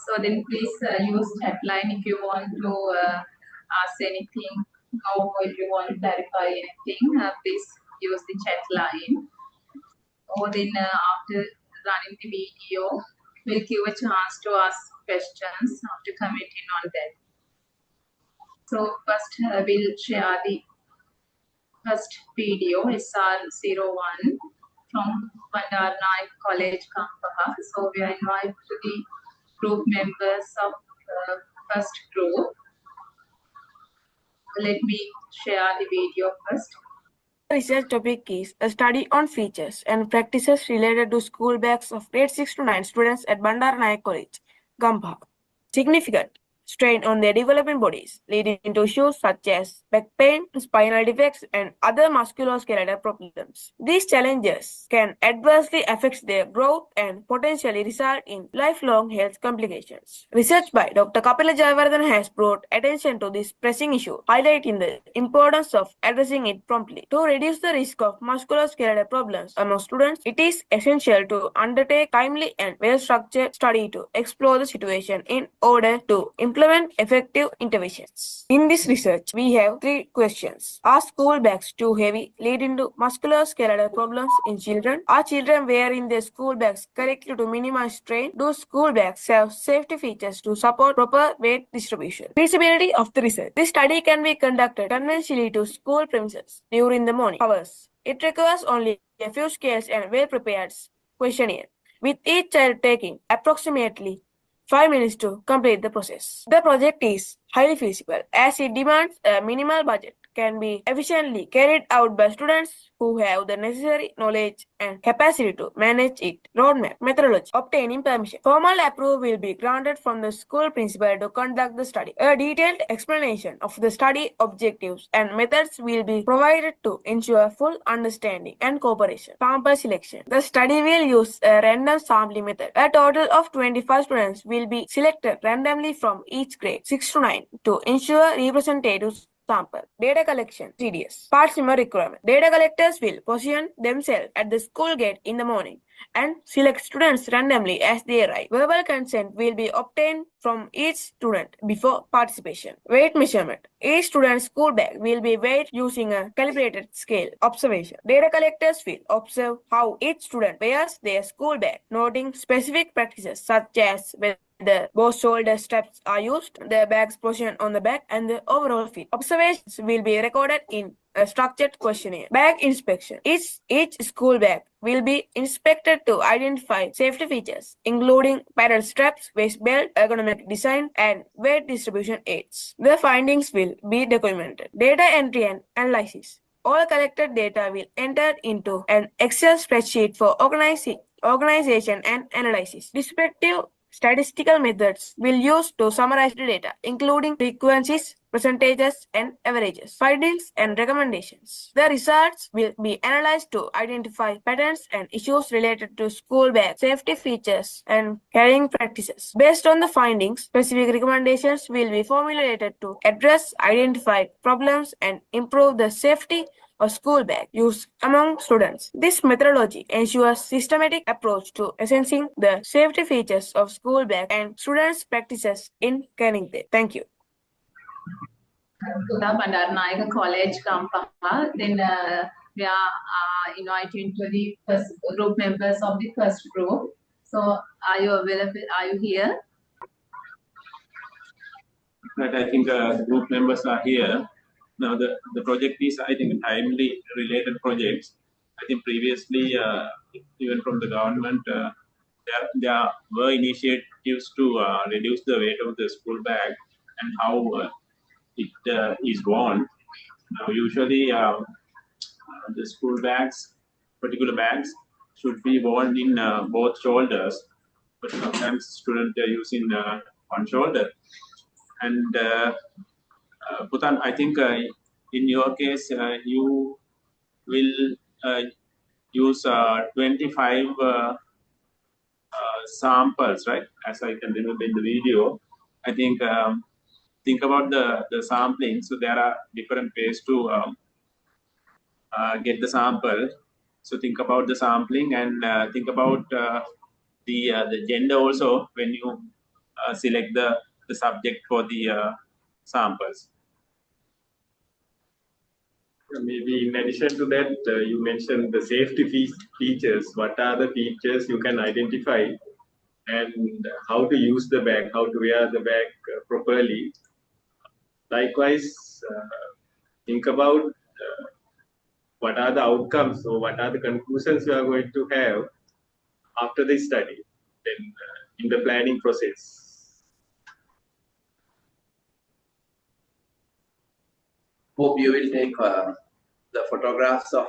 So then please use chat line if you want to ask anything or if you want to clarify anything. Please use the chat line. Or then after running the video, we'll give a chance to ask questions after commenting on that. So first we'll share the first video, SR01 from Bandar Naik College, Kampaha. So we are invited to the group members of first group. Let me share the video first. Research topic is a study on features and practices related to school bags of grade 6 to 9 students at Bandar Naik College, Gampaha. Significant strain on their developing bodies, leading to issues such as back pain, spinal defects, and other musculoskeletal problems. These challenges can adversely affect their growth and potentially result in lifelong health complications. Research by Dr. Kapila Jayawardena has brought attention to this pressing issue, highlighting the importance of addressing it promptly. To reduce the risk of musculoskeletal problems among students, it is essential to undertake timely and well-structured study to explore the situation in order to implement effective interventions. In this research, we have 3 questions. Are school bags too heavy, leading to musculoskeletal problems in children? Are children wearing their school bags correctly to minimize strain? Do school bags have safety features to support proper weight distribution? Feasibility of the research. This study can be conducted conventionally to school premises during the morning hours. It requires only a few scales and well-prepared questionnaire, with each child taking approximately 5 minutes to complete the process. The project is highly feasible as it demands a minimal budget, can be efficiently carried out by students who have the necessary knowledge and capacity to manage it. Roadmap, methodology, obtaining permission. Formal approval will be granted from the school principal to conduct the study. A detailed explanation of the study objectives and methods will be provided to ensure full understanding and cooperation. Sample selection. The study will use a random sampling method. A total of 25 students will be selected randomly from each grade 6 to 9 to ensure representative sample. Data collection, tedious. Parts number requirement. Data collectors will position themselves at the school gate in the morning and select students randomly as they arrive. Verbal consent will be obtained from each student before participation. Weight measurement. Each student's school bag will be weighed using a calibrated scale. Observation. Data collectors will observe how each student wears their school bag, noting specific practices such as whether both shoulder straps are used, the bag's position on the back, and the overall fit. Observations will be recorded in a structured questionnaire. Bag inspection. Each school bag will be inspected to identify safety features, including paddle straps, waist belt, ergonomic design, and weight distribution aids. The findings will be documented. Data entry and analysis. All collected data will enter into an Excel spreadsheet for organization and analysis. Descriptive statistical methods will use to summarize the data, including frequencies, percentages, and averages, findings, and recommendations. The results will be analyzed to identify patterns and issues related to school bag safety features and carrying practices. Based on the findings, specific recommendations will be formulated to address identified problems and improve the safety of school bag use among students. This methodology ensures systematic approach to assessing the safety features of school bag and students' practices in carrying them. Thank you. Bandar Naik College, Kampaha. Then we are inviting to the first group members of the first group. So are you available? Are you here? Right, I think the group members are here. Now the project is, I think, timely related projects. I think previously, even from the government, there were initiatives to reduce the weight of the school bag and how it is worn. Now, usually, the school bags, particular bags, should be worn in both shoulders, but sometimes students are using one shoulder. And Bhutan, I think in your case, you will use 25 samples, right? As I can remember in the video. I think about the sampling. So there are different ways to get the sample. So think about the sampling and think about the gender also when you select the subject for the samples. Maybe in addition to that, you mentioned the safety features. What are the features you can identify and how to use the bag, how to wear the bag properly? Likewise, think about what are the outcomes or what are the conclusions you are going to have after the study, then in the planning process. Hope you will take the photographs of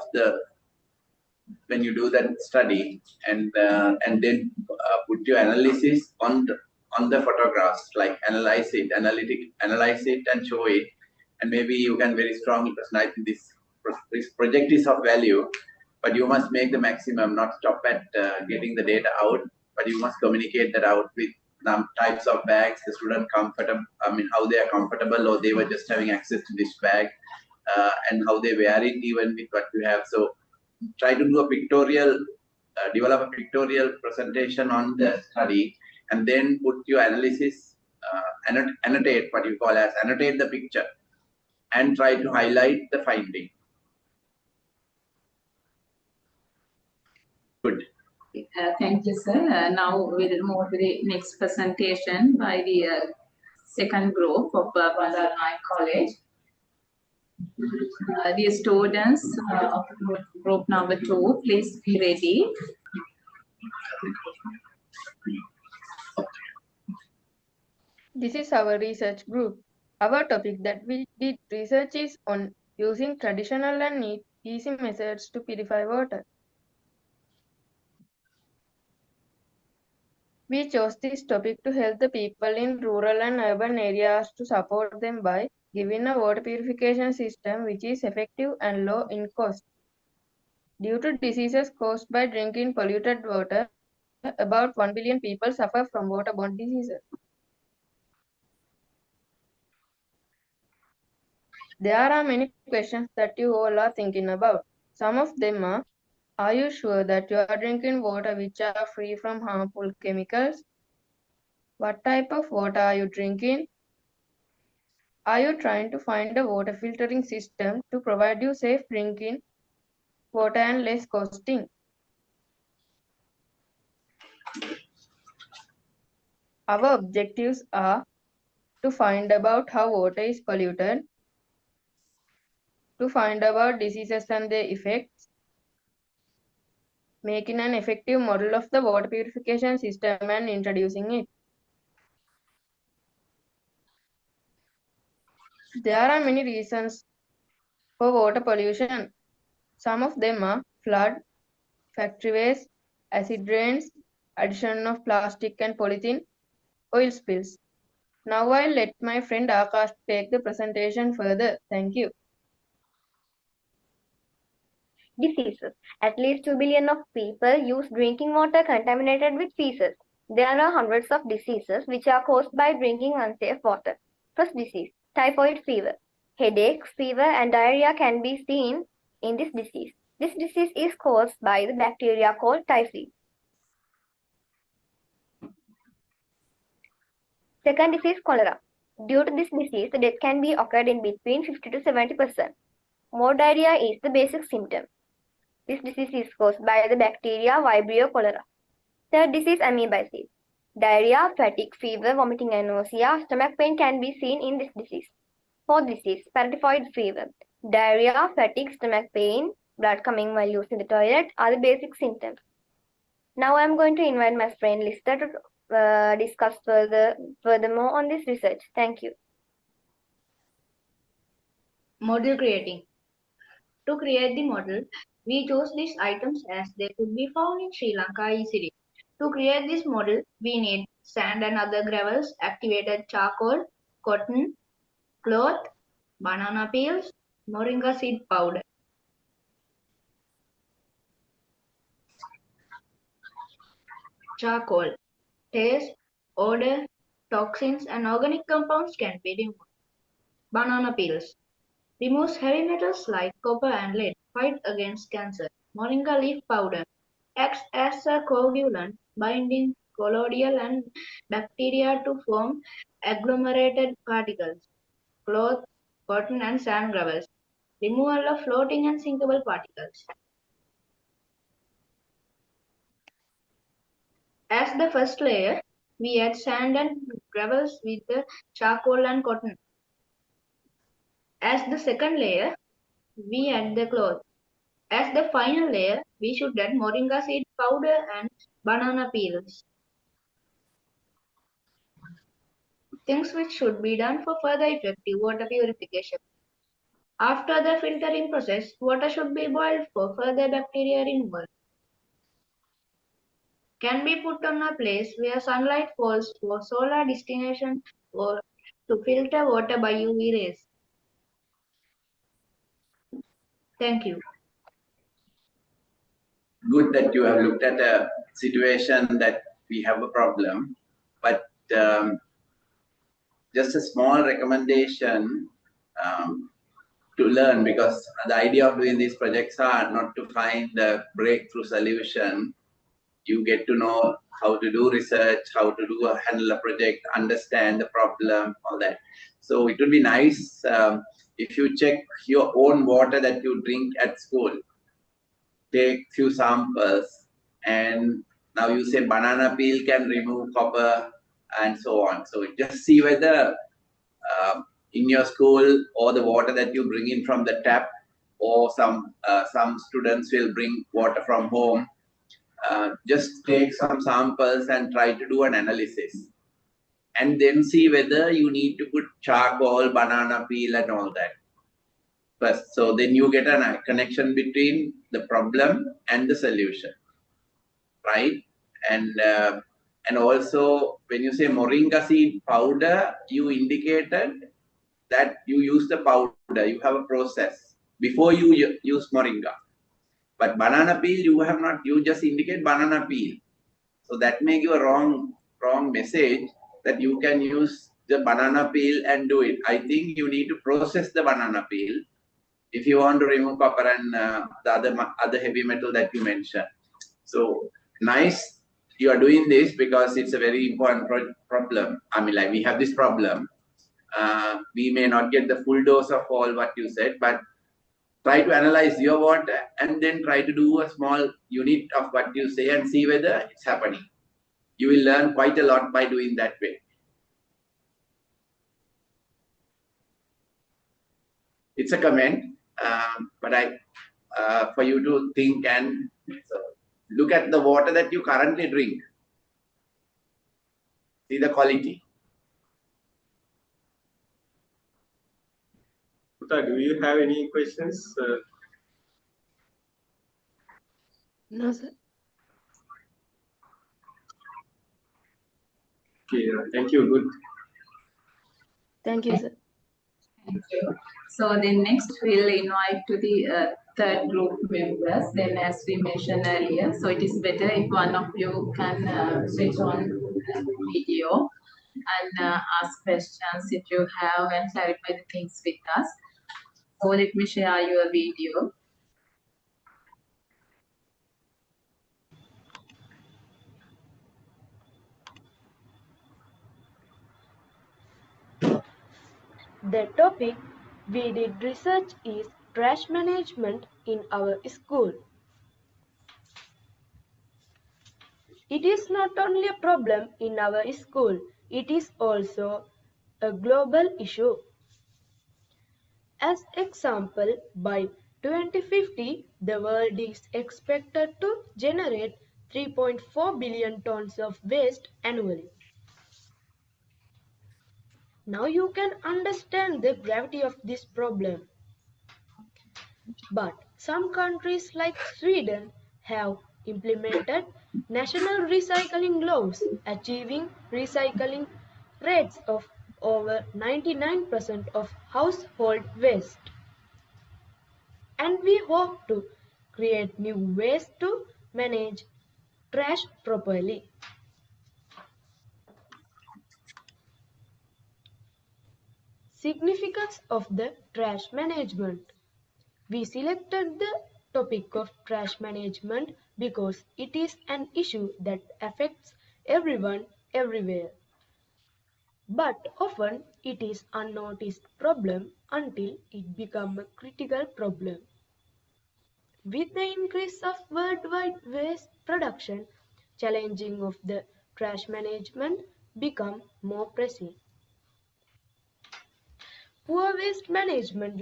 when you do that study, and then put your analysis on the photographs, like analyze it and show it, and maybe you can very strongly person. I think this project is of value, but you must make the maximum, not stop at getting the data out, but you must communicate that out with some types of bags, the student comfortable, how they are comfortable, or they were just having access to this bag, and how they wear it even with what you have. So try to do a pictorial, develop a pictorial presentation on the study, and then put your analysis, annotate what you call as annotate the picture, and try to highlight the finding. Good. Thank you, sir. Now we will move to the next presentation by the second group of Bandar Naik College. Dear students of group number 2, please be ready. This is our research group. Our topic that we did research is on using traditional and neat, easy methods to purify water. We chose this topic to help the people in rural and urban areas to support them by giving a water purification system which is effective and low in cost. Due to diseases caused by drinking polluted water, about 1 billion people suffer from waterborne diseases. There are many questions that you all are thinking about. Some of them are you sure that you are drinking water which are free from harmful chemicals? What type of water are you drinking? Are you trying to find a water filtering system to provide you safe drinking water and less costing? Our objectives are to find about how water is polluted, to find about diseases and their effects, making an effective model of the water purification system and introducing it. There are many reasons for water pollution. Some of them are flood, factory waste, acid rains, addition of plastic and polythene, oil spills. Now I'll let my friend Akash take the presentation further. Thank you. Diseases. At least 2 billion of people use drinking water contaminated with feces. There are hundreds of diseases which are caused by drinking unsafe water. First disease, typhoid fever. Headache, fever, and diarrhea can be seen in this disease. This disease is caused by the bacteria called typhi. Second disease, cholera. Due to this disease, the death can be occurred in between 50 to 70%. More diarrhea is the basic symptom. This disease is caused by the bacteria Vibrio cholera. Third disease, amoebiasis. Diarrhea, fatigue, fever, vomiting and nausea, stomach pain can be seen in this disease. Fourth disease, paratyphoid fever. Diarrhea, fatigue, stomach pain, blood coming while using the toilet are the basic symptoms. Now I am going to invite my friend Lista to discuss furthermore on this research. Thank you. Model creating. To create the model, we chose these items as they could be found in Sri Lanka easily. To create this model, we need sand and other gravels, activated charcoal, cotton, cloth, banana peels, moringa seed powder. Charcoal. Taste, odor, toxins and organic compounds can be removed. Banana peels. Removes heavy metals like copper and lead. Fight against cancer. Moringa leaf powder. Acts as a coagulant, binding colloidal and bacteria to form agglomerated particles, cloth, cotton, and sand gravels. Removal of floating and sinkable particles. As the first layer, we add sand and gravels with the charcoal and cotton. As the second layer, we add the cloth. As the final layer, we should add moringa seed powder and banana peels. Things which should be done for further effective water purification. After the filtering process, water should be boiled for further bacteria removal. Can be put on a place where sunlight falls for solar distillation or to filter water by UV rays. Thank you. Good that you have looked at a situation that we have a problem, but just a small recommendation to learn, because the idea of doing these projects are not to find the breakthrough solution. You get to know how to do research, how to handle a project, understand the problem, all that. So it would be nice if you check your own water that you drink at school. Take few samples, and now you say banana peel can remove copper and so on. So just see whether in your school or the water that you bring in from the tap, or some students will bring water from home. Just take some samples and try to do an analysis, and then see whether you need to put charcoal, banana peel and all that first. So then you get a connection between the problem and the solution, right? And also when you say moringa seed powder, you indicated that you use the powder, you have a process before you use moringa. But banana peel, you have not, you just indicate banana peel. So that may give a wrong message that you can use the banana peel and do it. I think you need to process the banana peel if you want to remove copper and the other heavy metal that you mentioned. So nice you are doing this, because it's a very important problem. I mean, like, we have this problem. We may not get the full dose of all what you said, but try to analyze your water and then try to do a small unit of what you say and see whether it's happening. You will learn quite a lot by doing that way. It's a comment, but for you to think and look at the water that you currently drink. See the quality. Do you have any questions? No, sir. Okay, thank you. Good. Thank you, sir. Thank you. So then next we'll invite to the third group members. Then, as we mentioned earlier, so it is better if one of you can switch on video and ask questions if you have, and clarify the things with us. So let me share your video. The topic we did research is trash management in our school. It is not only a problem in our school, it is also a global issue. As example, by 2050, the world is expected to generate 3.4 billion tons of waste annually. Now you can understand the gravity of this problem. But some countries like Sweden have implemented national recycling laws, achieving recycling rates of over 99% of household waste. And we hope to create new ways to manage trash properly. Significance of the trash management. We selected the topic of trash management because it is an issue that affects everyone, everywhere. But often it is unnoticed problem until it becomes a critical problem. With the increase of worldwide waste production, challenging of the trash management become more pressing. Poor waste management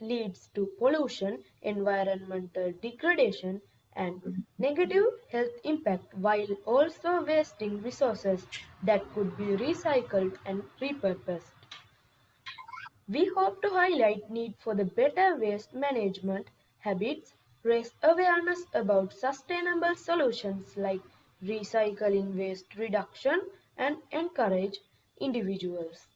leads to pollution, environmental degradation, and negative health impact while also wasting resources that could be recycled and repurposed. We hope to highlight need for the better waste management habits, raise awareness about sustainable solutions like recycling waste reduction, and encourage individuals.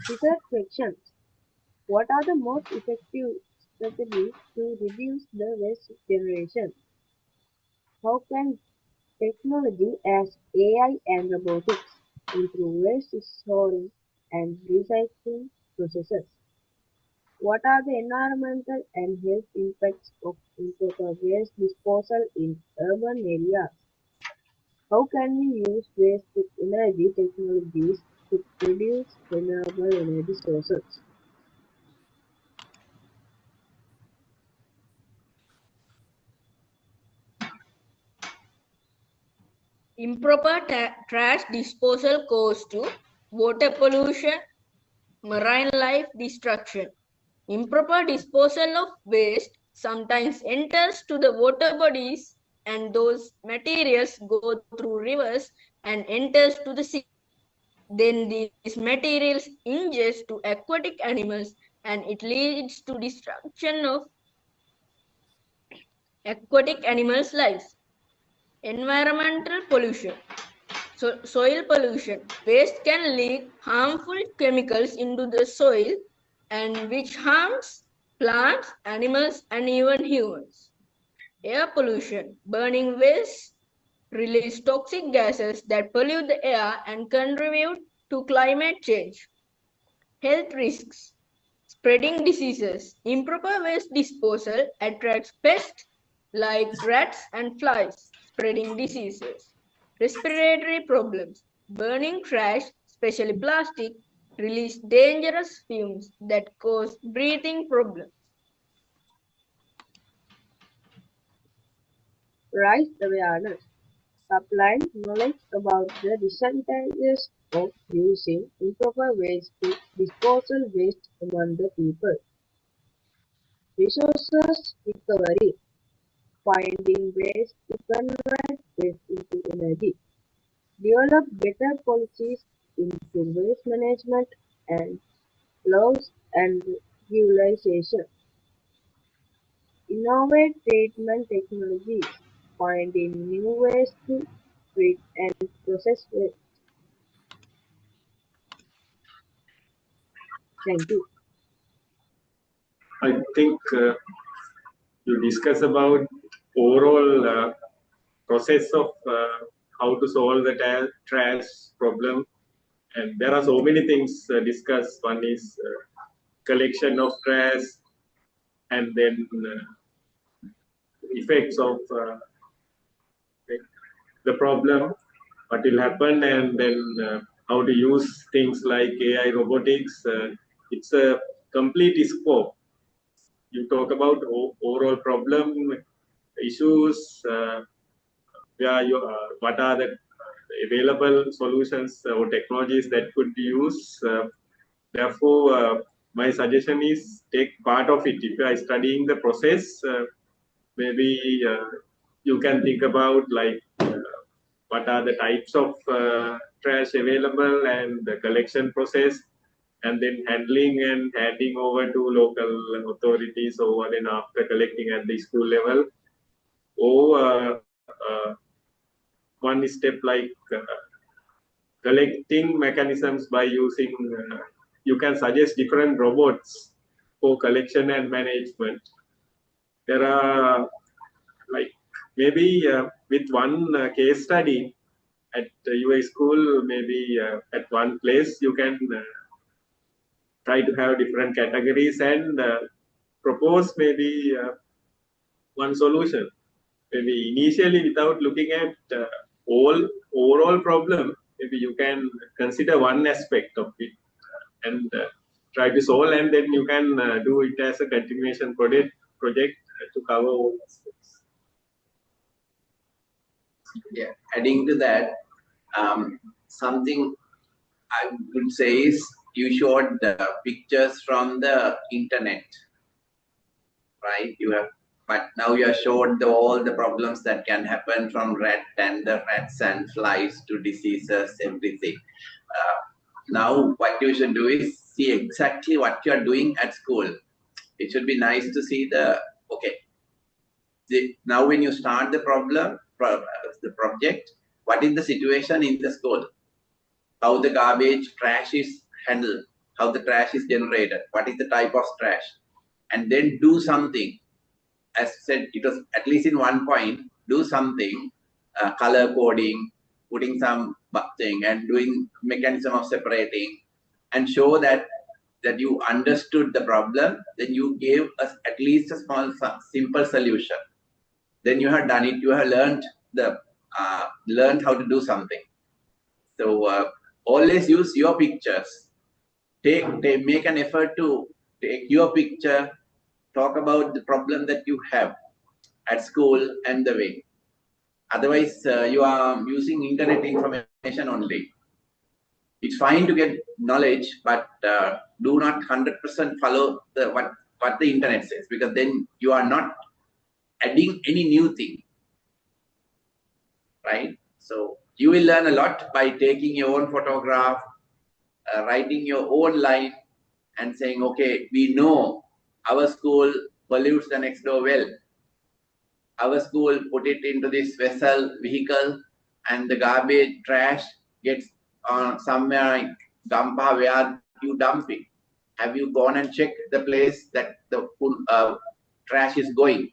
Research questions. What are the most effective strategies to reduce the waste generation? How can technology as AI and robotics improve waste sorting and recycling processes? What are the environmental and health impacts of improper waste disposal in urban areas? How can we use waste-to-energy technologies to produce renewable energy sources? Improper trash disposal causes to water pollution, marine life destruction. Improper disposal of waste sometimes enters to the water bodies and those materials go through rivers and enters to the sea. Then these materials ingest to aquatic animals and it leads to destruction of aquatic animals' lives. Environmental pollution. Soil pollution. Waste can leak harmful chemicals into the soil and which harms plants, animals and even humans. Air pollution. Burning waste release toxic gases that pollute the air and contribute to climate change. Health risks. Spreading diseases. Improper waste disposal attracts pests like rats and flies, spreading diseases. Respiratory problems. Burning trash, especially plastic, release dangerous fumes that cause breathing problems. Raise awareness. Supplying knowledge about the disadvantages of using improper waste to disposal waste among the people. Resources recovery. Finding ways to convert waste into energy. Develop better policies into waste management and laws and regulation. Innovate treatment technologies. Finding new ways to treat and process waste. Thank you. I think you discuss about overall process of how to solve the trash problem, and there are so many things discussed. One is collection of trash, and then effects of the problem, what will happen, and then how to use things like AI, robotics. It's a complete scope. You talk about overall problem, issues, where you, what are the available solutions or technologies that could be used. Therefore, my suggestion is take part of it. If you are studying the process, maybe you can think about like what are the types of trash available and the collection process, and then handling and handing over to local authorities, or then after collecting at the school level, or one step like collecting mechanisms by using, you can suggest different robots for collection and management. There are like maybe with one case study at your school, maybe at one place you can try to have different categories and propose maybe one solution. Maybe initially, without looking at all overall problem, maybe you can consider one aspect of it and try to solve, and then you can do it as a continuation project to cover all aspects. Yeah, adding to that, something I would say is you showed the pictures from the internet, right? You have, but now you have showed all the problems that can happen from rats and flies to diseases, everything. Now what you should do is see exactly what you are doing at school. It should be nice to see now when you start the project, what is the situation in the school? How the garbage trash is handled, how the trash is generated, what is the type of trash, and then do something. As said, it was at least in one point, do something, color coding, putting some thing and doing mechanism of separating, and show that you understood the problem. Then you gave us at least a small simple solution. Then you have done it. You have learned how to do something. So always use your pictures. Make an effort to take your picture, talk about the problem that you have at school and the way. Otherwise, you are using internet information only. It's fine to get knowledge, but do not 100% follow what the internet says, because then you are not adding any new thing, right? So you will learn a lot by taking your own photograph, writing your own line, and saying, okay, we know our school pollutes the next door well. Our school put it into this vehicle, and the garbage trash gets somewhere in Gampaha where you dump it. Have you gone and checked the place that the trash is going?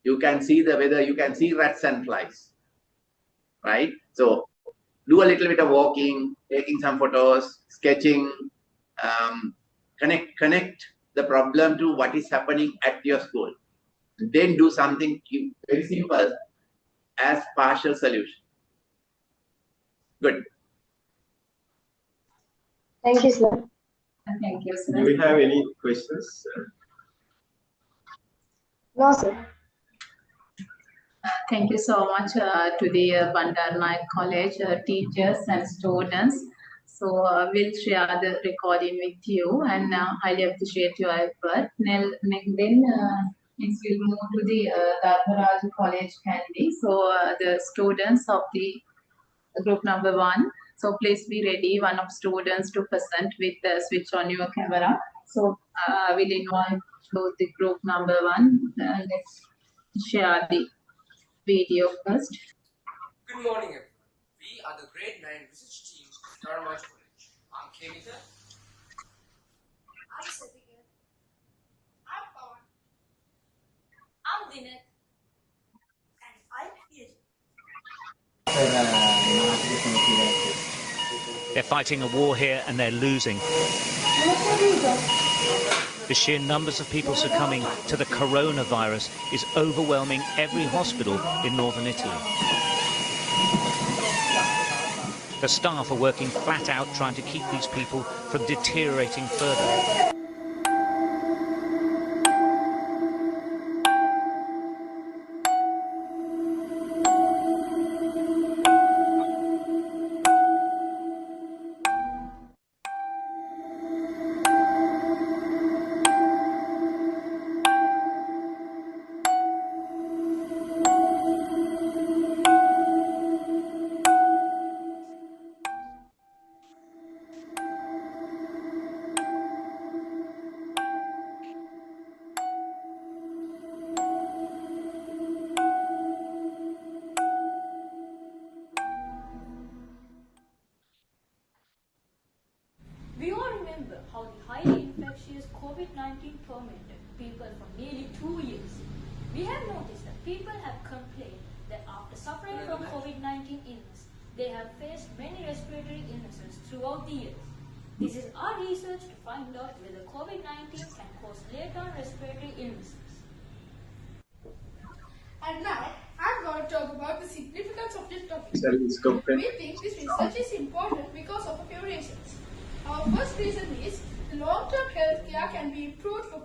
You can see whether you can see rats and flies, right? So do a little bit of walking, taking some photos, sketching, connect the problem to what is happening at your school. Then do something very simple as partial solution. Good. Thank you, sir. Thank you, sir. Do we have any questions? No, sir. Thank you so much to the Bandar Naik College teachers and students. So we'll share the recording with you, and highly appreciate your effort. Then next we'll move to the Dharmaraj College Candy. So the students of the group number 1. So please be ready, one of students to present with switch on your camera. So we'll invite to the group number 1. Let's share the video first. Good morning, everyone. We are the grade 9 research team of Dharmaraj College. I'm Kavita. I'm Satika. I'm Pawan. I'm Dinat. And I'm Yajit. They're fighting a war here and they're losing. The sheer numbers of people succumbing to the coronavirus is overwhelming every hospital in northern Italy. The staff are working flat out trying to keep these people from deteriorating further. We all remember how the highly infectious COVID-19 tormented people for nearly 2 years. We have noticed that people have complained that after suffering from COVID-19 illness, they have faced many respiratory illnesses throughout the years. This is our research to find out whether COVID-19 can cause later respiratory illnesses. And now, I'm going to talk about the significance of this topic. Self-discovery. We think this research is important because of a few reasons. Our first reason is the long-term health care can be improved for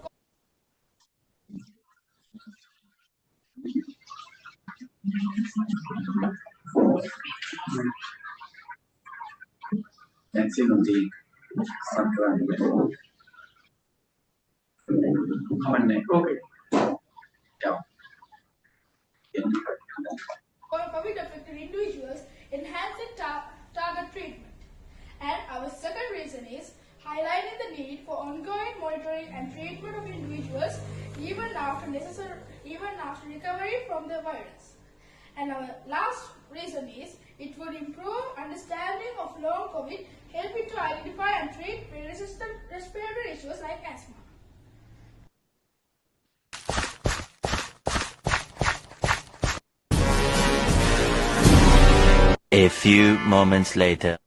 Okay. for COVID-affected individuals, enhancing target treatment. And our second reason is highlighting the need for ongoing monitoring and treatment of individuals even after recovery from the virus. And our last reason is it would improve understanding of long COVID, helping to identify and treat resistant respiratory issues like asthma. A few moments later.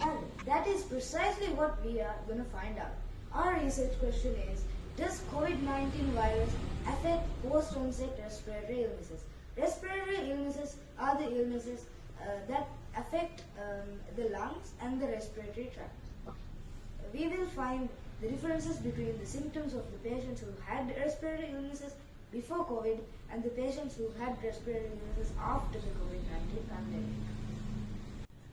And that is precisely what we are going to find out. Our research question is, does COVID-19 virus affect post-onset respiratory illnesses? Respiratory illnesses are the illnesses that affect the lungs and the respiratory tract. We will find the differences between the symptoms of the patients who had respiratory illnesses before COVID and the patients who had respiratory illnesses after the COVID-19 pandemic.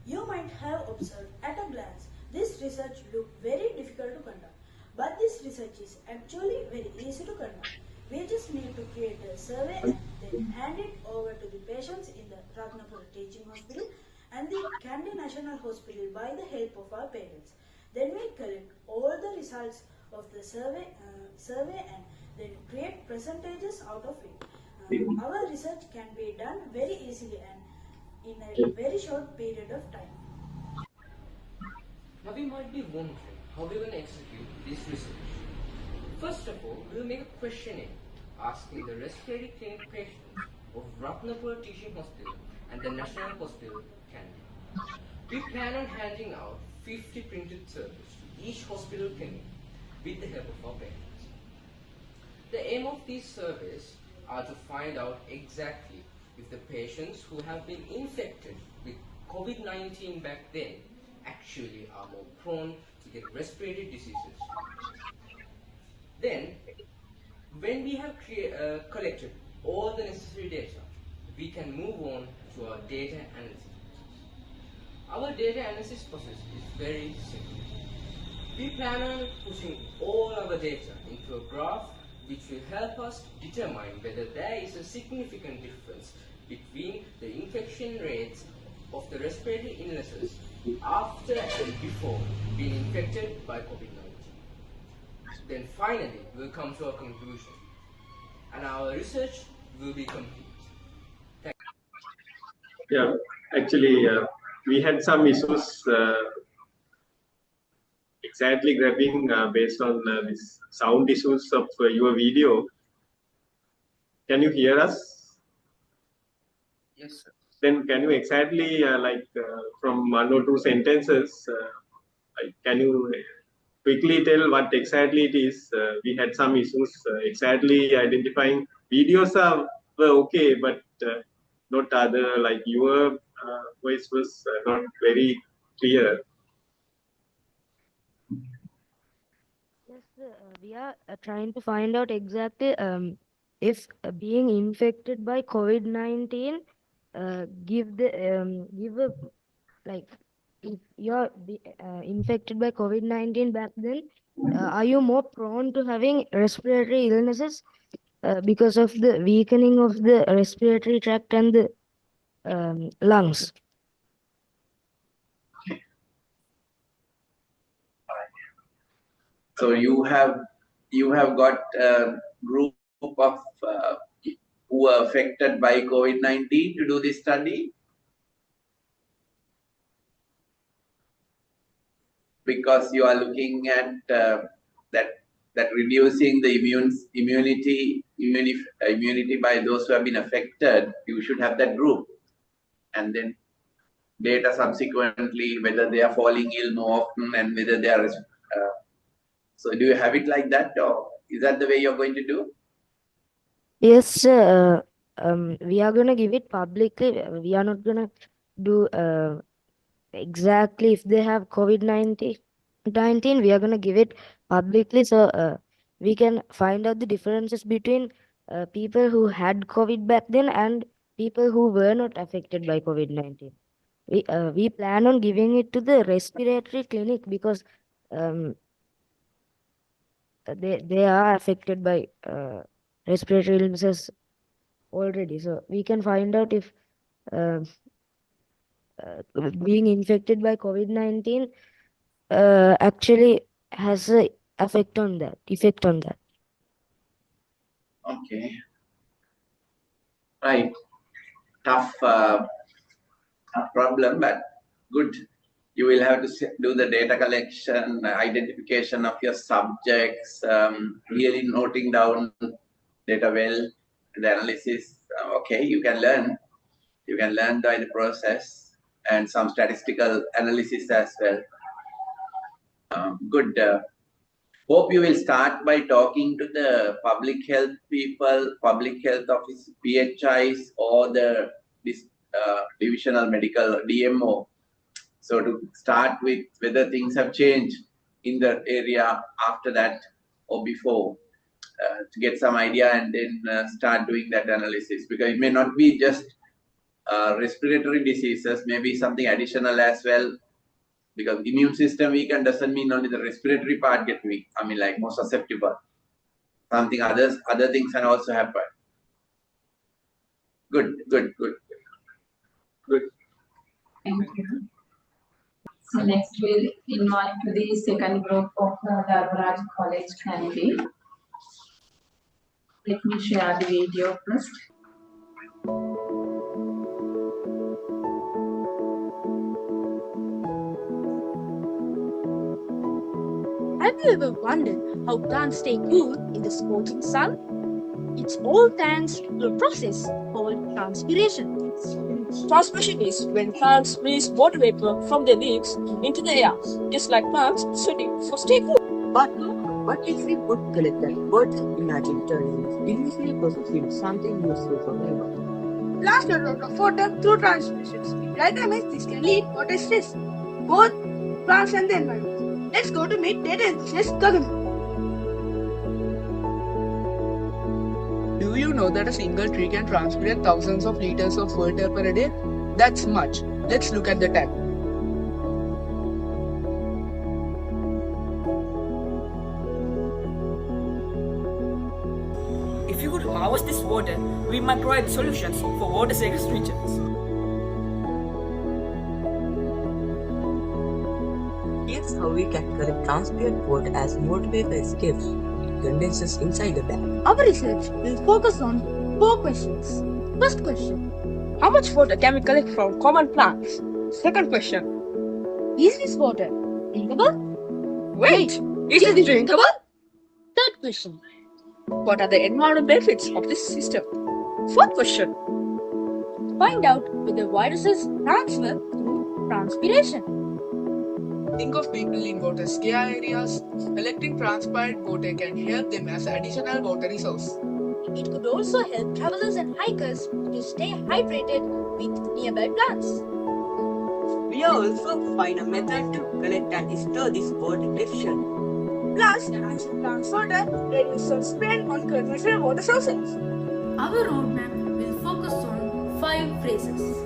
You might have observed at a glance this research looked very difficult to conduct, but this research is actually very easy to conduct. We just need to create a survey and then hand it over to the patients in the Ratnapur Teaching Hospital and the Kandy National Hospital by the help of our parents. Then we collect all the results of the survey and then create percentages out of it. Our research can be done very easily and in a very short period of time. Now we might be wondering how we're going to execute this research. First of all, we'll make a questionnaire asking the respiratory clinic patients of Ratnapur Teaching Hospital and the National Hospital, Kandy. We plan on handing out 50 printed surveys to each hospital clinic with the help of our patients. The aim of these surveys are to find out exactly if the patients who have been infected with COVID-19 back then actually are more prone to get respiratory diseases. Then, when we have collected all the necessary data, we can move on to our data analysis. Our data analysis process is very simple. We plan on pushing all our data into a graph which will help us determine whether there is a significant difference between the infection rates of the respiratory illnesses after and before being infected by COVID-19. Then finally, we'll come to a conclusion, and our research will be complete. Thank you. Yeah, actually, we had some issues exactly grabbing based on this sound issues of your video. Can you hear us? Yes, sir. Then can you exactly from one or two sentences, can you quickly tell what exactly it is? We had some issues exactly identifying. Videos were okay, but not other, like your voice was not very clear. Yes, sir. We are trying to find out exactly if being infected by COVID-19 give a like if you're infected by COVID-19 back then, are you more prone to having respiratory illnesses because of the weakening of the respiratory tract and the lungs? So you have got a group of who are affected by COVID-19 to do this study? Because you are looking at that reducing the immunity immunity by those who have been affected, you should have that group. And then data subsequently, whether they are falling ill more often and whether they are. So do you have it like that, or is that the way you're going to do? Yes, sir. We are gonna give it publicly. We are not gonna do exactly if they have COVID-19. We are gonna give it publicly, so we can find out the differences between people who had COVID back then and people who were not affected by COVID-19. We plan on giving it to the respiratory clinic because they are affected by respiratory illnesses already. So we can find out if being infected by COVID-19 actually has a effect on that. Okay. Right. Tough problem, but good. You will have to do the data collection, identification of your subjects, really noting down data well, the analysis. Okay, you can learn. You can learn by the process and some statistical analysis as well. Good. Hope you will start by talking to the public health people, public health office, PHIs, or the divisional medical DMO. So to start with whether things have changed in the area after that or before, to get some idea and then start doing that analysis, because it may not be just respiratory diseases, maybe something additional as well, because immune system weakened doesn't mean only the respiratory part get weak. I mean, like more susceptible. Something other things can also happen. Good. Thank you. So next we'll invite to the second group of Dharmaraj College candidate. Let me share the video first. Have you ever wondered how plants stay cool in the scorching sun? It's all thanks to a process called transpiration. Transpiration is when plants release water vapor from their leaves into the air, just like plants sweating for stay cool. But what if we put collected water? Imagine turning this invisible process into something useful for everyone. Plants get a lot of water through transpiration. Dry damage, this can lead to water stress, both plants and the environment. Let's go to meet data enthusiast Gagan. Do you know that a single tree can transpire thousands of liters of water per day? That's much. Let's look at the tank. If you could harvest this water, we might provide solutions for water scarce regions. Here's how we can collect transpired water as water vapor escapes. It condenses inside the bag. Our research will focus on 4 questions. First question: how much water can we collect from common plants? Second question: is this water drinkable? Wait, is it drinkable? Third question: what are the environmental benefits of this system? Fourth question: find out whether viruses transfer through transpiration. Think of people in water scarce areas. Collecting transpired water can help them as additional water resource. It could also help travelers and hikers to stay hydrated with nearby plants. We are also find a method to collect and store this water efficiently. Plus, enhancing plants water reduces strain on commercial water sources. Our roadmap will focus on 5 phrases.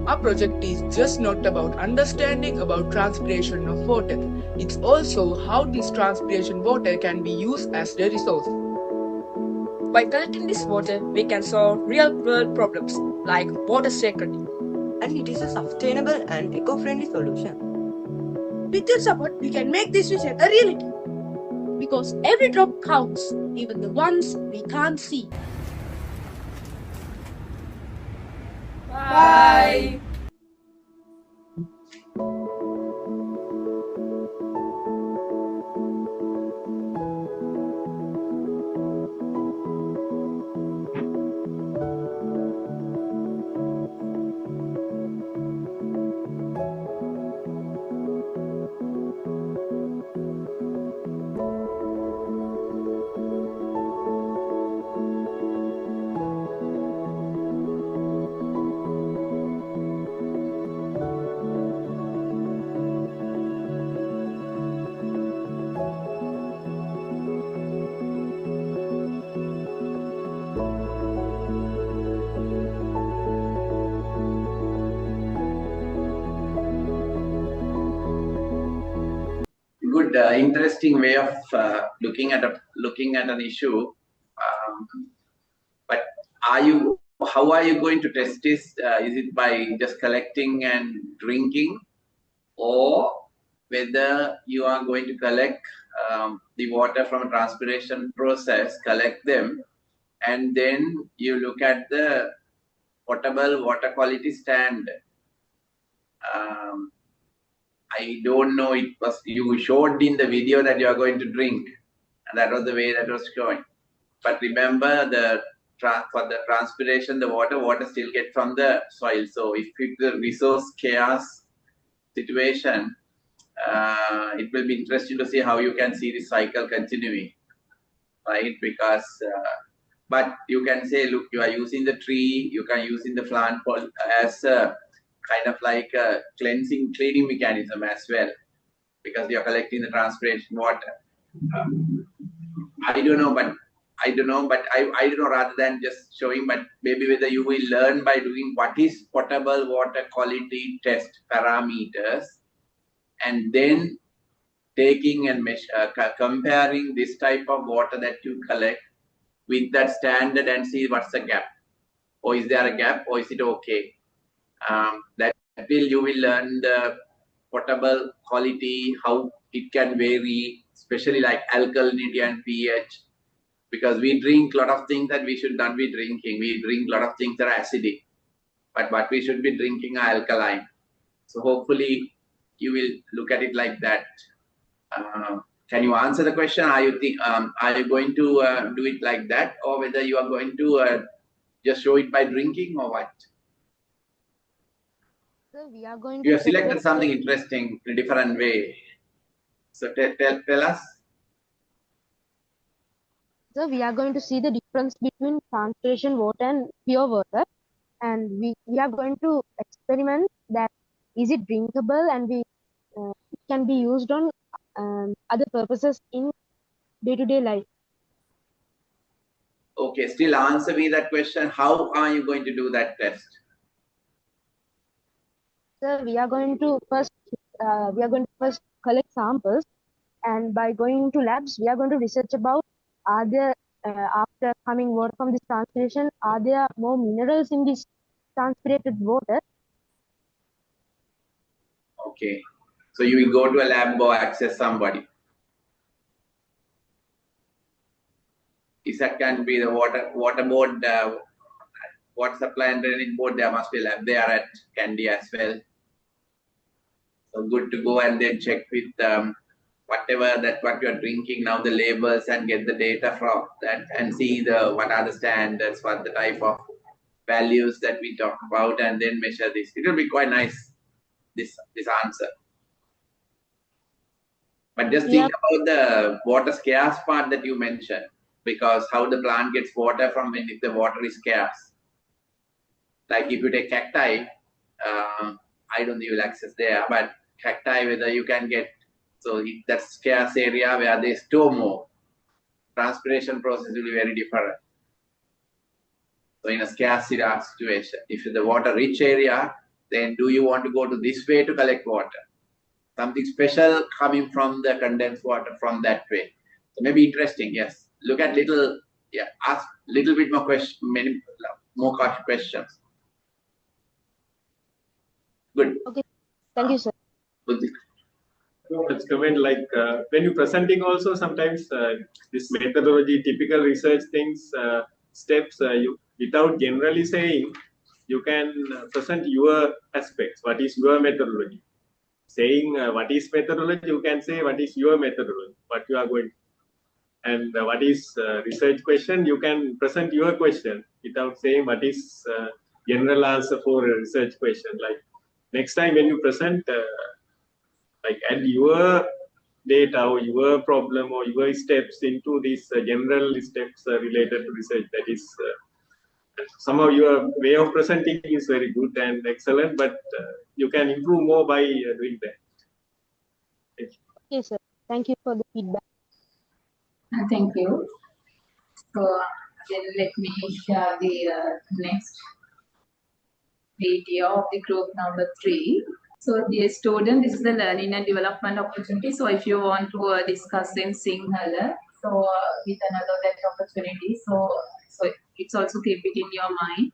Our project is just not about understanding about transpiration of water. It's also how this transpiration water can be used as the resource. By collecting this water, we can solve real-world problems like water scarcity. And it is a sustainable and eco-friendly solution. With your support, we can make this vision a reality. Because every drop counts, even the ones we can't see. Bye. Good, interesting way of looking at an issue. But how are you going to test this? Is it by just collecting and drinking, or whether you are going to collect the water from a transpiration process, collect them, and then you look at the potable water quality standard. I don't know, it was, you showed in the video that you are going to drink, and that was the way that was showing. But remember, for the transpiration, the water still get from the soil. So if it's a resource chaos situation, it will be interesting to see how you can see this cycle continuing, right? Because, but you can say, look, you are using the tree, you can use in the plant as a kind of like a cleaning mechanism as well, because you are collecting the transpiration water. I don't know, rather than just showing, but maybe whether you will learn by doing what is potable water quality test parameters, and then taking and comparing this type of water that you collect with that standard and see what's the gap, or is there a gap, or is it okay? You will learn the potable quality, how it can vary, especially like alkalinity and pH, because we drink a lot of things that we should not be drinking. We drink a lot of things that are acidic, but what we should be drinking are alkaline. So hopefully you will look at it like that. Can you answer the question? Are you going to do it like that, or whether you are going to just show it by drinking, or what? So we are going You to have selected something interesting in a different way. So tell us. So we are going to see the difference between transpiration water and pure water, and we are going to experiment that is it drinkable, and it can be used on other purposes in day-to-day life. Okay, still answer me that question. How are you going to do that test? So we are going to first collect samples, and by going to labs, we are going to research about are there after coming water from this transpiration, are there more minerals in this transpirated water? Okay, so you will go to a lab or access somebody. Is that can be the water board, water supply and drainage board? There must be a lab there at Kandy as well. So good to go and then check with whatever that what you are drinking now, the labels, and get the data from that and see what are the standards, what the type of values that we talk about, and then measure this. It will be quite nice, this answer. But just think about the water scarce part that you mentioned, because how the plant gets water from when if the water is scarce. Like if you take cacti, I don't think you will access there, but cacti, whether you can get, so if that's scarce area where they store more, transpiration process will be very different. So in a scarce situation, if the water rich area, then do you want to go to this way to collect water? Something special coming from the condensed water from that way. So maybe interesting, yes. Look at little, yeah, ask little bit more question, many more questions. Good. Okay. Thank you, sir. Good. Let's comment like when you're presenting also sometimes this methodology, typical research things, steps, you without generally saying, you can present your aspects. What is your methodology? Saying what is methodology, you can say what is your methodology, what you are going. And what is research question, you can present your question without saying what is general answer for a research question. Like next time when you present, like add your data or your problem or your steps into these general steps related to research. That is somehow your way of presenting is very good and excellent, but you can improve more by doing that. Thank you. Okay, sir. Thank you for the feedback. Thank you. So then let me share the next video of the group number 3. So dear student, this is the learning and development opportunity. So if you want to discuss in Sinhala, so with another that opportunity, so it's also keep it in your mind.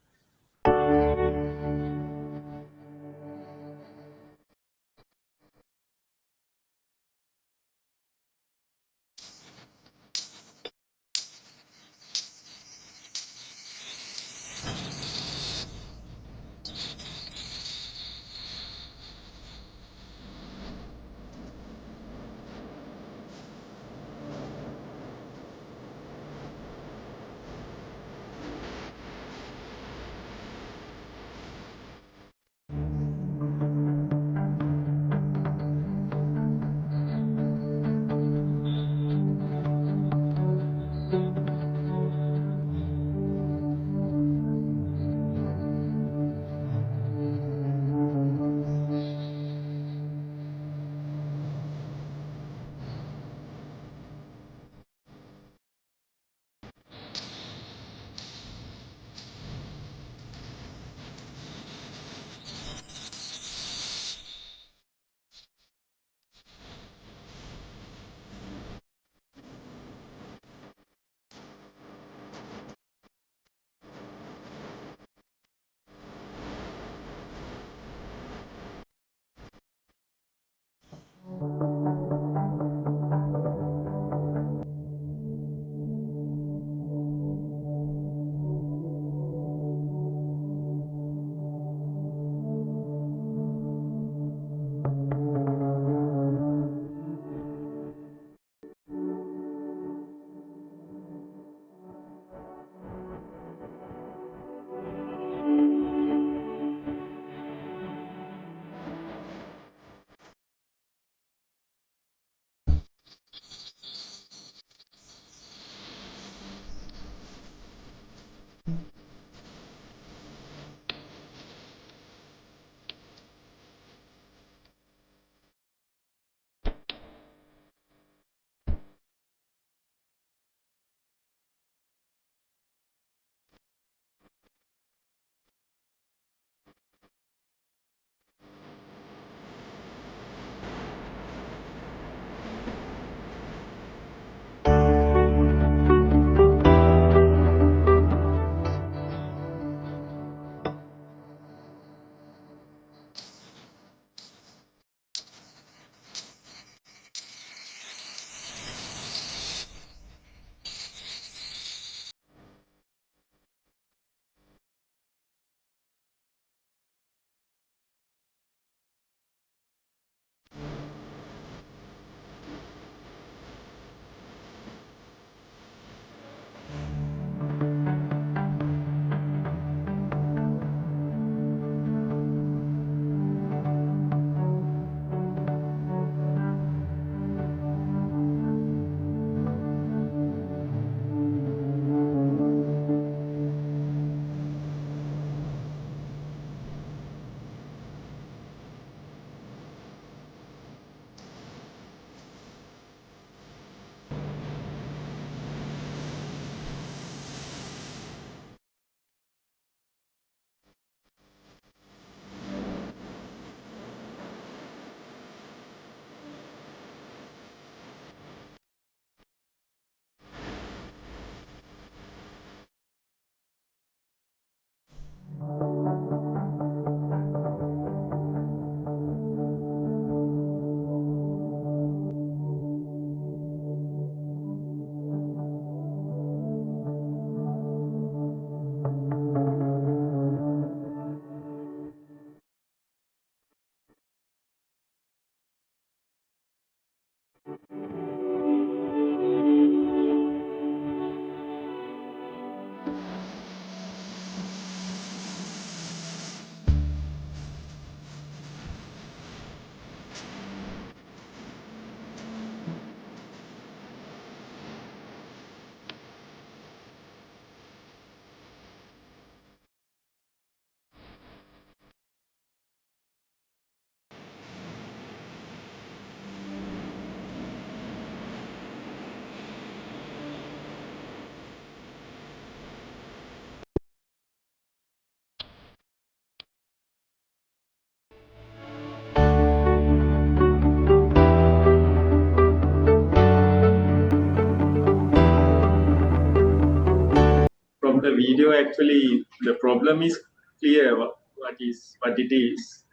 the video, actually, the problem is clear what it is,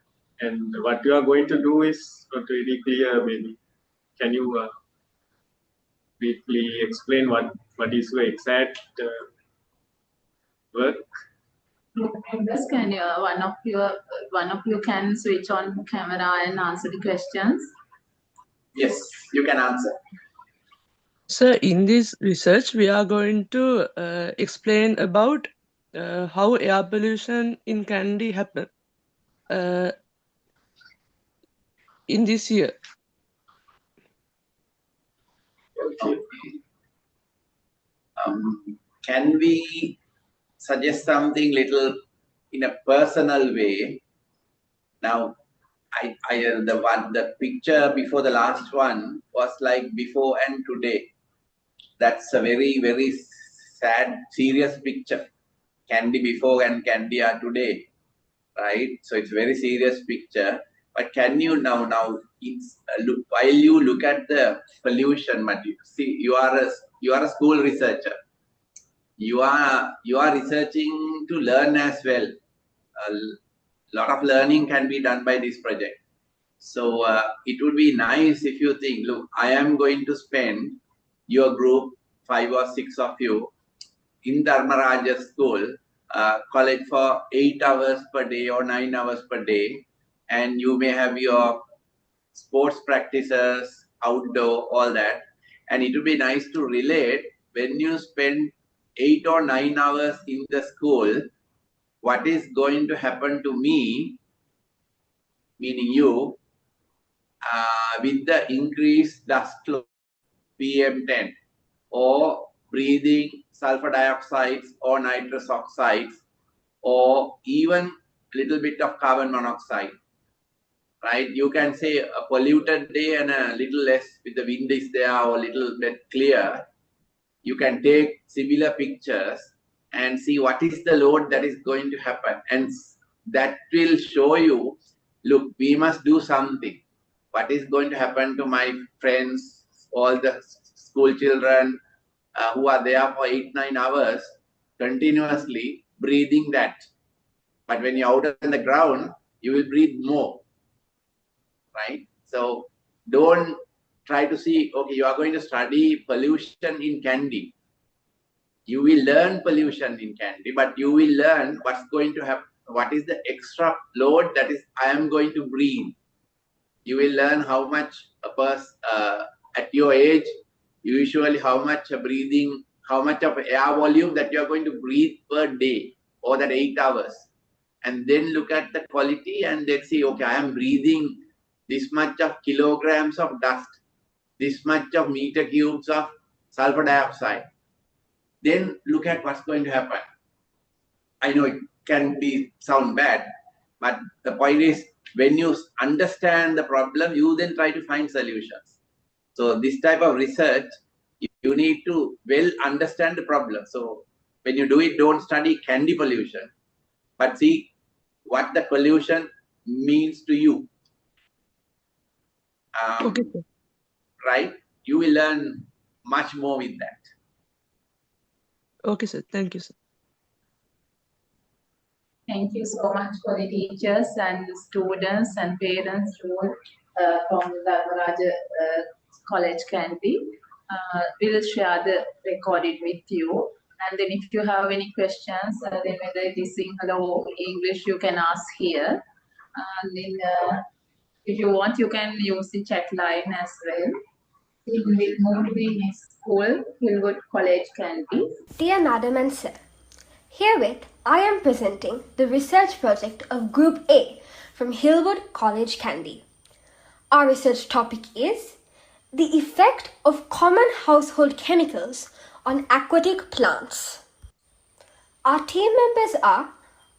and what you are going to do is not really clear. Maybe can you briefly explain what is your exact work? Members, can you one of you can switch on camera and answer the questions? Yes, you can answer. So in this research, we are going to explain about how air pollution in Kandy happened in this year. Okay. Can we suggest something little in a personal way? Now, the picture before the last one was like before and today. That's a very, very sad, serious picture. Kandy before and Kandy are today, right? So it's very serious picture. But can you now while you look at the pollution, see, you are a school researcher. You are researching to learn as well. A lot of learning can be done by this project. So it would be nice if you think, look, I am going to spend your group, 5 or 6 of you, in Dharmaraja school, college for 8 hours per day or 9 hours per day. And you may have your sports practices, outdoor, all that. And it would be nice to relate when you spend 8 or 9 hours in the school, what is going to happen to me, meaning you, with the increased dust load, PM10, or breathing sulfur dioxides or nitrous oxides, or even a little bit of carbon monoxide, right? You can say a polluted day and a little less with the wind is there or a little bit clear. You can take similar pictures and see what is the load that is going to happen. And that will show you, look, we must do something. What is going to happen to my friends, all the school children who are there for 8-9 hours continuously breathing that. But when you're out on the ground, you will breathe more, right? So don't try to see, okay, you are going to study pollution in Kandy. You will learn pollution in Kandy, but you will learn what's going to happen, what is the extra load that is I am going to breathe. You will learn how much a person at your age, usually how much breathing, how much of air volume that you are going to breathe per day or that 8 hours. And then look at the quality and then see, okay, I am breathing this much of kilograms of dust, this much of meter cubes of sulfur dioxide. Then look at what's going to happen. I know it can sound bad, but the point is, when you understand the problem, you then try to find solutions. So this type of research, you need to well understand the problem. So when you do it, don't study Kandy pollution, but see what the pollution means to you. Okay. Right? You will learn much more with that. Okay, sir. Thank you, sir. Thank you so much for the teachers and the students and parents from Dharmaraja College Kandy. We will share the recording with you. And then if you have any questions, then whether it is Sinhala or English, you can ask here. And then if you want, you can use the chat line as well. We will move to the next school, Hillwood College Kandy. Dear Madam and Sir, herewith I am presenting the research project of Group A from Hillwood College Kandy. Our research topic is the effect of common household chemicals on aquatic plants. Our team members are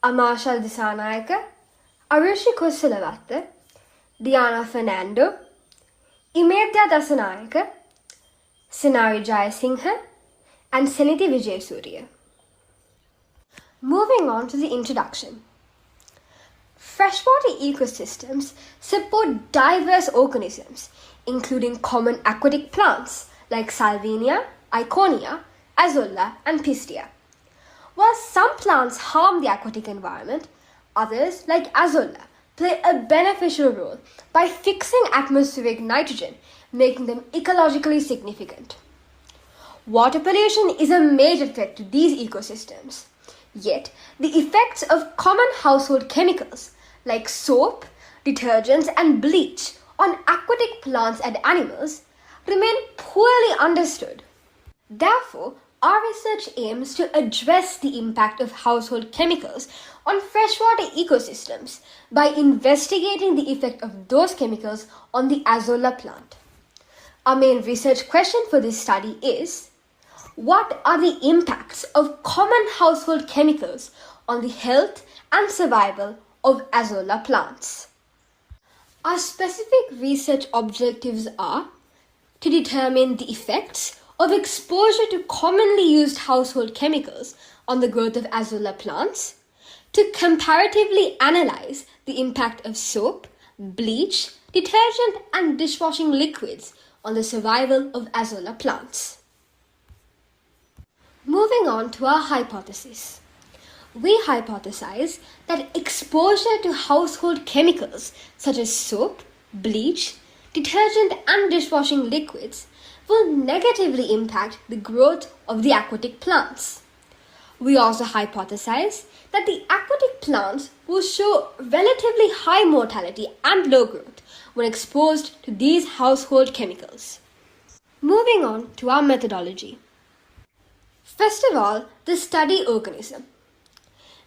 Amashal Disanayaka, Arushi Kusalavatta, Diana Fernando, Imedya Dasanayaka, Sinari Jayasinghe, and Seniti Vijayasuriya. Moving on to the introduction. Freshwater ecosystems support diverse organisms, including common aquatic plants like Salvinia, Iconia, Azolla, and Pistia. While some plants harm the aquatic environment, others, like Azolla, play a beneficial role by fixing atmospheric nitrogen, making them ecologically significant. Water pollution is a major threat to these ecosystems. Yet, the effects of common household chemicals like soap, detergents, and bleach on aquatic plants and animals remain poorly understood. Therefore, our research aims to address the impact of household chemicals on freshwater ecosystems by investigating the effect of those chemicals on the Azolla plant. Our main research question for this study is: what are the impacts of common household chemicals on the health and survival of Azolla plants? Our specific research objectives are to determine the effects of exposure to commonly used household chemicals on the growth of Azolla plants, to comparatively analyze the impact of soap, bleach, detergent, and dishwashing liquids on the survival of Azolla plants. Moving on to our hypothesis. We hypothesize that exposure to household chemicals such as soap, bleach, detergent, and dishwashing liquids will negatively impact the growth of the aquatic plants. We also hypothesize that the aquatic plants will show relatively high mortality and low growth when exposed to these household chemicals. Moving on to our methodology. First of all, the study organism.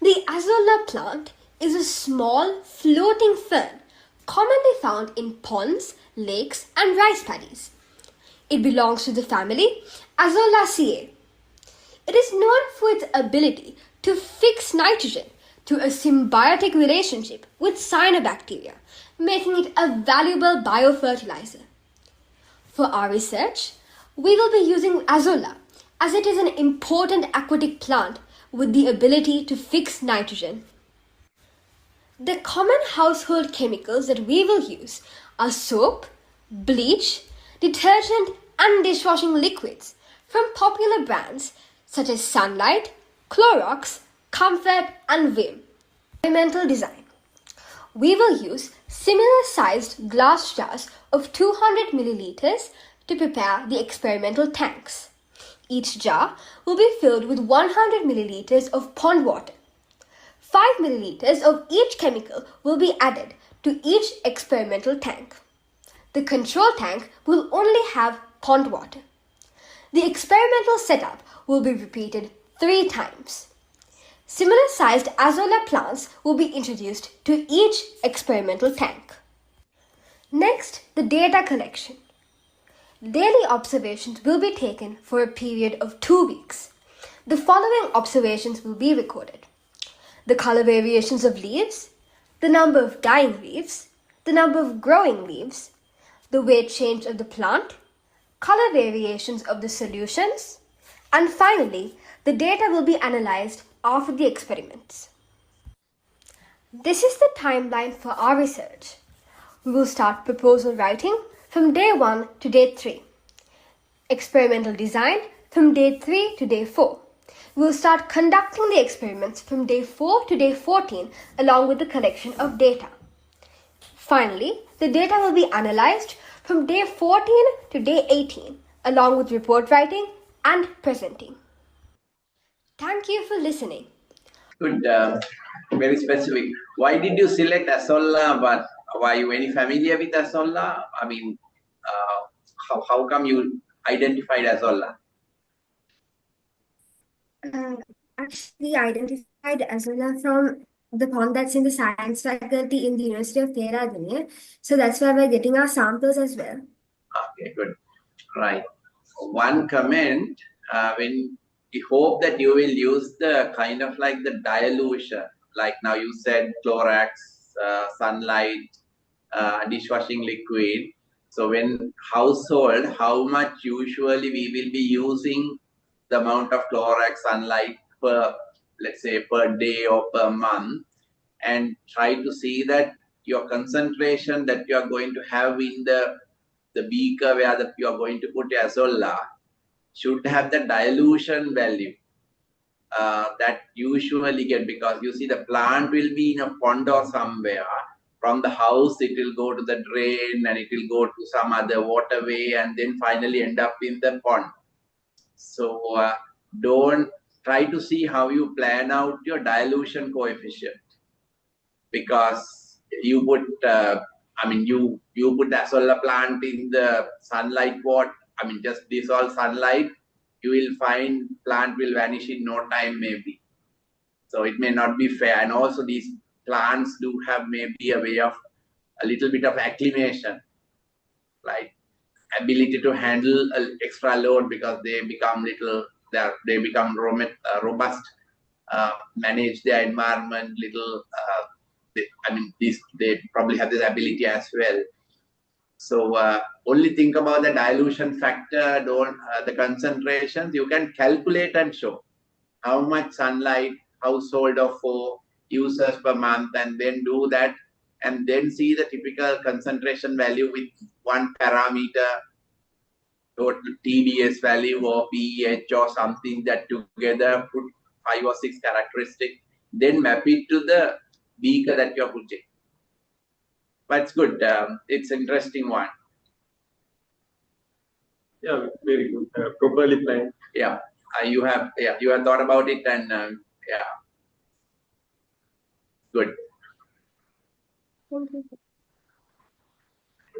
The Azolla plant is a small floating fern commonly found in ponds, lakes, and rice paddies. It belongs to the family Azolaceae. It is known for its ability to fix nitrogen through a symbiotic relationship with cyanobacteria, making it a valuable biofertilizer. For our research, we will be using Azolla as it is an important aquatic plant with the ability to fix nitrogen. The common household chemicals that we will use are soap, bleach, detergent, and dishwashing liquids from popular brands such as Sunlight, Clorox, Comfort, and Vim. Experimental design. We will use similar sized glass jars of 200 milliliters to prepare the experimental tanks. Each jar will be filled with 100 milliliters of pond water. 5 milliliters of each chemical will be added to each experimental tank. The control tank will only have pond water. The experimental setup will be repeated 3 times. Similar sized Azolla plants will be introduced to each experimental tank. Next, the data collection. Daily observations will be taken for a period of 2 weeks. The following observations will be recorded: the color variations of leaves, the number of dying leaves, the number of growing leaves, the weight change of the plant, color variations of the solutions, and finally, the data will be analyzed after the experiments. This is the timeline for our research. We will start proposal writing from day 1 to day 3. Experimental design from day 3 to day 4. We will start conducting the experiments from day 4 to day 14 along with the collection of data. Finally, the data will be analyzed from day 14 to day 18 along with report writing and presenting. Thank you for listening. Good, very specific. Why did you select Azolla? But were you very familiar with Azolla? I mean, how come you identified Azolla? Actually identified Azolla from the pond that's in the science faculty in the University of Tehran. So that's why we're getting our samples as well. Okay, good. Right. One comment, when we hope that you will use the kind of like the dilution, like now you said Clorox, Sunlight, dishwashing liquid. So when household, how much usually we will be using the amount of Clorox, Sunlight per, let's say, per day or per month, and try to see that your concentration that you are going to have in the beaker where you are going to put Azolla should have the dilution value that usually get, because you see the plant will be in a pond or somewhere. From the house, it will go to the drain and it will go to some other waterway and then finally end up in the pond. So don't try to see how you plan out your dilution coefficient, because you put, you put a solar plant in the sunlight water, just dissolve sunlight, you will find plant will vanish in no time maybe. So it may not be fair. And also these plants do have maybe a way of a little bit of acclimation, like ability to handle extra load, because they become robust, manage their environment little. They probably have this ability as well. So only think about the dilution factor, don't the concentrations. You can calculate and show how much sunlight household of 4 users per month, and then do that, and then see the typical concentration value with one parameter, total TDS value or pH or something, that together put 5 or 6 characteristics, then map it to the beaker that you're putting. But it's good. It's an interesting one. Yeah, very good. Properly planned. Yeah, you have thought about it, and yeah, good. Thank you.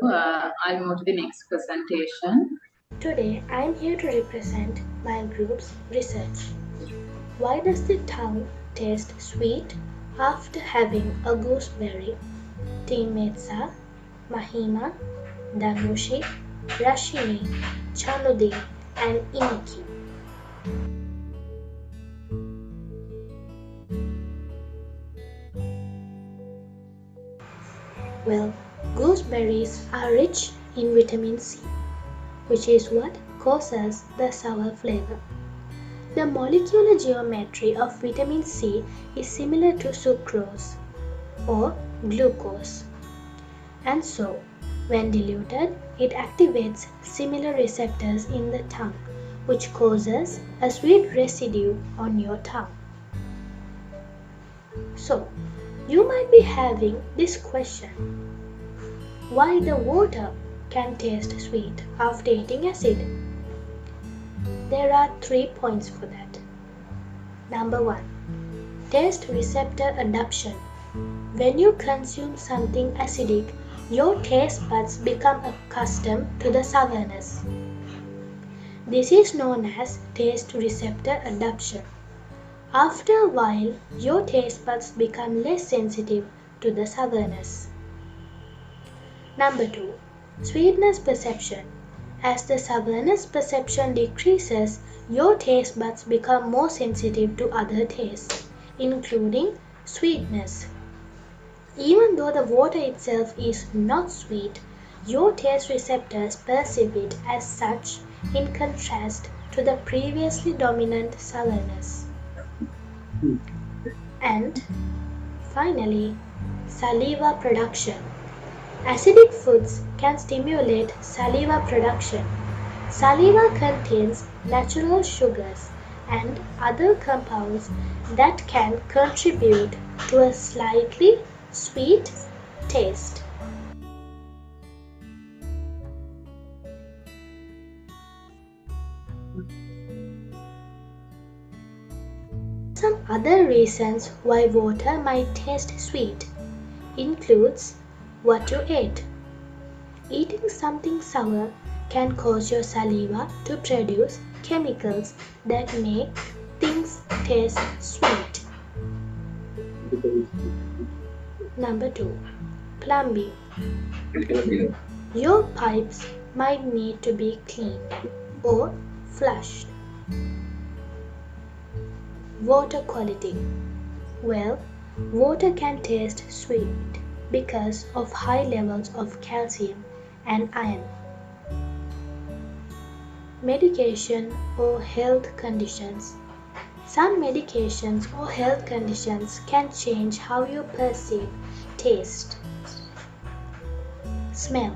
I'll move to the next presentation. Today, I am here to represent my group's research. Why does the tongue taste sweet after having a gooseberry? Teammates are Mahima, Danushi, Rashini, Chanudin, and Iniki. Well, gooseberries are rich in vitamin C, which is what causes the sour flavor. The molecular geometry of vitamin C is similar to sucrose or glucose, and so when diluted, it activates similar receptors in the tongue, which causes a sweet residue on your tongue. So, you might be having this question: why the water can taste sweet after eating acid? There are 3 points for that. Number 1. Taste receptor adaptation. When you consume something acidic, your taste buds become accustomed to the sourness. This is known as taste receptor adaptation. After a while, your taste buds become less sensitive to the sourness. Number 2. Sweetness perception. As the sourness perception decreases, your taste buds become more sensitive to other tastes, including sweetness. Even though the water itself is not sweet, your taste receptors perceive it as such, in contrast to the previously dominant sourness. And finally, saliva production. Acidic foods can stimulate saliva production. Saliva contains natural sugars and other compounds that can contribute to a slightly sweet taste. Some other reasons why water might taste sweet includes what you ate. Eating something sour can cause your saliva to produce chemicals that make things taste sweet. Number 2. Plumbing. Your pipes might need to be cleaned or flushed. Water quality. Well, water can taste sweet because of high levels of calcium and iron. Medication or health conditions. Some medications or health conditions can change how you perceive taste. Smell.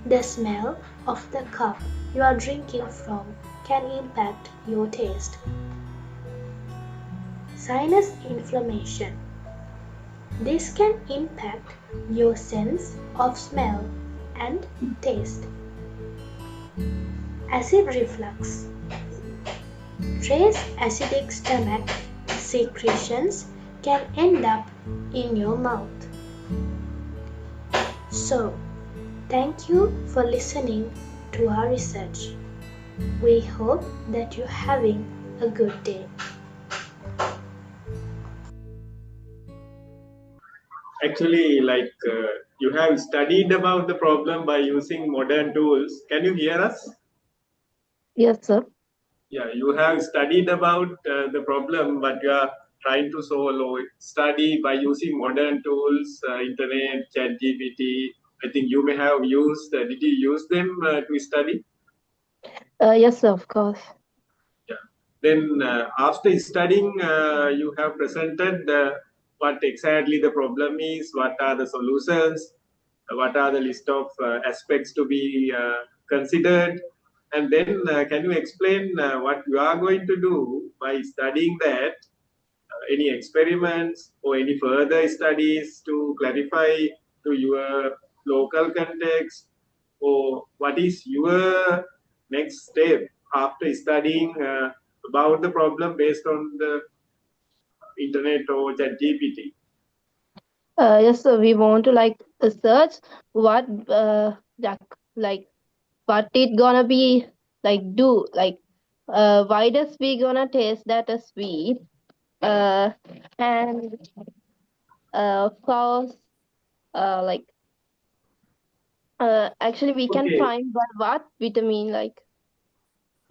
The smell of the cup you are drinking from can impact your taste. sinus inflammation. This can impact your sense of smell and taste. Acid reflux. Trace acidic stomach secretions can end up in your mouth. So, thank you for listening to our research. We hope that you're having a good day. Actually, you have studied about the problem by using modern tools. Can you hear us? Yes, sir. Yeah, you have studied about the problem, but you are trying to solve or study by using modern tools, internet, ChatGPT. I think you may have used. Did you use them to study? Yes, sir, of course. Yeah. Then after studying, you have presented what exactly the problem is, what are the solutions, what are the list of aspects to be considered, and then can you explain what you are going to do by studying that, any experiments or any further studies to clarify to your local context, or what is your next step after studying about the problem based on the internet or ChatGPT? Yes, sir. We want to search what what it gonna be do why does we gonna taste that as sweet, and of course actually we can Okay. find what vitamin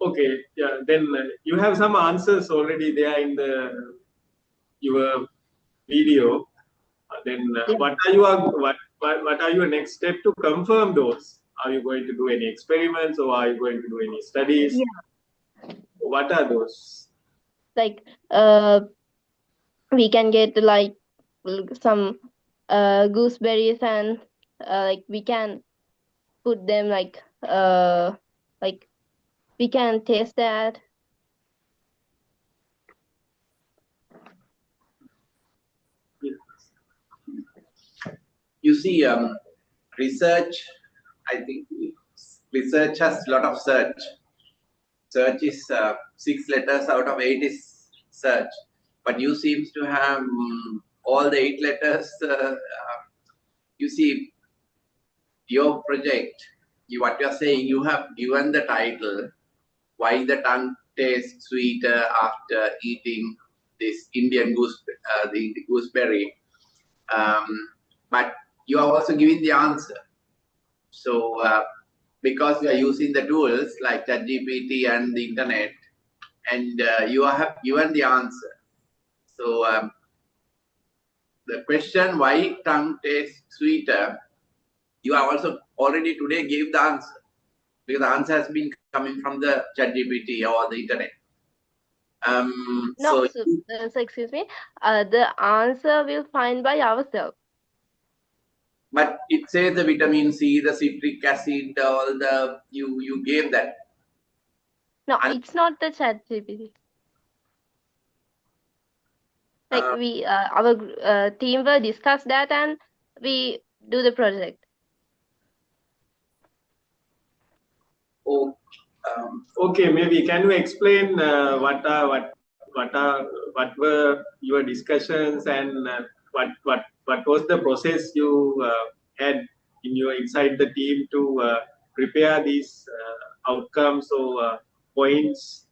Okay, yeah. Then you have some answers already there in your video. Then what are your next step to confirm those? Are you going to do any experiments or are you going to do any studies? Yeah. What are those? We can get some gooseberries, and we can put them we can taste that. You see, research, I think research has a lot of search. Search is 6 letters out of 8 is search. But you seems to have all the 8 letters. You see, your project, what you are saying, you have given the title, Why the Tongue Tastes Sweeter After Eating this Indian the gooseberry. But you are also giving the answer. So, because you are using the tools like ChatGPT and the internet, and you have given the answer. So, the question why tongue tastes sweeter, you are also already today gave the answer, because the answer has been coming from the ChatGPT or the internet. No, so excuse me. The answer we'll find by ourselves. But it says the vitamin C, the citric acid, all the you gave that. No, it's not the ChatGPT. We our team will discuss that and we do the project. Okay, maybe can you explain what were your discussions, and what was the process you had in your inside the team to prepare these outcomes or points?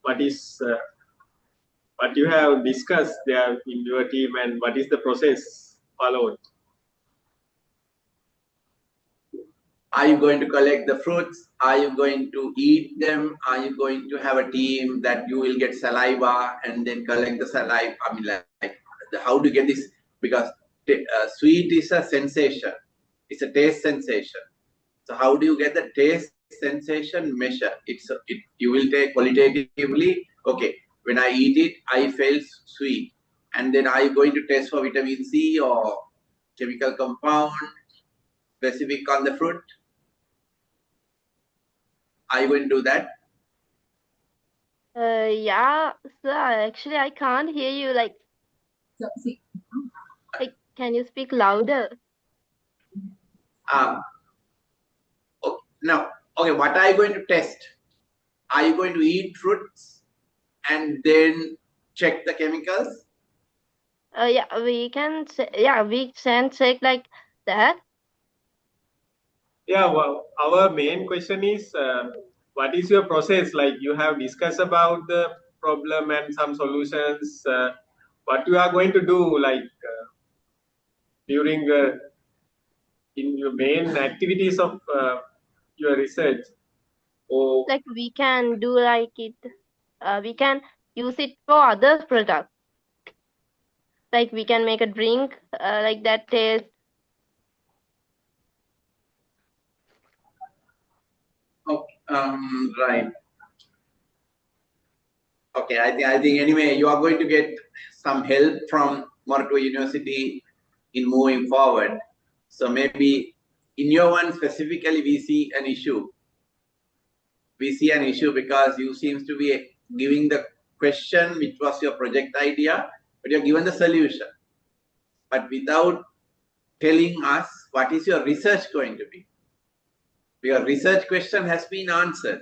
What is what you have discussed there in your team, and what is the process followed? Are you going to collect the fruits? Are you going to eat them? Are you going to have a team that you will get saliva and then collect the saliva? I mean, how do you get this? Because sweet is a sensation. It's a taste sensation. So how do you get the taste sensation measure? You will take qualitatively, okay, when I eat it, I felt sweet. And then are you going to test for vitamin C or chemical compound specific on the fruit? Are you going to do that? Yeah, sir, actually, I can't hear you. Like, can you speak louder? Now, okay, what are you going to test? Are you going to eat fruits and then check the chemicals? Yeah, we can say, yeah, we can check like that. Yeah, well, our main question is what is your process? Like you have discussed about the problem and some solutions. What you are going to do, like during in your main activities of your research? Or Like we can do like it. We can use it for other products. Like we can make a drink like that taste. Right. Okay, I think anyway you are going to get some help from Morto University in moving forward. So maybe in your one specifically we see an issue. We see an issue because you seems to be giving the question which was your project idea, but you're given the solution. But without telling us what is your research going to be. Your research question has been answered.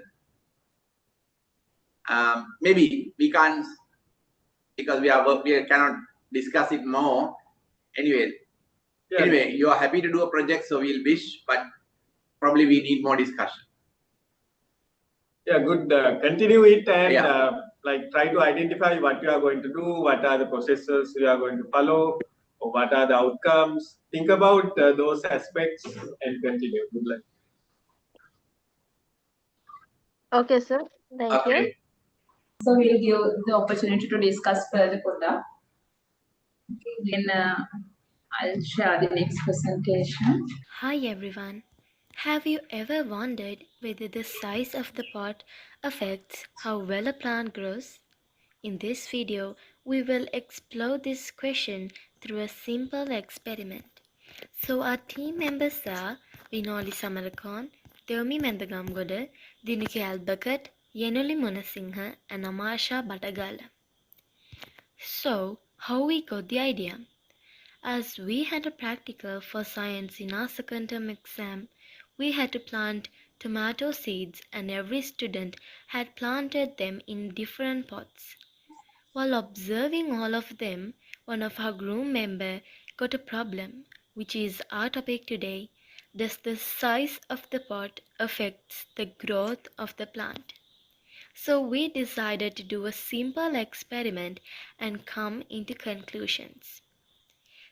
Maybe we can't, because we cannot discuss it more. Anyway, you are happy to do a project, so we'll wish, but probably we need more discussion. Yeah, good. Continue it and like try to identify what you are going to do, what are the processes you are going to follow, or what are the outcomes. Think about those aspects and continue. Good luck. Okay, sir. Thank you. So we'll give the opportunity to discuss further, Koda. Then I'll share the next presentation. Hi everyone. Have you ever wondered whether the size of the pot affects how well a plant grows? In this video, we will explore this question through a simple experiment. So our team members are Vinoli Samarkon, Theomi Mendagamgoda, Dinuke Albakat, Yenuli Munasinghe and Amasha Batagala. So, how we got the idea? As we had a practical for science in our second term exam, we had to plant tomato seeds and every student had planted them in different pots. While observing all of them, one of our group member got a problem, which is our topic today. Does the size of the pot affect the growth of the plant? So we decided to do a simple experiment and come into conclusions.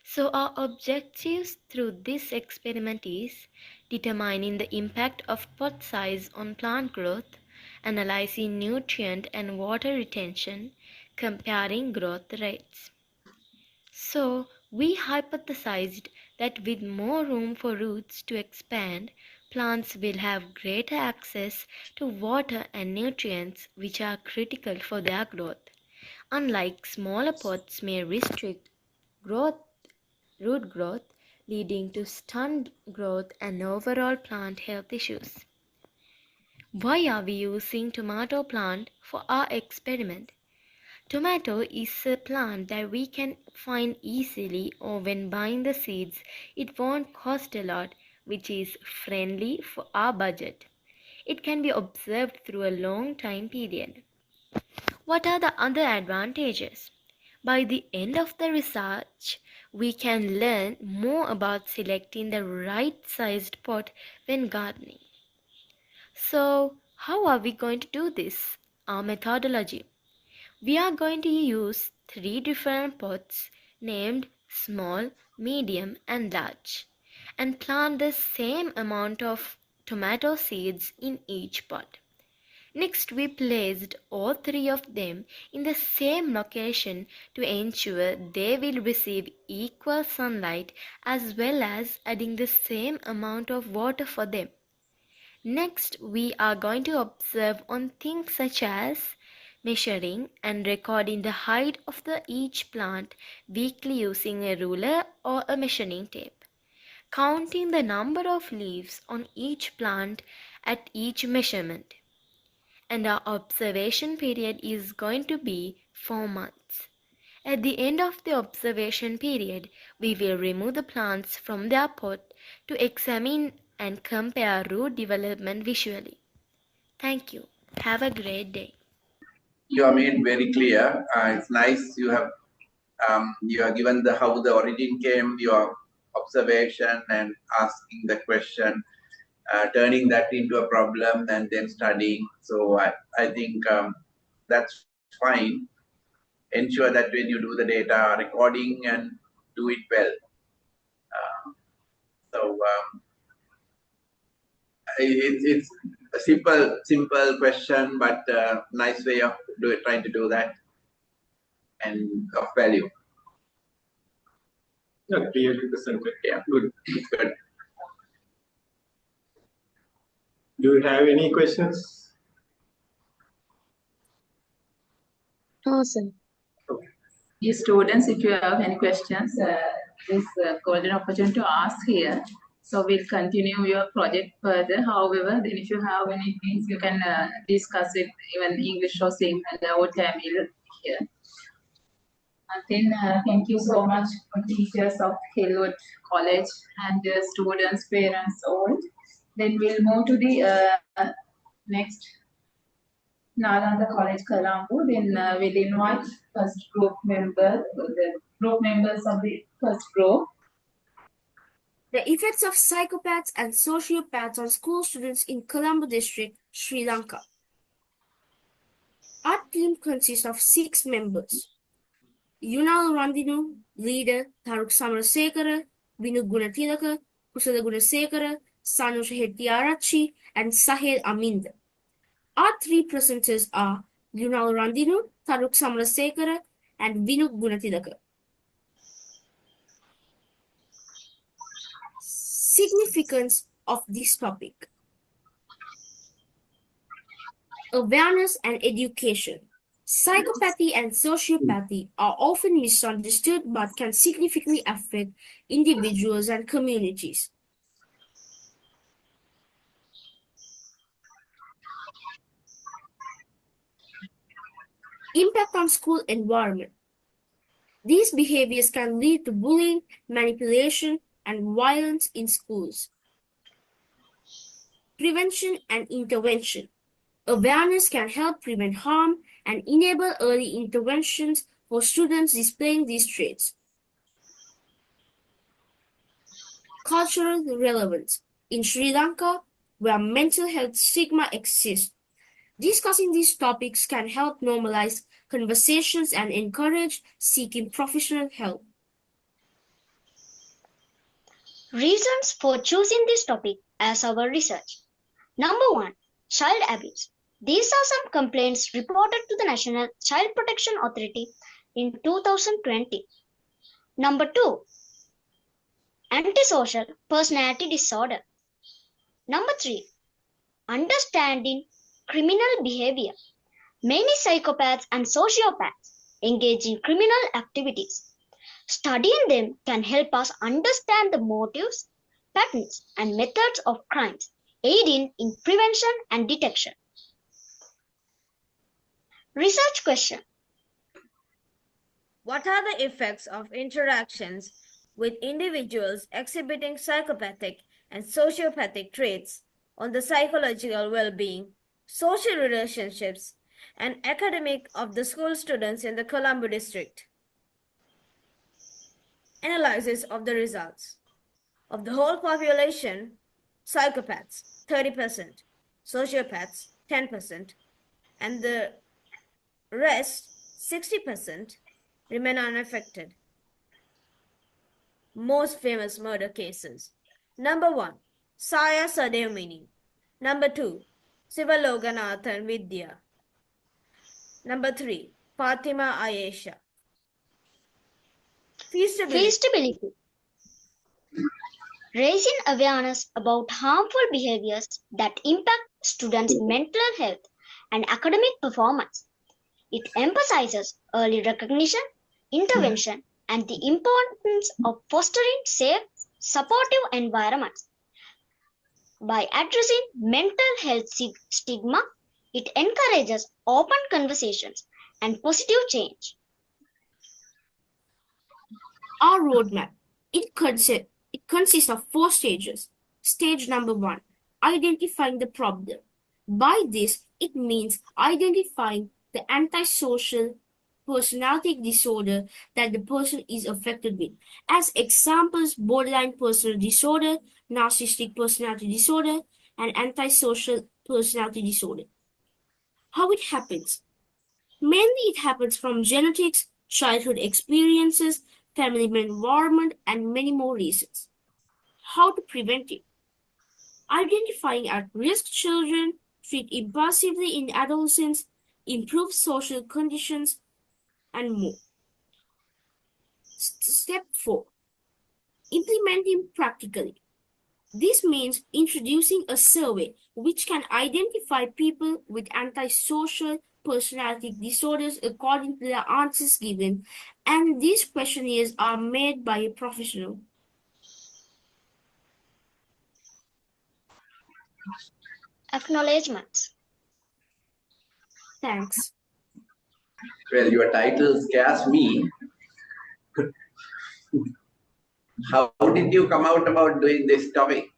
So our objectives through this experiment is determining the impact of pot size on plant growth, analyzing nutrient and water retention, comparing growth rates. So we hypothesized that with more room for roots to expand, plants will have greater access to water and nutrients which are critical for their growth. Unlike smaller pots may restrict root growth, leading to stunted growth and overall plant health issues. Why are we using tomato plant for our experiment? Tomato is a plant that we can find easily, or when buying the seeds, it won't cost a lot, which is friendly for our budget. It can be observed through a long time period. What are the other advantages? By the end of the research, we can learn more about selecting the right sized pot when gardening. So, how are we going to do this? Our methodology. We are going to use 3 different pots named small, medium and large and plant the same amount of tomato seeds in each pot. Next, we placed all 3 of them in the same location to ensure they will receive equal sunlight as well as adding the same amount of water for them. Next, we are going to observe on things such as measuring and recording the height of each plant weekly using a ruler or a measuring tape, counting the number of leaves on each plant at each measurement, and our observation period is going to be 4 months. At the end of the observation period, we will remove the plants from their pot to examine and compare root development visually. Thank you. Have a great day. You have made very clear. It's nice you have given the how the origin came, your observation and asking the question, turning that into a problem and then studying. So I think that's fine. Ensure that when you do the data recording and do it well. It's a simple question, but nice way of trying to do that and of value. Yeah, clearly presented. Yeah, good. It's good. Do you have any questions? No, sir. You students, if you have any questions, this golden opportunity to ask here. So we'll continue your project further. However, then if you have any things, you can discuss it even English or Sinhala or Tamil here. And then thank you so much for teachers of Hillwood College and students, parents, all. Then we'll move to the next Nalanda College, Colombo. Then we'll invite first group member, the group members of the first group. The effects of psychopaths and sociopaths on school students in Colombo district, Sri Lanka. Our team consists of 6 members. Yunal Randinu, leader, Tharuk Samarasekara, Vinu Gunatilaka, Kusala Gunasekara, Sanush Hettiarachchi, and Sahel Aminda. Our 3 presenters are Yunal Randinu, Tharuk Samarasekara, and Vinu Gunatilaka. Significance of this topic. Awareness and education. Psychopathy and sociopathy are often misunderstood but can significantly affect individuals and communities. Impact on school environment. These behaviors can lead to bullying, manipulation, and violence in schools. Prevention and intervention. Awareness can help prevent harm and enable early interventions for students displaying these traits. Cultural relevance. In Sri Lanka, where mental health stigma exists, discussing these topics can help normalize conversations and encourage seeking professional help. Reasons for choosing this topic as our research. Number 1. Child abuse. These are some complaints reported to the National Child Protection Authority in 2020. Number 2. Antisocial personality disorder. Number 3. Understanding criminal behavior. Many psychopaths and sociopaths engage in criminal activities. Studying them can help us understand the motives, patterns, and methods of crimes, aiding in prevention and detection. Research question. What are the effects of interactions with individuals exhibiting psychopathic and sociopathic traits on the psychological well-being, social relationships, and academic of the school students in the Colombo district? Analysis of the results. Of the whole population, psychopaths 30%, sociopaths 10%, and the rest 60% remain unaffected. Most famous murder cases. Number 1, Saya Sadevmini. Number 2, Sivaloganathan Vidya. Number 3, Fatima Ayesha. Feasibility. Raising awareness about harmful behaviors that impact students' mental health and academic performance. It emphasizes early recognition, intervention, and the importance of fostering safe, supportive environments. By addressing mental health stigma, It encourages open conversations and positive change. Our roadmap, it consists of 4 stages. Stage number 1, identifying the problem. By this, it means identifying the antisocial personality disorder that the person is affected with. As examples, borderline personality disorder, narcissistic personality disorder, and antisocial personality disorder. How it happens? Mainly it happens from genetics, childhood experiences, family environment, and many more reasons. How to prevent it? Identifying at-risk children, treat impulsively in adolescents, improve social conditions, and more. Step 4. Implementing practically. This means introducing a survey which can identify people with antisocial personality disorders according to the answers given, and these questionnaires are made by a professional. Acknowledgements. Thanks. Well, your title scares me. How did you come out about doing this topic?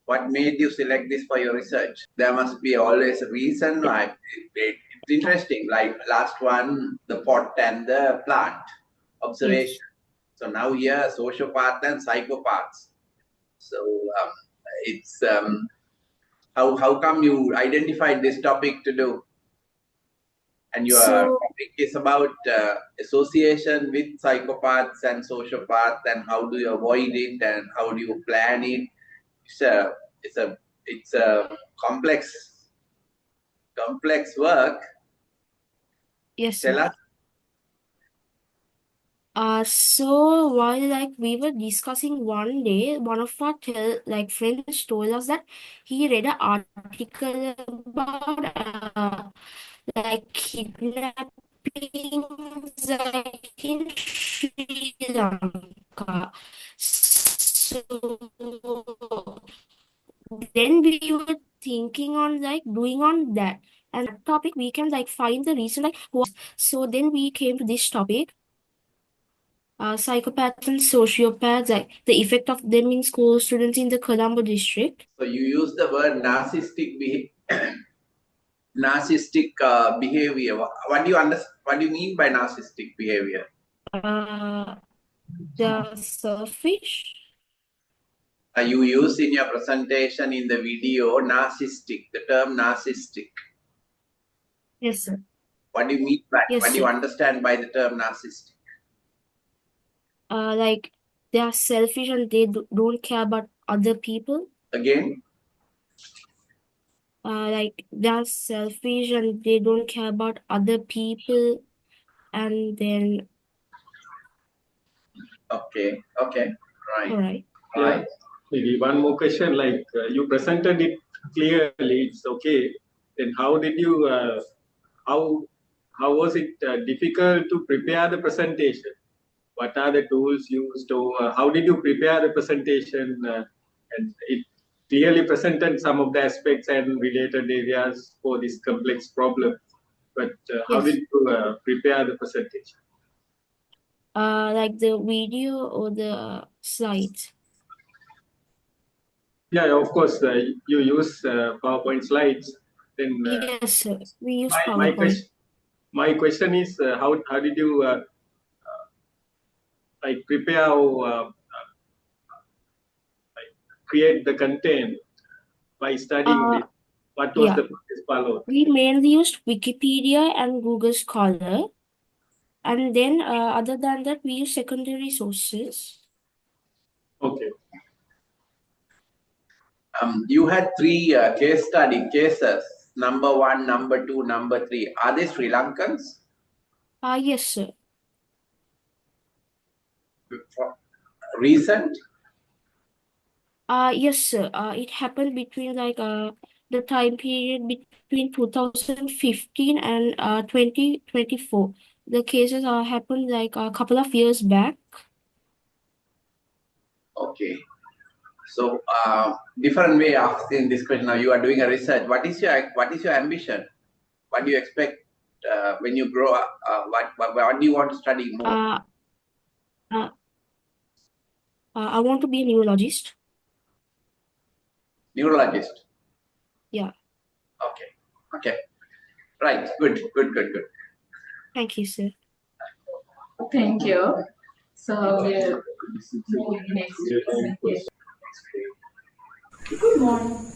What made you select this for your research? There must be always a reason. Like it's interesting. Like last one, the pot and the plant observation. Yes. So now here, sociopath and psychopaths. So it's how come you identified this topic to do? And your topic is about association with psychopaths and sociopaths, and how do you avoid it, and how do you plan it? It's a complex work. Yes. Tell us. So while we were discussing one day, one of our friends told us that he read an article about kidnappings in Sri Lanka. So then we were thinking on doing on that, and that topic we can find the reason so then we came to this topic. Psychopaths and sociopaths, the effect of them in school students in the Colombo district. So you use the word narcissistic behavior. What do you mean by narcissistic behavior? They're selfish. You use in your presentation in the video narcissistic, the term narcissistic. Yes, sir. What do you mean by? What do you understand by the term narcissistic? They are selfish and they don't care about other people. Again? They are selfish and they don't care about other people, and then. Okay. Right. All right. Yeah. Maybe one more question. You presented it clearly. It's okay. Then how did you? How was it difficult to prepare the presentation? What are the tools used, or how did you prepare the presentation? And it clearly presented some of the aspects and related areas for this complex problem. But how did you prepare the presentation? The video or the slides? Yeah, of course. You use PowerPoint slides. Then yes, sir. We use PowerPoint. My question is, how did you prepare or create the content by studying this? What was the process followed? We mainly used Wikipedia and Google Scholar, and then other than that, we use secondary sources. Okay. You had 3 case study cases. Number 1, number 2, number 3. Are they Sri Lankans? Yes, sir. Recent? Yes, sir. It happened between the time period between 2015 and 2024. The cases happened a couple of years back. Okay. So different way of asking this question. Now you are doing a research. What is your ambition? What do you expect when you grow up? What do you want to study more? I want to be a neurologist. Neurologist. Yeah. Okay. Right. Good. Thank you, sir. Thank you. So we'll move next presentation. Good morning.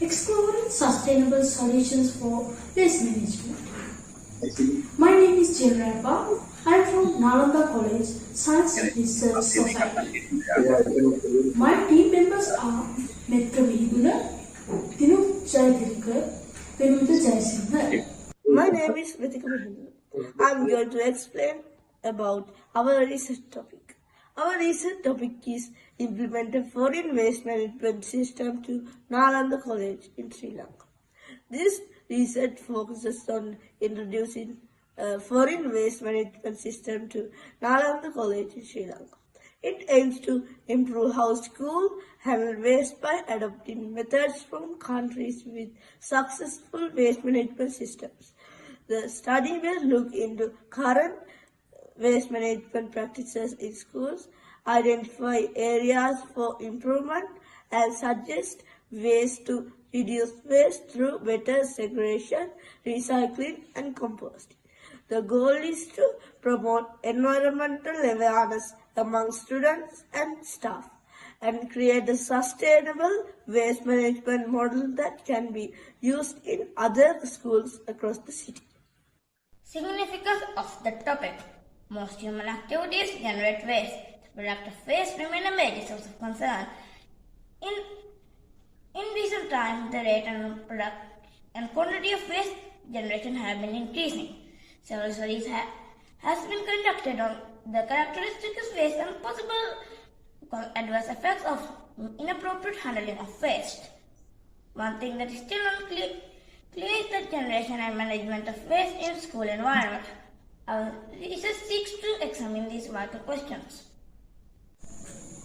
Exploring sustainable solutions for waste management. My name is Jill Rappa. I am from Nalanda College Science Research Society. My team members are Metta Vihiguna, Dinu Jayadilkar, Venuta Jayasinghe. My name is Ritika Vihiguna. I am going to explain about our research topic. Our research topic is implement a foreign waste management system to Nalanda College in Sri Lanka. This research focuses on introducing a foreign waste management system to Nalanda College in Sri Lanka. It aims to improve how schools handle waste by adopting methods from countries with successful waste management systems. The study will look into current waste management practices in schools, identify areas for improvement, and suggest ways to reduce waste through better segregation, recycling, and composting. The goal is to promote environmental awareness among students and staff and create a sustainable waste management model that can be used in other schools across the city. Significance of the topic. Most human activities generate waste. The product of waste remain a major source of concern. In recent times, the rate and quantity of waste generation have been increasing. Several studies has been conducted on the characteristics of waste and possible adverse effects of inappropriate handling of waste. One thing that is still unclear is the generation and management of waste in school environment. Our research seeks to examine these vital questions.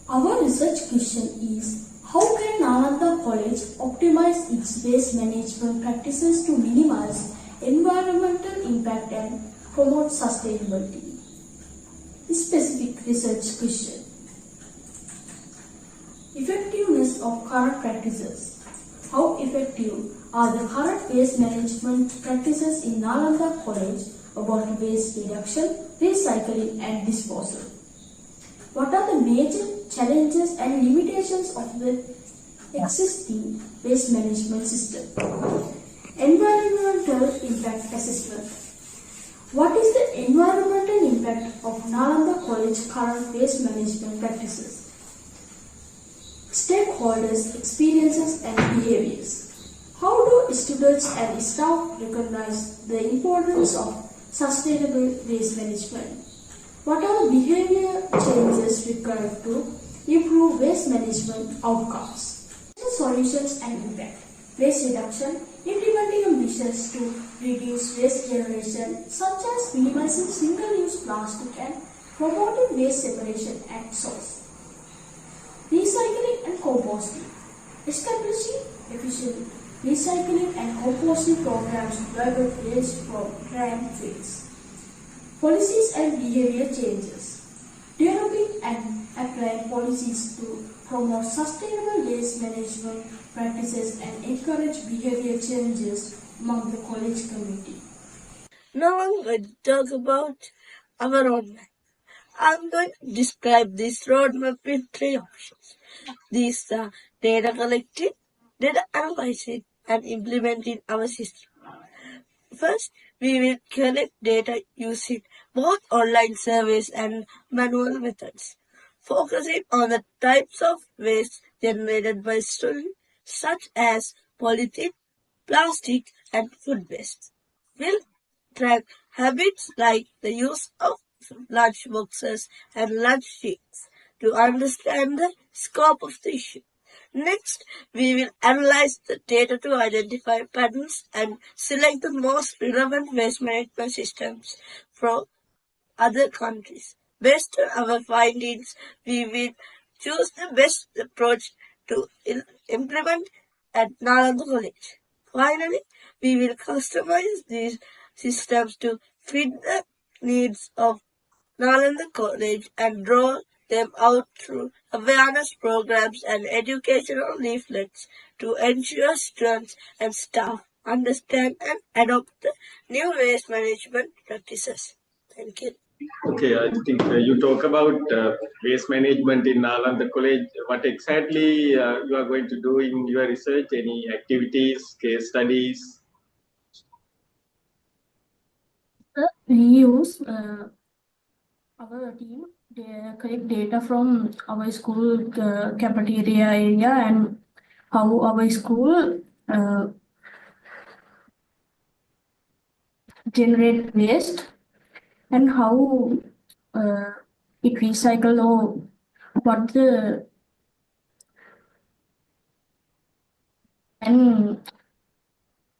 Our research question is, how can Nalanda College optimize its waste management practices to minimize environmental impact and promote sustainability? Specific research question. Effectiveness of current practices. How effective are the current waste management practices in Nalanda College about waste reduction, recycling and disposal? What are the major challenges and limitations of the existing waste management system? Environmental impact assessment. What is the environmental impact of Nalanda College current waste management practices? Stakeholders' experiences and behaviors. How do students and staff recognize the importance of sustainable waste management? What are the behavior changes required to improve waste management outcomes? Solutions and impact. Waste reduction. Implementing measures to reduce waste generation such as minimizing single-use plastic and promoting waste separation at source. Recycling and composting. Establishing efficient recycling and composting programs to divert waste from landfills. Policies and behavior changes. Developing and applying policies to promote sustainable waste management practices and encourage behavior changes among the college community. Now I'm going to talk about our roadmap. I'm going to describe this roadmap in 3 options. These are data collecting, data analyzing, and implementing our system. First, we will collect data using both online surveys and manual methods, focusing on the types of waste generated by students, such as polythene, plastic, and food waste. We'll track habits like the use of lunch boxes and lunch sheets to understand the scope of the issue. Next, we will analyze the data to identify patterns and select the most relevant waste management systems from other countries. Based on our findings, we will choose the best approach to implement at Nalanda College. Finally, we will customize these systems to fit the needs of Nalanda College and draw them out through awareness programs and educational leaflets to ensure students and staff understand and adopt the new waste management practices. Thank you. Okay, I think you talk about waste management in Nalanda College. What exactly you are going to do in your research? Any activities, case studies? We use our team collect data from our school cafeteria area and how our school generate waste and how it recycle or what the and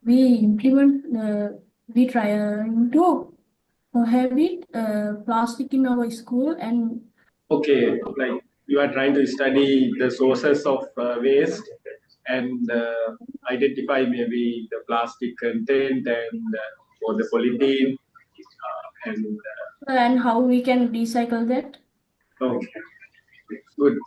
we implement we try to have it plastic in our school and Okay, like you are trying to study the sources of waste and identify maybe the plastic content and or the polythene and how we can recycle that. Okay, good.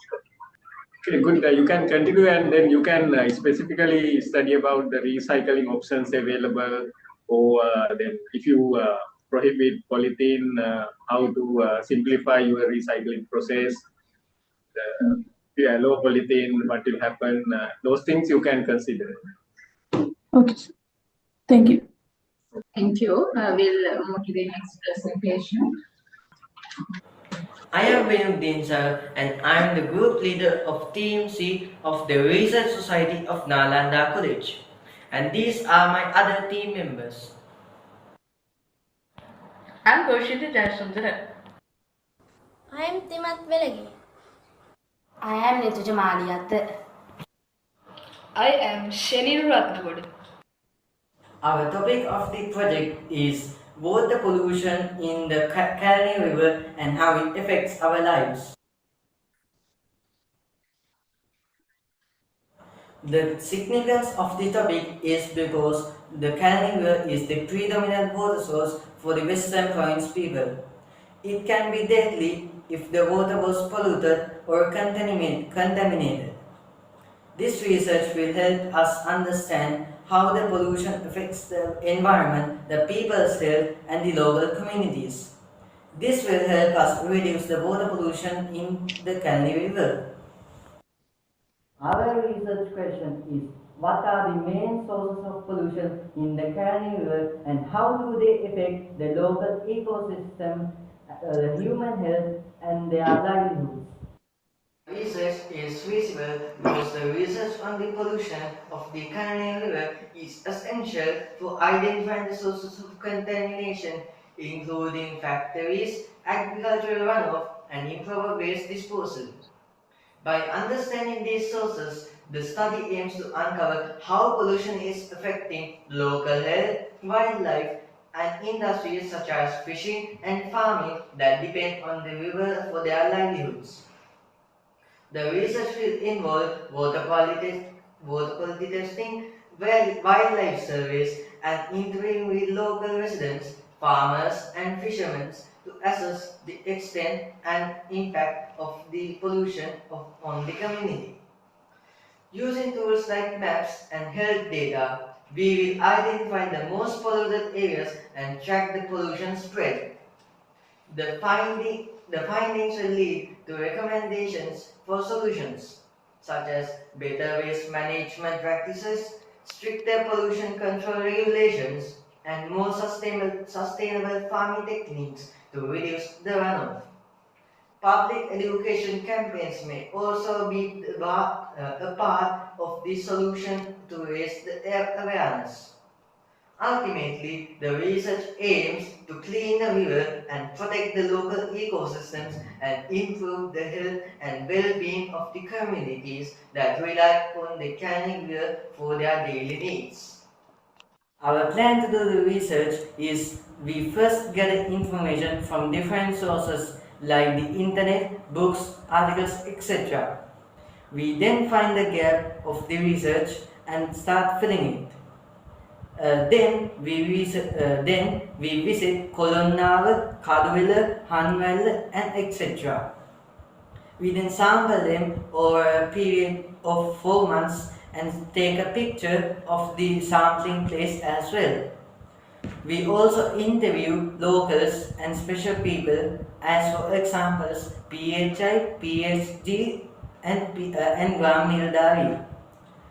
Okay, good. You can continue and then you can specifically study about the recycling options available, or then if you prohibit polythene, how to simplify your recycling process. If you allow polythene, what will happen? Those things you can consider. Okay, thank you. Thank you. We'll move to the next presentation. I am Vinuddin sir and I am the group leader of Team C of the Research Society of Nalanda College. And these are my other team members. I am Kaushiti Jayasundara. I am Timat Velagi. I am Nituja Maliyatha. I am Sheniru Ratnagod. Our topic of the project is water pollution in the Kalani River and how it affects our lives. The significance of the topic is because the Kalani River is the predominant water source for the Western Province people. It can be deadly if the water was polluted or contaminated. This research will help us understand how the pollution affects the environment, the people's health, and the local communities. This will help us reduce the water pollution in the Kalani River. Our research question is, what are the main sources of pollution in the Kalani River and how do they affect the local ecosystem, the human health, and their livelihoods? Research is feasible because the research on the pollution of the Kalani River is essential for identifying the sources of contamination, including factories, agricultural runoff, and improper waste disposal. By understanding these sources, the study aims to uncover how pollution is affecting local health, wildlife, and industries such as fishing and farming that depend on the river for their livelihoods. The research will involve water quality testing, wildlife surveys, and interviewing with local residents, farmers, and fishermen to assess the extent and impact of the pollution on the community. Using tools like maps and health data, we will identify the most polluted areas and track the pollution spread. The findings will lead to recommendations for solutions, such as better waste management practices, stricter pollution control regulations, and more sustainable farming techniques to reduce the runoff. Public education campaigns may also be a part of the solution to raise the awareness. Ultimately, the research aims to clean the river and protect the local ecosystems and improve the health and well-being of the communities that rely on the Kalani River for their daily needs. Our plan to do the research is we first gather information from different sources like the internet, books, articles, etc. We then find the gap of the research and start filling it. Then we visit Kolonnawa, Kaduvilla, Hanwell, and etc. We then sample them over a period of 4 months and take a picture of the sampling place as well. We also interview locals and special people, as for examples PHI, PhD, and Gram Nildari,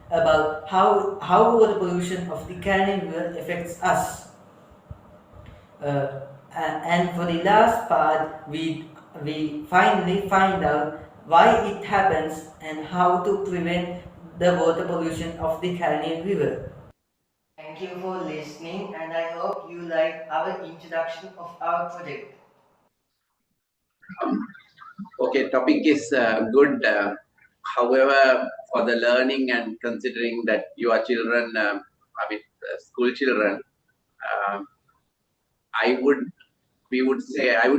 about how water pollution of the Kalani River affects us. And for the last part, we finally find out why it happens and how to prevent the water pollution of the Kalani River. Thank you for listening, and I hope you like our introduction of our project. Okay, topic is good. However, for the learning and considering that you are children, school children, I would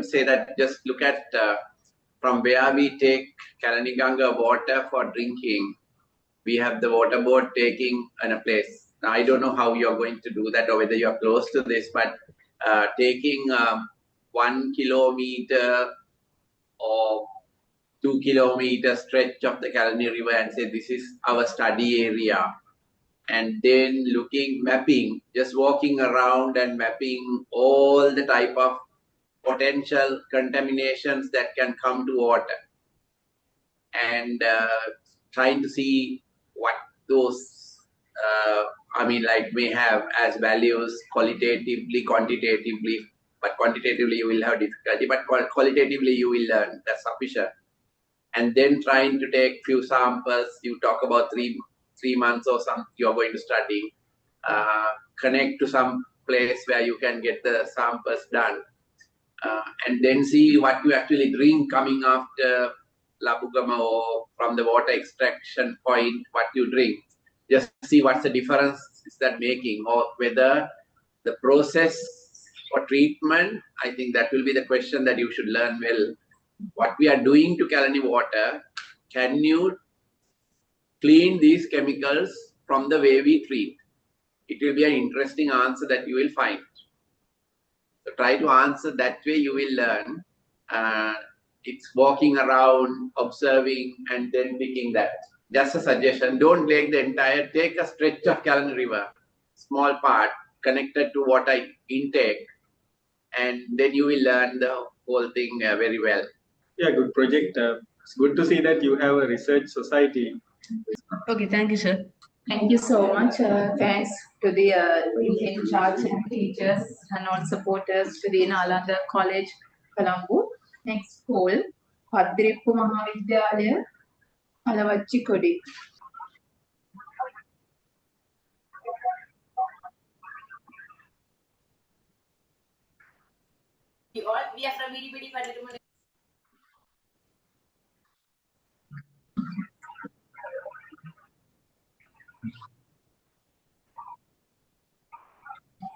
say that just look at from where we take Kalaniganga water for drinking. We have the water board taking in a place. Now, I don't know how you're going to do that or whether you're close to this, but taking 1 kilometer or 2 kilometer stretch of the Kalani River and say this is our study area, and then mapping, just walking around and mapping all the type of potential contaminations that can come to water, and trying to see what those may have as values qualitatively, quantitatively. But quantitatively you will have difficulty, but qualitatively you will learn. That's sufficient. And then trying to take few samples. You talk about three months or something you're going to study. Connect to some place where you can get the samples done. And then see what you actually drink coming after Labugama or from the water extraction point, what you drink. Just see what's the difference is that making, or whether the process for treatment. I think that will be the question that you should learn well. What we are doing to Kalani water, can you clean these chemicals from the way we treat? It will be an interesting answer that you will find. So try to answer that way, you will learn. It's walking around, observing, and then picking that. Just a suggestion, don't take the entire, take a stretch of Kalani River, small part, connected to water intake, and then you will learn the whole thing very well. Yeah, good project. It's good to see that you have a research society. Okay, thank you, sir. Thank you so much. Thanks to the in charge and teachers and all supporters to the Nalanda College, Colombo. Next poll, Padrippu Mahavidyalaya, Alavachikodi. We are from BDPD Padrippu.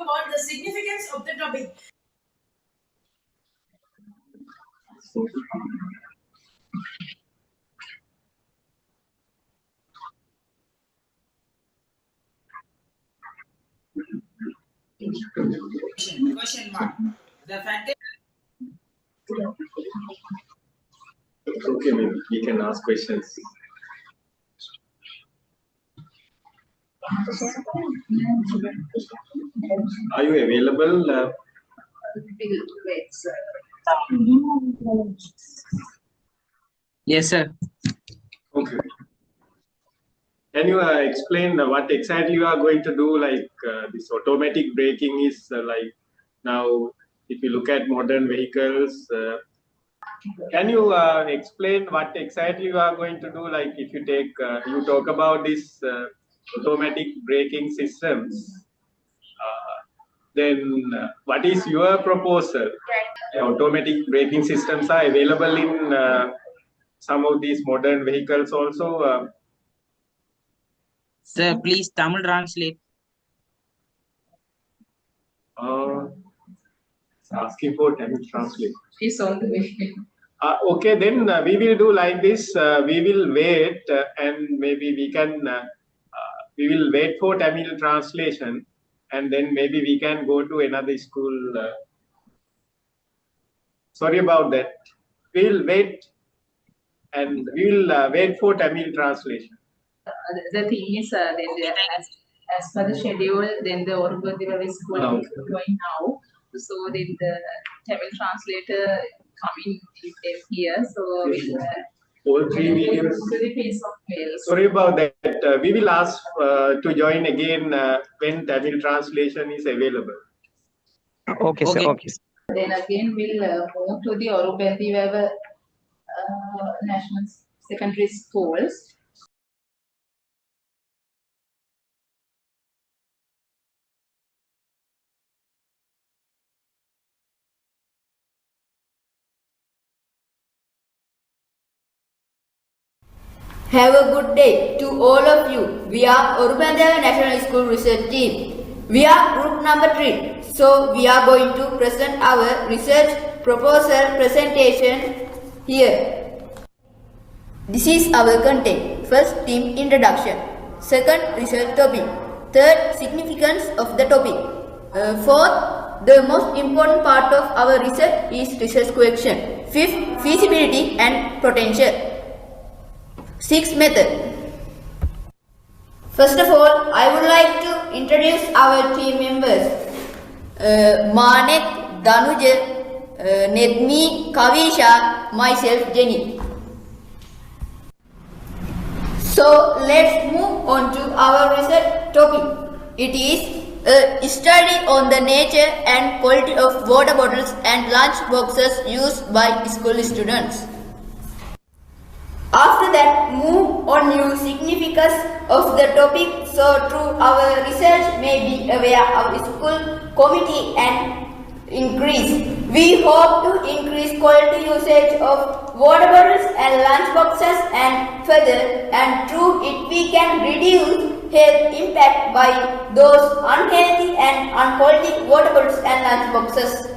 About the significance of the topic. Question mark. The fantasy. Okay, maybe we can ask questions. Are you available? Yes, sir. Okay. Can you explain what exactly you are going to do? Like this automatic braking is like now, if you look at modern vehicles, can you explain what exactly you are going to do? Like if you take, you talk about this automatic braking systems, then what is your proposal? Automatic braking systems are available in some of these modern vehicles also. Sir, please Tamil translate. Asking for Tamil translate. She's on the way. Okay, then we will do like this. We will wait and maybe we will wait for Tamil translation, and then maybe we can go to another school. Sorry about that. We'll wait and we will wait for Tamil translation. The thing is, as per the schedule, then the Orubandira is going now. So then the Tamil translator coming here. So we'll all three videos. To the pace of Wales. Sorry about that. We will ask to join again when Tamil translation is available. Okay, sir. Okay. Then again we'll move to the Orubandira National Secondary Schools. Have a good day to all of you. We are Orubandira National School Research Team. We are group number 3. So we are going to present our research proposal presentation here. This is our content. First, team introduction. Second, research topic. Third, significance of the topic. Fourth, the most important part of our research is research question. Fifth, feasibility and potential. Sixth, method. First of all, I would like to introduce our team members. Manek, Danuja, Nedmi, Kavisha, myself, Jenny. So let's move on to our research topic. It is a study on the nature and quality of water bottles and lunch boxes used by school students. After that, move on new significance of the topic. So through our research may be aware of school committee and increase. We hope to increase quality usage of water bottles and lunch boxes and further, and through it we can reduce health impact by those unhealthy and unquality water bottles and lunch boxes.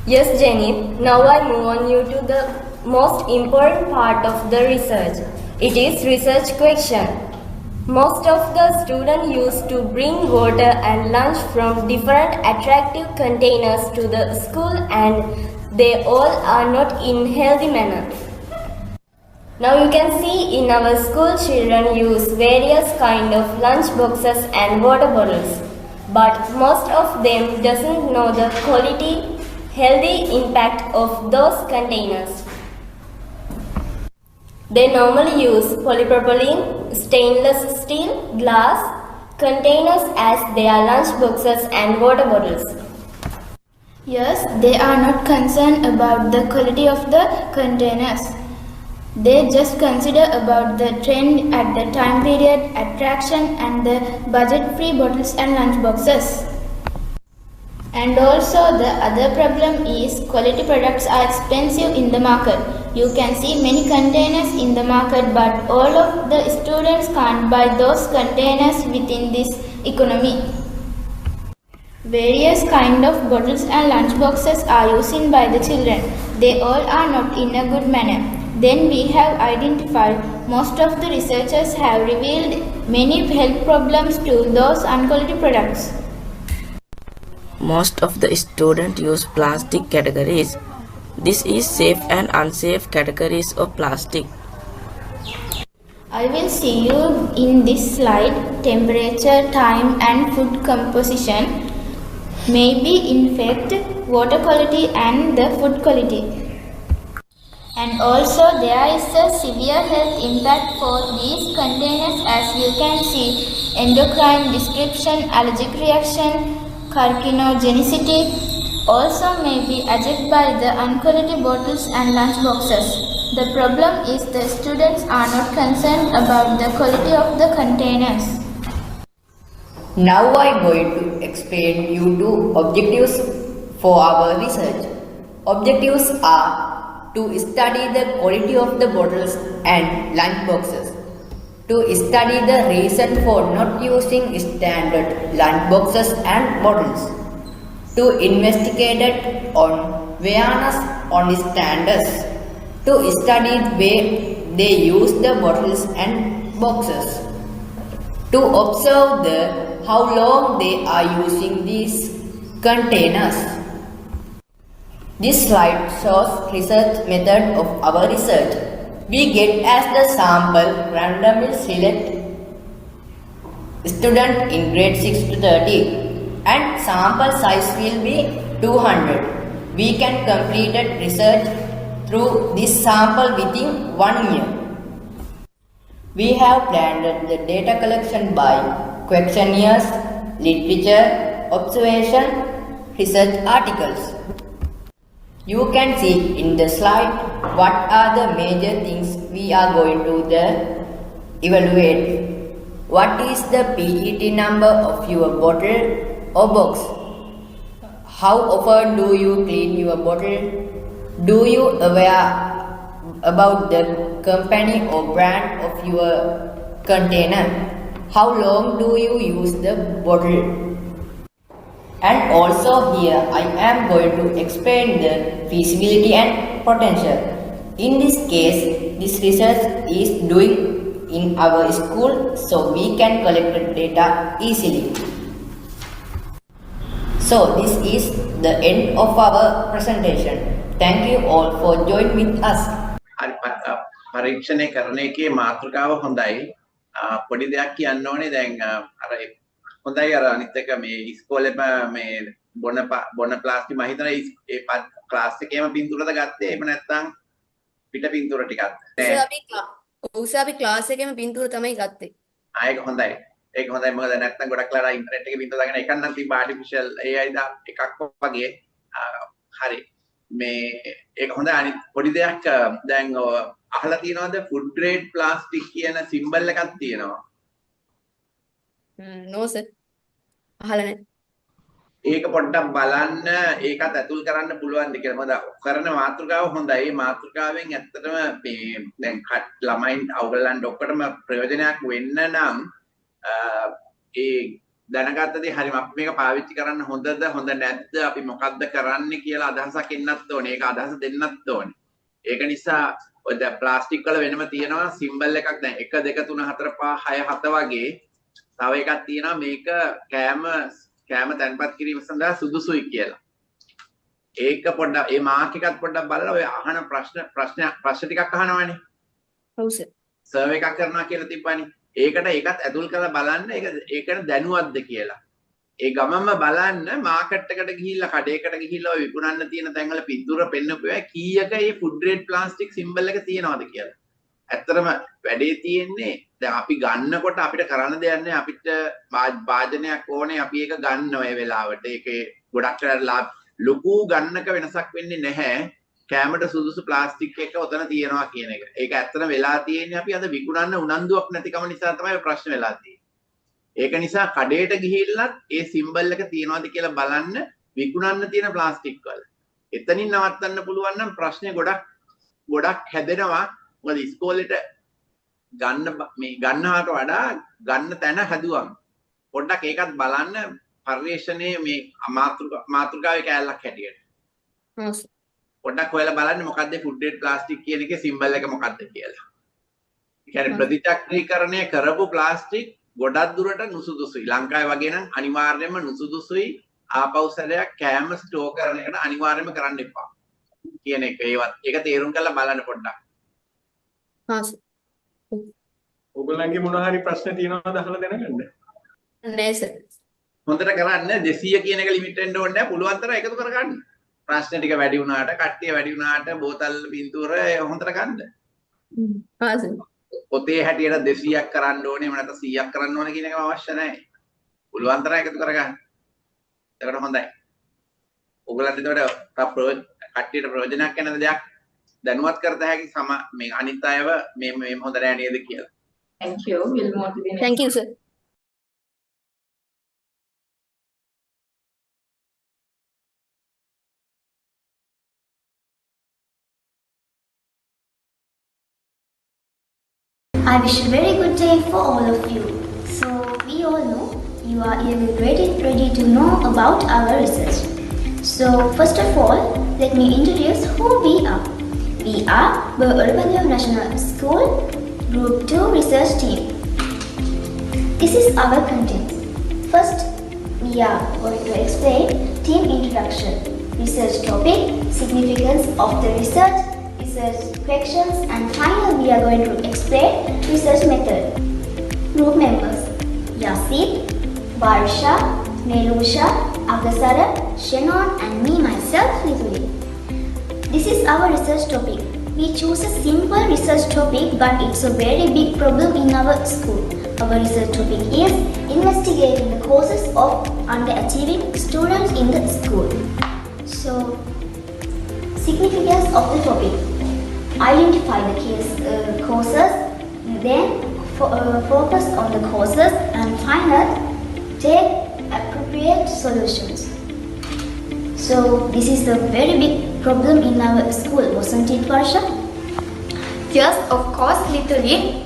Yes, Jenny. Now I move on you to the most important part of the research. It is research question. Most of the students used to bring water and lunch from different attractive containers to the school, and they all are not in healthy manner. Now you can see in our school children use various kind of lunch boxes and water bottles, but most of them doesn't know the quality, healthy impact of those containers. They normally use polypropylene, stainless steel, glass containers as their lunch boxes and water bottles. Yes, they are not concerned about the quality of the containers. They just consider about the trend at the time period, attraction and the budget-free bottles and lunch boxes. And also the other problem is quality products are expensive in the market. You can see many containers in the market, but all of the students can't buy those containers within this economy. Various kind of bottles and lunch boxes are used by the children. They all are not in a good manner. Then we have identified most of the researchers have revealed many health problems to those unquality products. Most of the students use plastic categories. This is safe and unsafe categories of plastic. I will see you in this slide. Temperature, time and food composition may be infect water quality and the food quality. And also there is a severe health impact for these containers, as you can see: endocrine description, allergic reaction, carcinogenicity also may be added by the unquality bottles and lunch boxes. The problem is the students are not concerned about the quality of the containers. Now I am going to explain you two objectives for our research. Objectives are to study the quality of the bottles and lunch boxes, to study the reason for not using standard lunch boxes and bottles, to investigate on awareness on the standards. To study where they use the bottles and boxes. To observe how long they are using these containers. This slide shows research method of our research. We get as the sample randomly select student in grade 6 to 30 and sample size will be 200. We can complete research through this sample within 1 year. We have planned the data collection by questionnaires, literature, observation, research articles. You can see in the slide what are the major things we are going to evaluate. What is the PET number of your bottle or box? How often do you clean your bottle? Do you aware about the company or brand of your container? How long do you use the bottle? And also here I am going to explain the feasibility and potential. In this case, this research is doing in our school, so we can collect the data easily. So this is the end of our presentation. Thank you all for joining with us. පරීක්ෂණය කරන එකේ මාතෘකාව හොඳයි. පොඩි දෙයක් කියන්න ඕනේ දැන් අර හොඳයි අර අනිත් එක මේ ඉස්කෝලේම මේ බොන ප්ලාස්ටික් මම හිතනවා ඒ ක්ලාස් එකේම පින්තූරද ගත්තේ එහෙම නැත්නම් පිට පින්තූර ටිකක්ද? අපි ක්ලාස් එකේම පින්තූර තමයි ගත්තේ. ඒක හොඳයි. ඒක හොඳයි මොකද නැත්නම් ගොඩක් ලාලා ඉන්ටර්නෙට් එකේ පින්තූර දාගෙන එකක් නම් තිබ්බ ආටිෆිෂල් AI දා එකක් වගේ හරි මේ ඒක හොඳයි අනිත් පොඩි දෙයක් දැන් අහලා තියෙනවද ෆුඩ් ග්‍රේඩ් ප්ලාස්ටික් කියන සිම්බල් එකක් තියෙනවා නෝ සර් අහලා නැහැ ඒක පොඩ්ඩක් බලන්න ඒකත් ඇතුල් කරන්න පුළුවන්ද කියලා මොකද කරන මාතෘකාව හොඳයි මාතෘකාවෙන් ඇත්තටම මේ දැන් ළමයින් අවුලන් ඔක්කොටම ප්‍රයෝජනයක් වෙන්න නම් ඒ දැනගත්තදී හරිම අපි මේක පාවිච්චි කරන්න හොඳද හොඳ නැද්ද අපි මොකද්ද කරන්නේ කියලා අදහසක් එන්නත් ඕනේ ඒක අදහස දෙන්නත් ඕනේ ඒක නිසා ඔය දැන් ප්ලාස්ටික් වල වෙනම තියෙනවා සිම්බල් එකක් දැන් 1 2 3 4 5 6 7 වගේ තව එකක් තියෙනවා මේක කෑම තැන්පත් කිරීම සඳහා සුදුසුයි කියලා ඒක පොඩ්ඩක් ඒ මාක් එකත් පොඩ්ඩක් බලලා ඔය අහන ප්‍රශ්න ටිකක් අහනවනේ ඔව් සර් සර්වേ එකක් කරනවා කියලා තිබ්බනේ ඒකට ඒකත් ඇතුල් කරලා බලන්න ඒකට දැනුවත්ද කියලා. ඒ ගමම බලන්න මාකට් එකට ගිහිල්ලා කඩේකට ගිහිල්ලා ඔය විකුණන්න තියෙන තැන්වල පින්තූර පෙන්නපුවා කීයක මේ ෆුඩ් ග්‍රේඩ් ප්ලාස්ටික් සිම්බල් එක තියෙනවද කියලා. ඇත්තටම වැඩේ තියෙන්නේ දැන් අපි ගන්නකොට අපිට කරන්න දෙයක් නැහැ අපිට වාදනයක් ඕනේ අපි ඒක ගන්න ඔය වෙලාවට. ඒකේ ගොඩක් ලොකු ගන්නක වෙනසක් වෙන්නේ නැහැ. කැමරට සුදුසු ප්ලාස්ටික් එක ඔතන තියෙනවා කියන එක. ඒක ඇත්තටම වෙලා තියෙන්නේ අපි අද විකුණන්න උනන්දුවක් නැතිකම නිසා තමයි ප්‍රශ්න වෙලා තියෙන්නේ. ඒක නිසා කඩේට ගිහිල්ලත් ඒ සිම්බල් එක තියෙනවද කියලා බලන්න විකුණන්න තියෙන ප්ලාස්ටික් වල. එතනින් නවත්තන්න පුළුවන් නම් ප්‍රශ්නේ ගොඩක් හැදෙනවා. මොකද ඉස්කෝලේට ගන්නවට වඩා ගන්න තැන හැදුවම පොඩ්ඩක් ඒකත් බලන්න පරිශ්‍රණයේ මේ මාතෘකාවේ කැලලක් හැටියට. පොඩ්ඩක් හොයලා බලන්න මොකද්ද ෆුඩ් ග්‍රේඩ් ප්ලාස්ටික් කියන එකේ සිම්බල් එක මොකද්ද කියලා. ඒ කියන්නේ ප්‍රතිචක්‍රීකරණය කරපු ප්ලාස්ටික් ගොඩක් දුරට නුසුදුසුයි. ලංකාවේ වගේ නම් අනිවාර්යයෙන්ම නුසුදුසුයි. ආපෞසරයක් කෑම ස්ටෝර් කරන එකට අනිවාර්යයෙන්ම කරන්න එපා. කියන එක ඒක තේරුම් කරලා බලන්න පොඩ්ඩක්. හා සර්. ඔයගොල්ලන්ගේ මොන හරි ප්‍රශ්න තියෙනවද අහලා දැනගන්න? නෑ සර්. හොඳට කරන්න 200 කියන එක ලිමිට් වෙන්න ඕනේ නැහැ. පුළුවන් තරම් එකතු කරගන්න. ප්‍රශ්න ටික වැඩි වුණාට කට්ටිය වැඩි වුණාට බෝතල් පින්තූර හොඳට ගන්න. හා සර්. පොතේ හැටියට 200ක් කරන්න ඕනේ එහෙම නැත්නම් 100ක් කරන්න ඕනේ කියන එක අවශ්‍ය නැහැ. පුළුවන් තරම් එකතු කරගන්න. ඒකට හොඳයි. ඔයගොල්ලන්ට ඒකට කට්ටියට ප්‍රයෝජනයක් වෙන දෙයක් දැනුවත් කරත හැකි මේ අනිත් අයව මේ හොඳ නෑ නේද කියලා. Thank you. We'll move to the next. Thank you sir. I wish a very good day for all of you. So, we all know you are eagerly ready to know about our research. So, first of all, let me introduce who we are. We are the Urubandio National School Group 2 Research Team. This is our content. First, we are going to explain team introduction, research topic, significance of the research questions, and finally we are going to explain research method. Group members: Yasin, Varsha, Nelusha, Agasara, Shenon, and me myself, Rizuli. This is our research topic. We choose a simple research topic, but it's a very big problem in our school. Our research topic is investigating the causes of underachieving students in the school. So, significance of the topic: identify the causes, then focus on the causes, and finally take appropriate solutions. So this is a very big problem in our school, wasn't it, Varsha? Yes, of course, literally.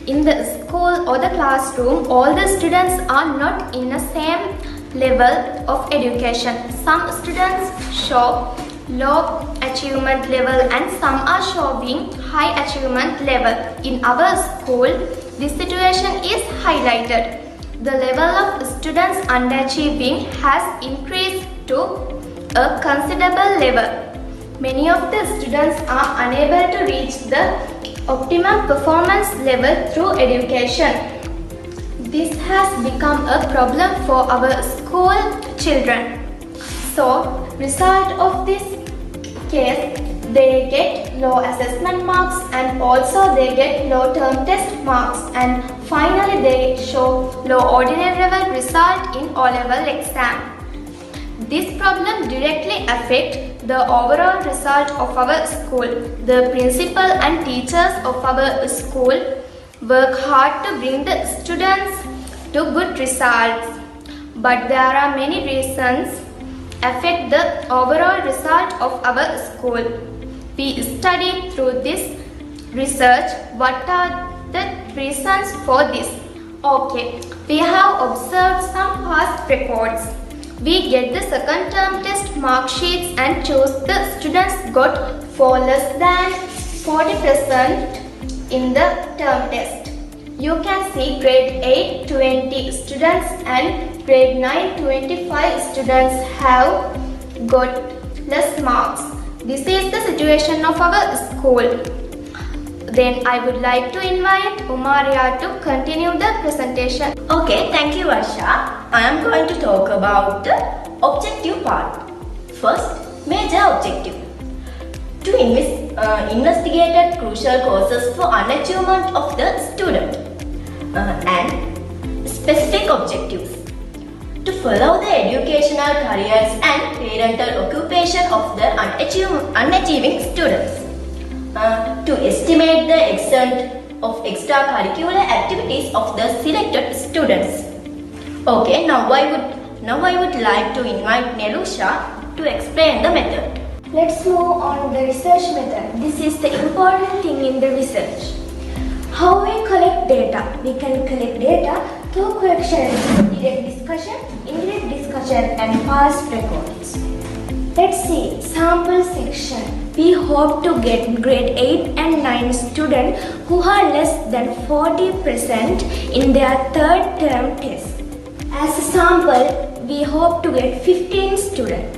In the school or the classroom, all the students are not in the same level of education. Some students show low achievement level and some are showing high achievement level. In our school, this situation is highlighted. The level of students underachieving has increased to a considerable level. Many of the students are unable to reach the optimum performance level through education. This has become a problem for our school children. So, result of this case, they get low assessment marks and also they get low term test marks, and finally they show low ordinary level result in O-level exam. This problem directly affects the overall result of our school. The principal and teachers of our school work hard to bring the students to good results, but there are many reasons affect the overall result of our school. We studied through this research what are the reasons for this. Okay, we have observed some past records. We get the second term test mark sheets and choose the students got for less than 40% in the term test. You can see grade 8 20 students and grade 9 25 students have got less marks. This is the situation of our school. Then I would like to invite Umaria to continue the presentation. Okay, thank you, Varsha. I am going to talk about the objective part. First, major objective. To investigate crucial causes for unachievement of the student. And specific objectives. To follow the educational careers and parental occupation of the unachieving students. To estimate the extent of extracurricular activities of the selected students. Okay, now I would like to invite Nelusha to explain the method. Let's move on the research method. This is the important thing in the research. How we collect data? We can collect data through collection, indirect discussion and past records. Let's see sample section. We hope to get grade 8 and 9 students who are less than 40% in their third term test. As a sample, we hope to get 15 students.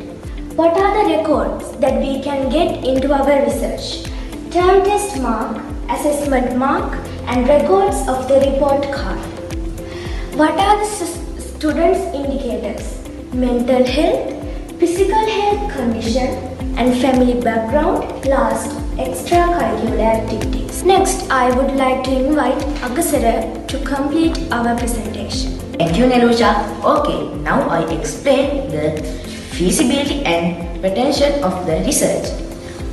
What are the records that we can get into our research? Term test mark, assessment mark, and records of the report card. What are the students' indicators? Mental health, physical health condition, and family background, last extracurricular activities. Next, I would like to invite Agasara to complete our presentation. Thank you, Nelusha. Okay, now I explain the feasibility and potential of the research.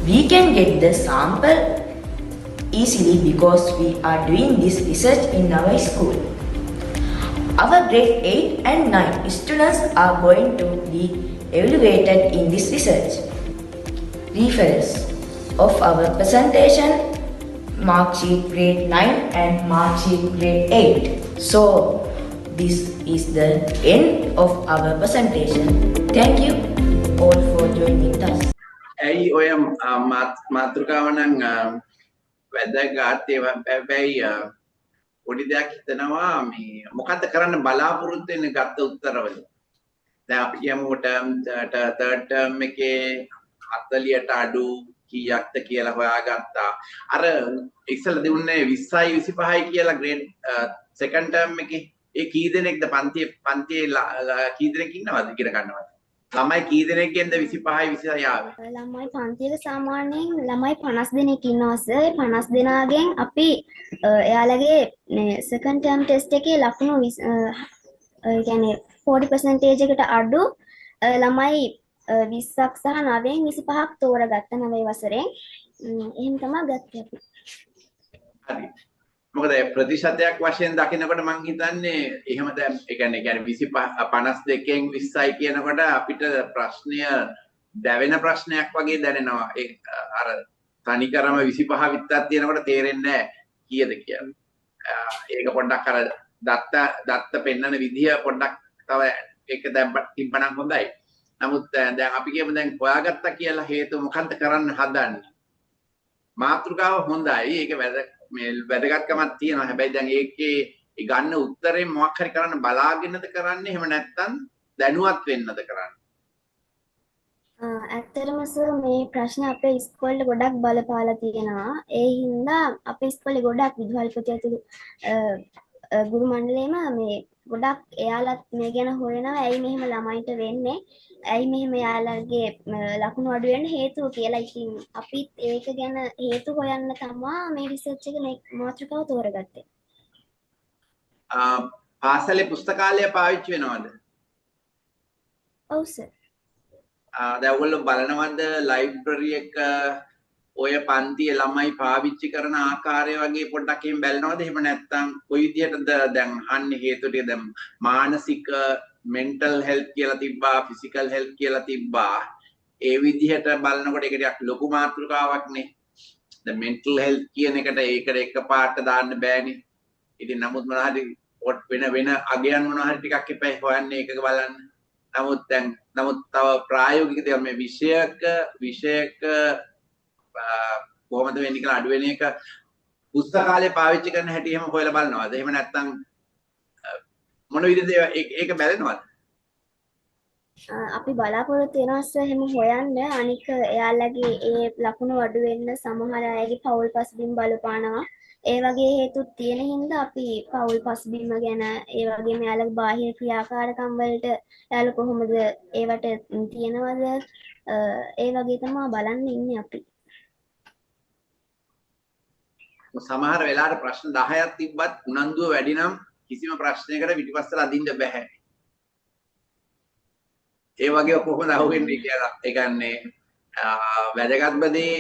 We can get the sample easily because we are doing this research in our school. Our grade 8 and 9 students are going to be evaluated in this research. Reference of our presentation, mark sheet grade 9 and mark sheet grade 8. So, this is the end of our presentation. Thank you all for joining us. ඇයි ඔය මාතෘකාව නම් වැදගත් ඒවා හැබැයි පොඩි දෙයක් හිතනවා මේ මොකද්ද කරන්න බලාපොරොත්තු වෙන්නේ ගත්ත උත්තරවල. දැන් අපි කියමු third term එකේ 40ට අඩු කීයක්ද කියලා හොයාගත්තා. අර ඉස්සෙල්ලා දුන්නේ 20යි 25යි කියලා ග්‍රේඩ් second term එකේ ඒ කී දෙනෙක්ද පන්තියේ කී දෙනෙක් ඉන්නවද ඉගෙන ගන්නවද? ළමයි කී දෙනෙක්ගෙන්ද 25යි 26යි ආවේ? ළමයි පන්තියක සාමාන්‍යයෙන් ළමයි 50 දෙනෙක් ඉන්නවා සර්. 50 දෙනාගෙන් අපි එයාලගේ second term test එකේ ලකුණු ඒ කියන්නේ 40% එකට අඩු ළමයි 20ක් සහ 9න් 25ක් තෝරගත්ත 9 වසරෙන්. එහෙම තමයි ගත්තේ අපි. හරි. මොකද ප්‍රතිශතයක් වශයෙන් දකිනකොට මම හිතන්නේ එහෙම දැන් ඒ කියන්නේ 25 52න් 20යි කියනකොට අපිට ප්‍රශ්නය දැවෙන ප්‍රශ්නයක් වගේ දැනෙනවා. ඒ අර තනිකරම 25 විතරක් තියෙනකොට තේරෙන්නේ නැහැ කීයද කියලා. ඒක පොඩ්ඩක් අර දත්ත පෙන්වන විදිය පොඩ්ඩක් තව ඒක දැන් තිබ්බනම් හොඳයි. නමුත් දැන් අපි කියමු දැන් හොයාගත්තා කියලා හේතුව මොකන්ද කරන්න හදන්නේ? මාතෘකාව හොඳයි. ඒක වැදගත්කමක් තියෙනවා. හැබැයි දැන් ඒකේ ගන්න උත්තරේ මොකක් හරි කරන්න බලාගෙනද කරන්නේ? එහෙම නැත්නම් දැනුවත් වෙන්නද කරන්නේ? ඇත්තටම සර් මේ ප්‍රශ්න අපේ ඉස්කෝලේ ගොඩක් බලපාලා තියෙනවා. ඒ හින්දා අපේ ඉස්කෝලේ ගොඩක් විදුහල්පති ඇතුළු ගුරු මණ්ඩලයේම මේ ගොඩක් එයාලත් මේ ගැන හොයනවා. ඇයි මෙහෙම ළමයිට වෙන්නේ? ඇයි මෙහෙම එයාලගේ ලකුණු අඩු වෙන්න හේතුව කියලා. ඉතින් අපිත් ඒක ගැන හේතු හොයන්න තමයි මේ රිසර්ච් එක මේ මාතෘකාව තෝරගත්තේ. පාසලේ පුස්තකාලය පාවිච්චි වෙනවද? ඔව් සර්. දැන් ඔයගොල්ලෝ බලනවද ලයිබ්‍රරි එක ඔය පන්තියේ ළමයි පාවිච්චි කරන ආකාරය වගේ පොඩ්ඩක් එහෙම බලනවද? එහෙම නැත්නම් කොයි විදිහටද දැන් අහන්නේ හේතු ටික දැන් මානසික mental health කියලා තිබ්බා physical health කියලා තිබ්බා. ඒ විදිහට බලනකොට ඒක ටිකක් ලොකු මාතෘකාවක් නේ. දැන් mental health කියන එකට ඒකට එකපාරට දාන්න බෑනේ. ඉතින් නමුත් මොනවා හරි වෙන අගයන් මොනවා හරි ටිකක් එපා හොයන්නේ ඒකක බලන්න. නමුත් තව ප්‍රායෝගික දේවල් මේ විෂයක කොහොමද වෙන්නේ කියලා අඩු වෙන එක පුස්තකාලේ පාවිච්චි කරන හැටි එහෙම හොයලා බලනවාද? එහෙම නැත්නම් මොන විදිහද ඒක බලනවද? අපි බලාපොරොත්තු වෙනවා සර් එහෙම හොයන්න. අනික එයාලගේ ඒ ලකුණු අඩු වෙන්න සමහර අයගේ පෞල් පසුබිම් බලපානවා. ඒ වගේ හේතුත් තියෙන හින්දා අපි පෞල් පසුබිම ගැන ඒ වගේම එයාලගේ බාහිර ක්‍රියාකාරකම් වලට එයාලා කොහොමද ඒවට තියෙනවද ඒ වගේ තමයි බලන්න ඉන්නේ අපි. සමහර වෙලාවට ප්‍රශ්න 10ක් තිබ්බත් උනන්දුව වැඩි නම් කිසිම ප්‍රශ්නයකට පිටිපස්සට අදින්න බෑ. ඒ වගේ කොහොමද අහුවෙන්නේ කියලා. ඒ කියන්නේ වැදගත්ම දේ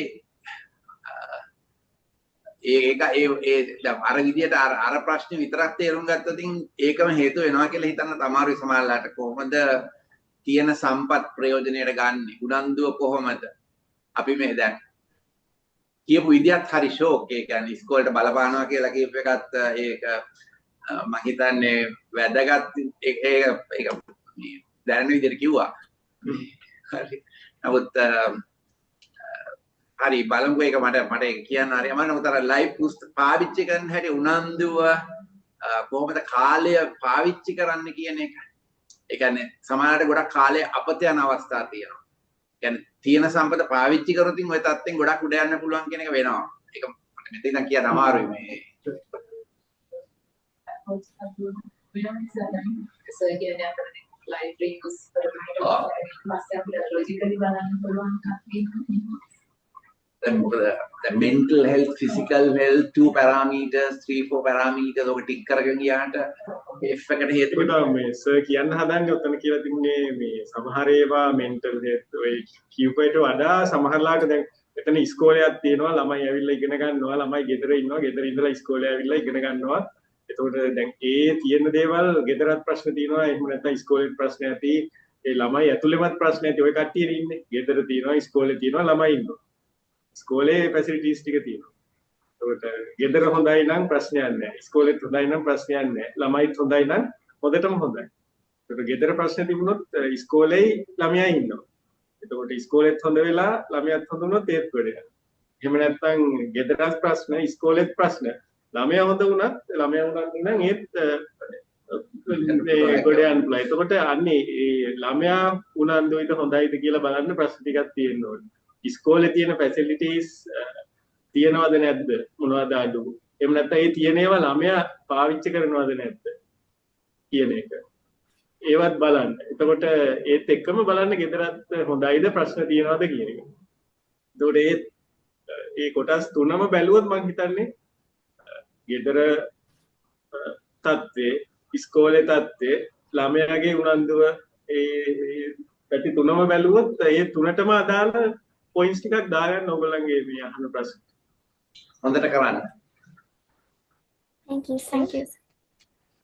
අර විදියට අර ප්‍රශ්නේ විතරක් තේරුම් ගත්තොත් ඒකම හේතු වෙනවා කියලා හිතන්න තමාරුයි සමහරලාට. කොහොමද තියෙන සම්පත් ප්‍රයෝජනයට ගන්න? උනන්දුව කොහොමද? අපි මේ දැන් කියපු විදියත් හරි ෂෝක්. ඒ කියන්නේ ඉස්කෝලේට බලපානවා කියලා කියපු එකත් ඒක මම හිතන්නේ වැදගත් ඒක දැනෙන විදිහට කිව්වා. හරි. නමුත් හරි බලමු ඒක මට කියන්න හරි අමාරුයි. නමුත් අර ලයිව් පාවිච්චි කරන හැටි උනන්දුව කොහොමද කාලය පාවිච්චි කරන්න කියන එක. ඒ කියන්නේ සමහරවිට ගොඩක් කාලය අපත යන අවස්ථා තියෙනවා. කියන්නේ තියෙන සම්පත පාවිච්චි කරොත් ඔය තත්ත්වෙන් ගොඩක් උඩ යන්න පුළුවන් කියන එක වෙනවා. ඒක මට මෙතන කියන්න අමාරුයි මේ. The mental health, physical health, 2 parameters, 3-4 parameters ඔක ටික් කරගෙන ගියාට F එකට හේතු වෙනවා. මේ සර් කියන්න හදන්නේ ඔතන කියලා තිබුණේ මේ සමහර ඒවා mental health ඔය කියුපයට වඩා සමහරලාට දැන් එතන ඉස්කෝලයක් තියෙනවා ළමයි ඇවිල්ලා ඉගෙන ගන්නවා ළමයි ගෙදර ඉන්නවා ගෙදර ඉඳලා ඉස්කෝලේ ඇවිල්ලා ඉගෙන ගන්නවා. එතකොට දැන් ඒ තියෙන දේවල් ගෙදරත් ප්‍රශ්න තියෙනවා එහෙම නැත්නම් ඉස්කෝලේත් ප්‍රශ්න ඇති ඒ ළමයි ඇතුළේමත් ප්‍රශ්න ඇති ඔය කට්ටිය ඉන්නේ ගෙදර තියෙනවා ඉස්කෝලේ තියෙනවා ළමයි ඉන්නවා. ඉස්කෝලේ ෆැසිලිටිස් ටික තියෙනවා. ඒකට ගෙදර හොඳයි නම් ප්‍රශ්නයක් නැහැ. ඉස්කෝලේත් හොඳයි නම් ප්‍රශ්නයක් නැහැ. ළමයිත් හොඳයි නම් හොඳටම හොඳයි. ඒකට ගෙදර ප්‍රශ්න තිබුණොත් ඉස්කෝලේ ළමයා ඉන්නවා. එතකොට ඉස්කෝලේත් හොඳ වෙලා ළමයාත් හොඳ වුණොත් ඒත් ගොඩ යනවා. එහෙම නැත්නම් ගෙදරත් ප්‍රශ්න, ඉස්කෝලේත් ප්‍රශ්න. ළමයා හොඳ වුණත් ළමයා උනන්දු නම් ඒත් මේ ගොඩ යන්න පුළුවන්. එතකොට අන්නේ ඒ ළමයා උනන්දුයිද හොඳයිද කියලා බලන්න ප්‍රශ්න ටිකක් තියෙන්න ඕනේ. ඉස්කෝලේ තියෙන ෆැසිලිටිස් තියෙනවද නැද්ද? මොනවද අඩු? එහෙම නැත්නම් ඒ තියෙන ඒවා ළමයා පාවිච්චි කරනවද නැද්ද කියන එක. ඒවත් බලන්න. එතකොට ඒත් එක්කම බලන්න ගෙදරත් හොඳයිද ප්‍රශ්න තියෙනවද කියන එක. එතකොට ඒ කොටස් තුනම බැලුවොත් මම හිතන්නේ ගෙදර තත්ත්වේ, ඉස්කෝලේ තත්ත්වේ, ළමයාගේ උනන්දුව ඒ පැති තුනම බැලුවොත් ඒ තුනටම අදාළ පොයින්ට්ස් ටිකක් දාගන්න ඕගොල්ලන්ගේ මේ අහන ප්‍රශ්න. හොඳට කරන්න. Thank you. Thank you.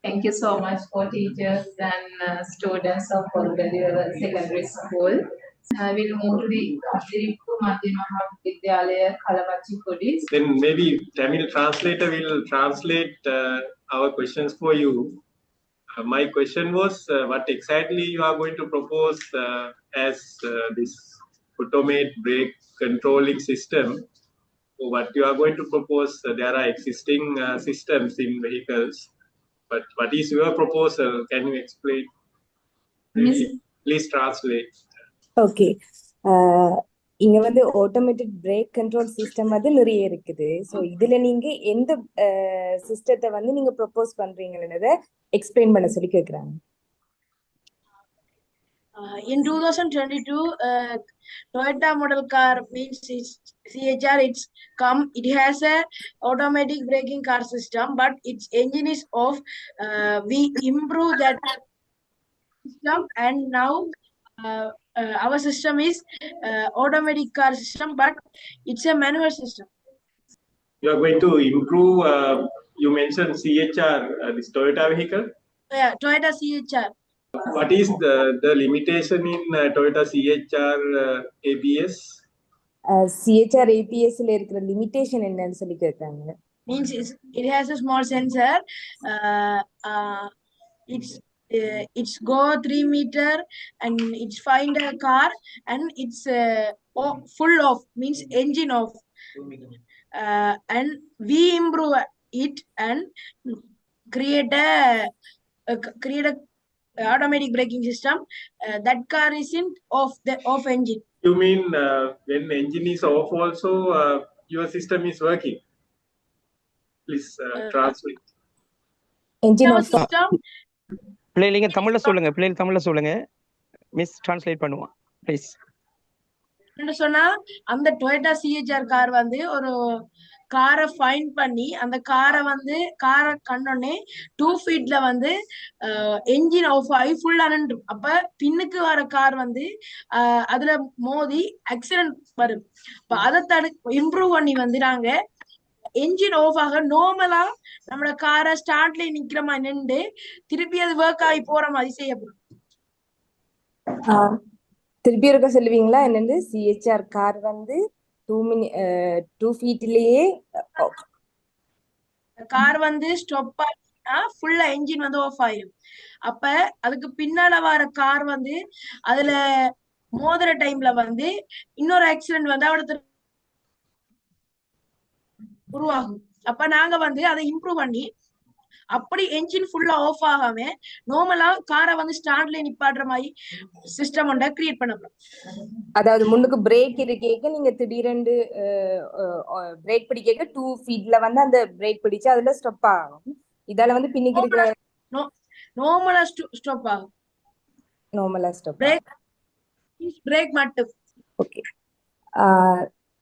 Thank you so much for teachers and students of Orubeliya Secondary School. We'll move to the Dirippu Madhyama Vidyalaya Kalawachipudi. Then maybe Tamil translator will translate our questions for you. My question was what exactly you are going to propose as this automate brake controlling system. What you are going to propose, there are existing systems in vehicles, but what is your proposal? Can you explain? Please translate. Okay இங்க வந்து automatic break control system வந்து நிறைய இருக்குது. So இதுல நீங்க எந்த சிஸ்டத்தை வந்து நீங்க ப்ரொபோஸ் பண்றீங்கன்றத எக்ஸ்பிளைன் பண்ண சொல்லி கேக்குறாங்க. In 2022, Toyota model car means it's CHR. It has a automatic braking car system, but its engine is off. We improve that system, and now our system is automatic car system, but it's a manual system. You are going to improve. You mentioned CHR, this Toyota vehicle. Yeah, Toyota CHR. What is the limitation in Toyota CHR ABS? CHR ABS ல இருக்கிற limitation என்னன்னு சொல்லி கேக்குறாங்க. Means it has a small sensor. It's go 3 meter and it's find a car and it's full off, means engine off. And we improve it and create a automatic braking system. That car isn't off engine. You mean when engine is off also your system is working? Please translate. Engine off. System. பிள்ளைங்க தமிழ்ல சொல்லுங்க. Miss translate பண்ணுவான் please. என்ன சொன்னா அந்த Toyota CHR car வந்து ஒரு காரை ஃபைண்ட் பண்ணி அந்த காரை கண்டோடனே 2 ஃபீட்ல வந்து என்ஜின் ஆஃப் ஆகி ஃபுல்லா நின்றும். அப்ப பின்னுக்கு வர கார் வந்து அதுல மோதி ஆக்சிடென்ட் வரும். அப்ப அதை இம்ப்ரூவ் பண்ணி வந்து நாங்க என்ஜின் ஆஃப் ஆக நார்மலா நம்மளோட காரை ஸ்டார்ட்ல நிக்கிற மாதிரி நின்று திருப்பி அது ஒர்க் ஆகி போற மாதிரி செய்யப்படும். திருப்பி இருக்க சொல்லுவீங்களா? என்னது சிஹெச்ஆர் கார் வந்து 2 ஃபீட்லயே கார் வந்து ஸ்டாப் ஆகினா ஃபுல்லா என்ஜின் வந்து ஆஃப் ஆயிடும். அப்ப அதுக்கு பின்னால வர கார் வந்து அதுல மோதுற டைம்ல வந்து இன்னொரு ஆக்சிடென்ட் வந்து அவட உருவாகும். அப்ப நாங்க வந்து அதை இம்ப்ரூவ் பண்ணி அப்படி என்ஜின் ஃபுல்லா ஆஃப் ஆகாம நார்மலா காரை வந்து ஸ்டார்ட்ல நிப்பாட்டுற மாதிரி சிஸ்டம் ஒன்றை கிரியேட் பண்ணலாம். அதாவது முன்னுக்கு பிரேக் இருக்கேக்க நீங்க திடீரென்று பிரேக் பிடிக்க 2 ஃபீட்ல வந்து அந்த பிரேக் பிடிச்சு அதுல ஸ்டாப் ஆகும். இதால வந்து பின்னுக்கு இருக்கிற நார்மலா ஸ்டாப் ஆகும். நார்மலா ஸ்டாப் பிரேக் மட்டும். Okay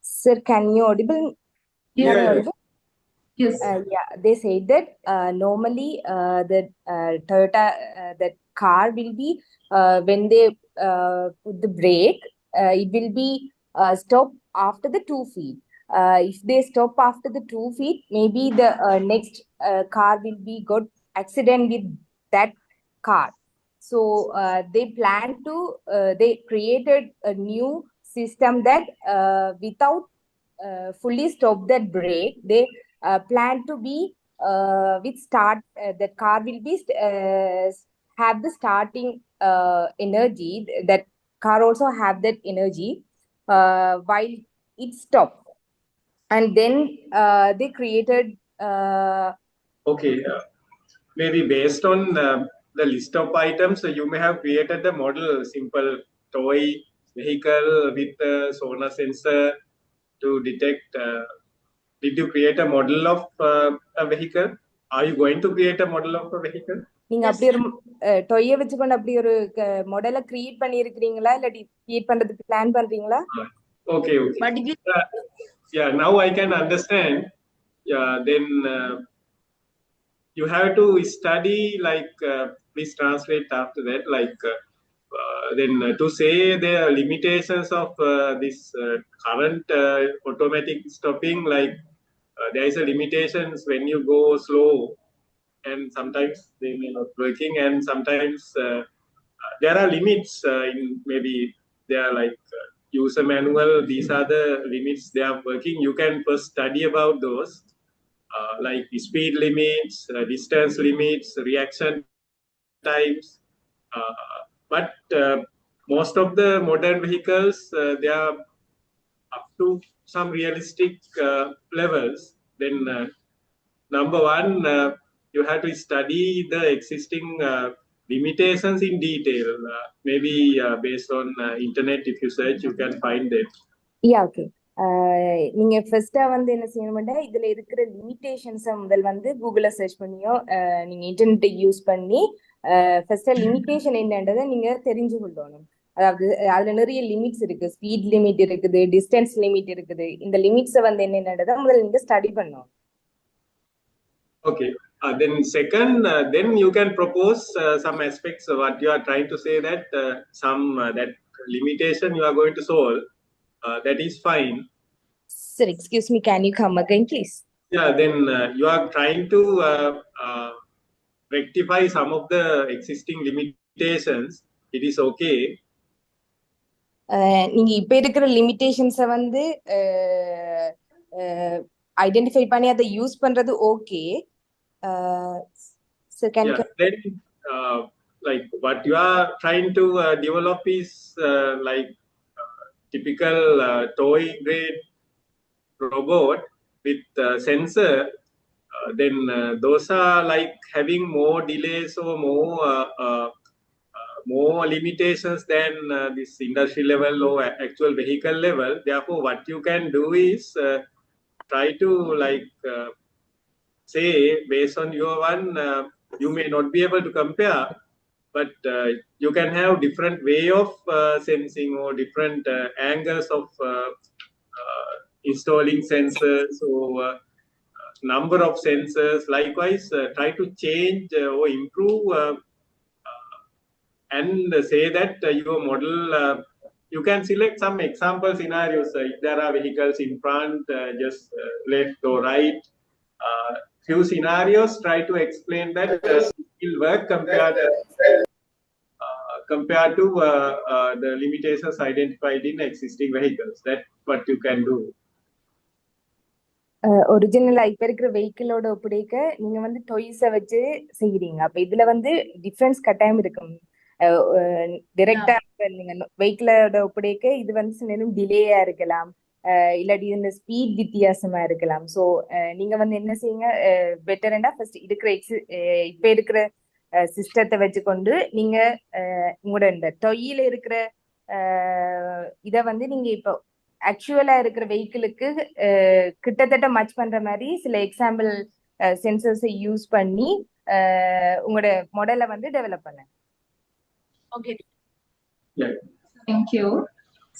sir, can you audible? Yes. Yeah, they say that normally the Toyota that car will be when they put the brake, it will be stop after the 2 feet. If they stop after the 2 feet, maybe the next car will be got accident with that car. So they plan to they created a new system that without fully stop that brake, they plan to be with start that car will be have the starting energy that car also have that energy while it stopped. And then they created Okay, maybe based on the list of items, you may have created the model, simple toy vehicle with a sonar sensor to detect. Did you create a model of a vehicle? Are you going to create a model of a vehicle? நீங்க அப்படி ஒரு டொய்யை வச்சுக்கொண்டு அப்படி ஒரு மாடலை create பண்ணியிருக்கிறீங்களா இல்லாட்டி create பண்றதுக்கு plan பண்றீங்களா? Okay, okay. Yeah, now I can understand. Yeah, then you have to study, like, please translate after that, like, then to say the limitations of this current automatic stopping, like there is a limitations when you go slow, and sometimes they may not working, and sometimes there are limits in, maybe they are like user manual. These are the limits they are working. You can first study about those, like speed limits, distance limits, reaction times. But most of the modern vehicles, they are up to some realistic levels. Then number one, you have to study the existing limitations in detail. Maybe based on internet, if you search, you can find them. Yeah, okay. நீங்க ஃபர்ஸ்டா வந்து என்ன செய்யணும்னா இதுல இருக்கிற லிமிடேஷன்ஸை முதல் வந்து கூகுள்ல சர்ச் பண்ணியோ நீங்க இன்டர்நெட்டை யூஸ் பண்ணி ஃபர்ஸ்டா லிமிடேஷன் என்னன்றதை நீங்க தெரிஞ்சு கொள்ளணும். அதாவது அதுல நிறைய லிமிட்ஸ் இருக்கு, ஸ்பீட் லிமிட் இருக்குது, டிஸ்டன்ஸ் லிமிட் இருக்குது. இந்த லிமிட்ஸை வந்து என்னன்றதை முதல்ல நீங்க ஸ்டடி பண்ணணும். Okay. Then second, then you can propose some aspects of what you are trying to say, that some that limitation you are going to solve. That is fine. Sir, excuse me, can you come again, please? Yeah, then you are trying to rectify some of the existing limitations. It is okay. நீங்க இப்ப இருக்கிற லிமிடேஷன்ஸை வந்து identify பண்ணி அதை use பண்றது okay. So can then like what you are trying to develop is like typical toy grade robot with sensor. Then those are like having more delays or more limitations than this industry level or actual vehicle level. Therefore, what you can do is try to like say, based on your one, you may not be able to compare, but you can have different way of sensing or different angles of installing sensors or number of sensors. Likewise, try to change or improve and say that your model, you can select some example scenarios. If there are vehicles in front, just left or right, few scenarios, try to explain that will work compared to the limitations identified in existing vehicles. That's what you can do. ஒரிஜினலா இப்ப இருக்கிற வெஹிக்கிளோட ஒப்படைக்க நீங்க வந்து டொய்ஸை வச்சு செய்யறீங்க. அப்ப இதுல வந்து டிஃபரன்ஸ் கட்டாயம் இருக்கும். டைரக்டா நீங்க வெஹிக்கிளோட ஒப்படைக்க இது வந்து சில நேரம் டிலேயா இருக்கலாம், இல்லாட்டி இந்த ஸ்பீட் வித்தியாசமா இருக்கலாம். ஸோ நீங்க வந்து என்ன செய்யுங்க, பெட்டர்ண்டா ஃபர்ஸ்ட் இருக்கிற இப்ப இருக்கிற சிஸ்டத்தை வச்சுக்கொண்டு நீங்க உங்களோட இந்த டொய்யில இருக்கிற இதை வந்து நீங்க இப்போ ஆக்சுவலா இருக்கிற வெஹிக்கிளுக்கு கிட்டத்தட்ட மச் பண்ற மாதிரி சில எக்ஸாம்பிள் சென்சர்ஸை யூஸ் பண்ணி உங்களோட மாடலை வந்து டெவலப் பண்ண. Okay. Yeah. Thank you.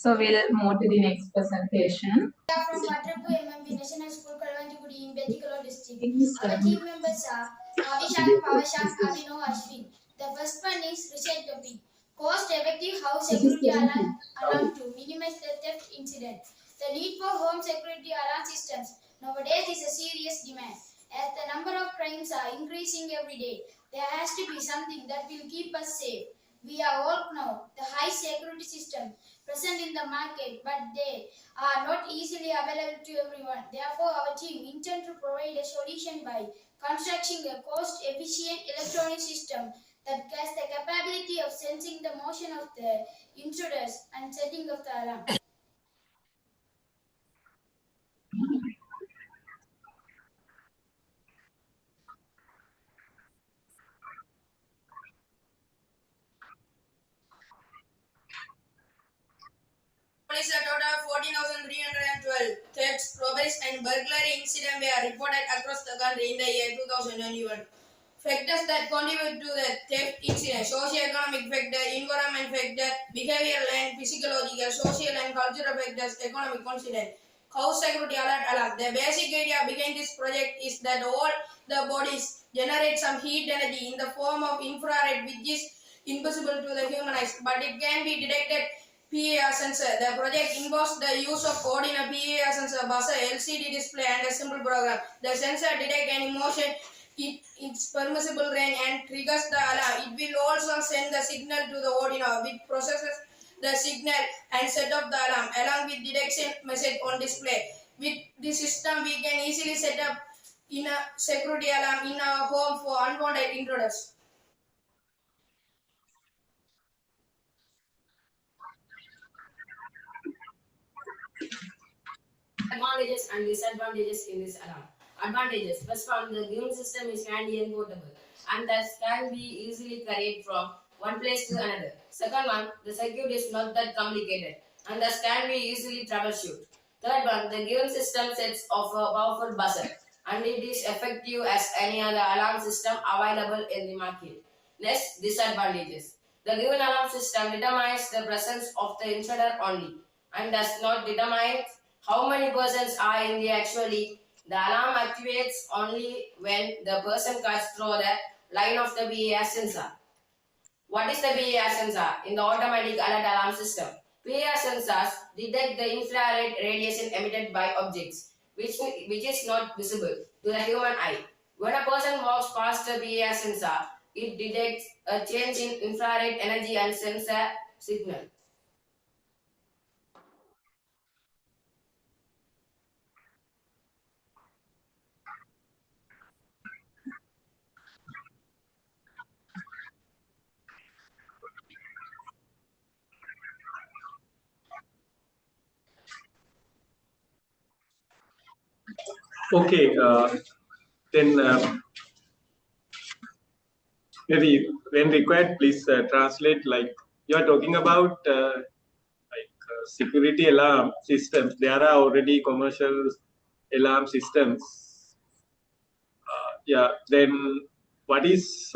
So we'll move to the next presentation. We are from Matrapu MMB National School, Kalavanjigudi in Bettikala district. Our team members are Avishak, Pavashak, Abhinav, Ashwin. The first one is research topic. Cost-effective house security alarm to minimize the theft incident. The need for home security alarm systems nowadays is a serious demand. As the number of crimes are increasing every day, there has to be something that will keep us safe. We are all know the high security system present in the market, but they are not easily available to everyone. Therefore, our team intends to provide a solution by constructing a cost-efficient electronic system that has the capability of sensing the motion of the intruders and setting of the alarm. Police a total of 14,312 thefts, robberies, and burglary incidents were reported across the country in the year 2021. Factors that contribute to the theft incident: socio-economic factor, environment factor, behavioral and physiological, social and cultural factors, economic constraint. House security alert alarm. The basic idea behind this project is that all the bodies generate some heat energy in the form of infrared, which is invisible to the human eyes, but it can be detected PAR sensor. The project involves the use of coordinate PAR sensor, buzzer, LCD display, and a simple program. The sensor detects any motion in its permissible range and triggers the alarm. It will also send the signal to the Arduino, which processes the signal and set off the alarm along with detection message on display. With this system, we can easily set up in a security alarm in our home for unwanted intruders. Advantages and disadvantages in this alarm. Advantages. First one, the given system is handy and portable and thus can be easily carried from one place to another. Second one, the circuit is not that complicated and thus can be easily troubleshoot. Third one, the given system sets off a powerful buzzer and it is effective as any other alarm system available in the market. Next, disadvantages. The given alarm system determines the presence of the intruder only and does not determine how many persons are in the actually. The alarm activates only when the person cuts through the line of the PAR sensor. What is the PAR sensor in the automatic alert alarm system? PAR sensors detect the infrared radiation emitted by objects, which is not visible to the human eye. When a person walks past the PAR sensor, it detects a change in infrared energy and sensor signal. Okay, then maybe when required, please translate. Like you are talking about security alarm systems. There are already commercial alarm systems. Yeah. Then what is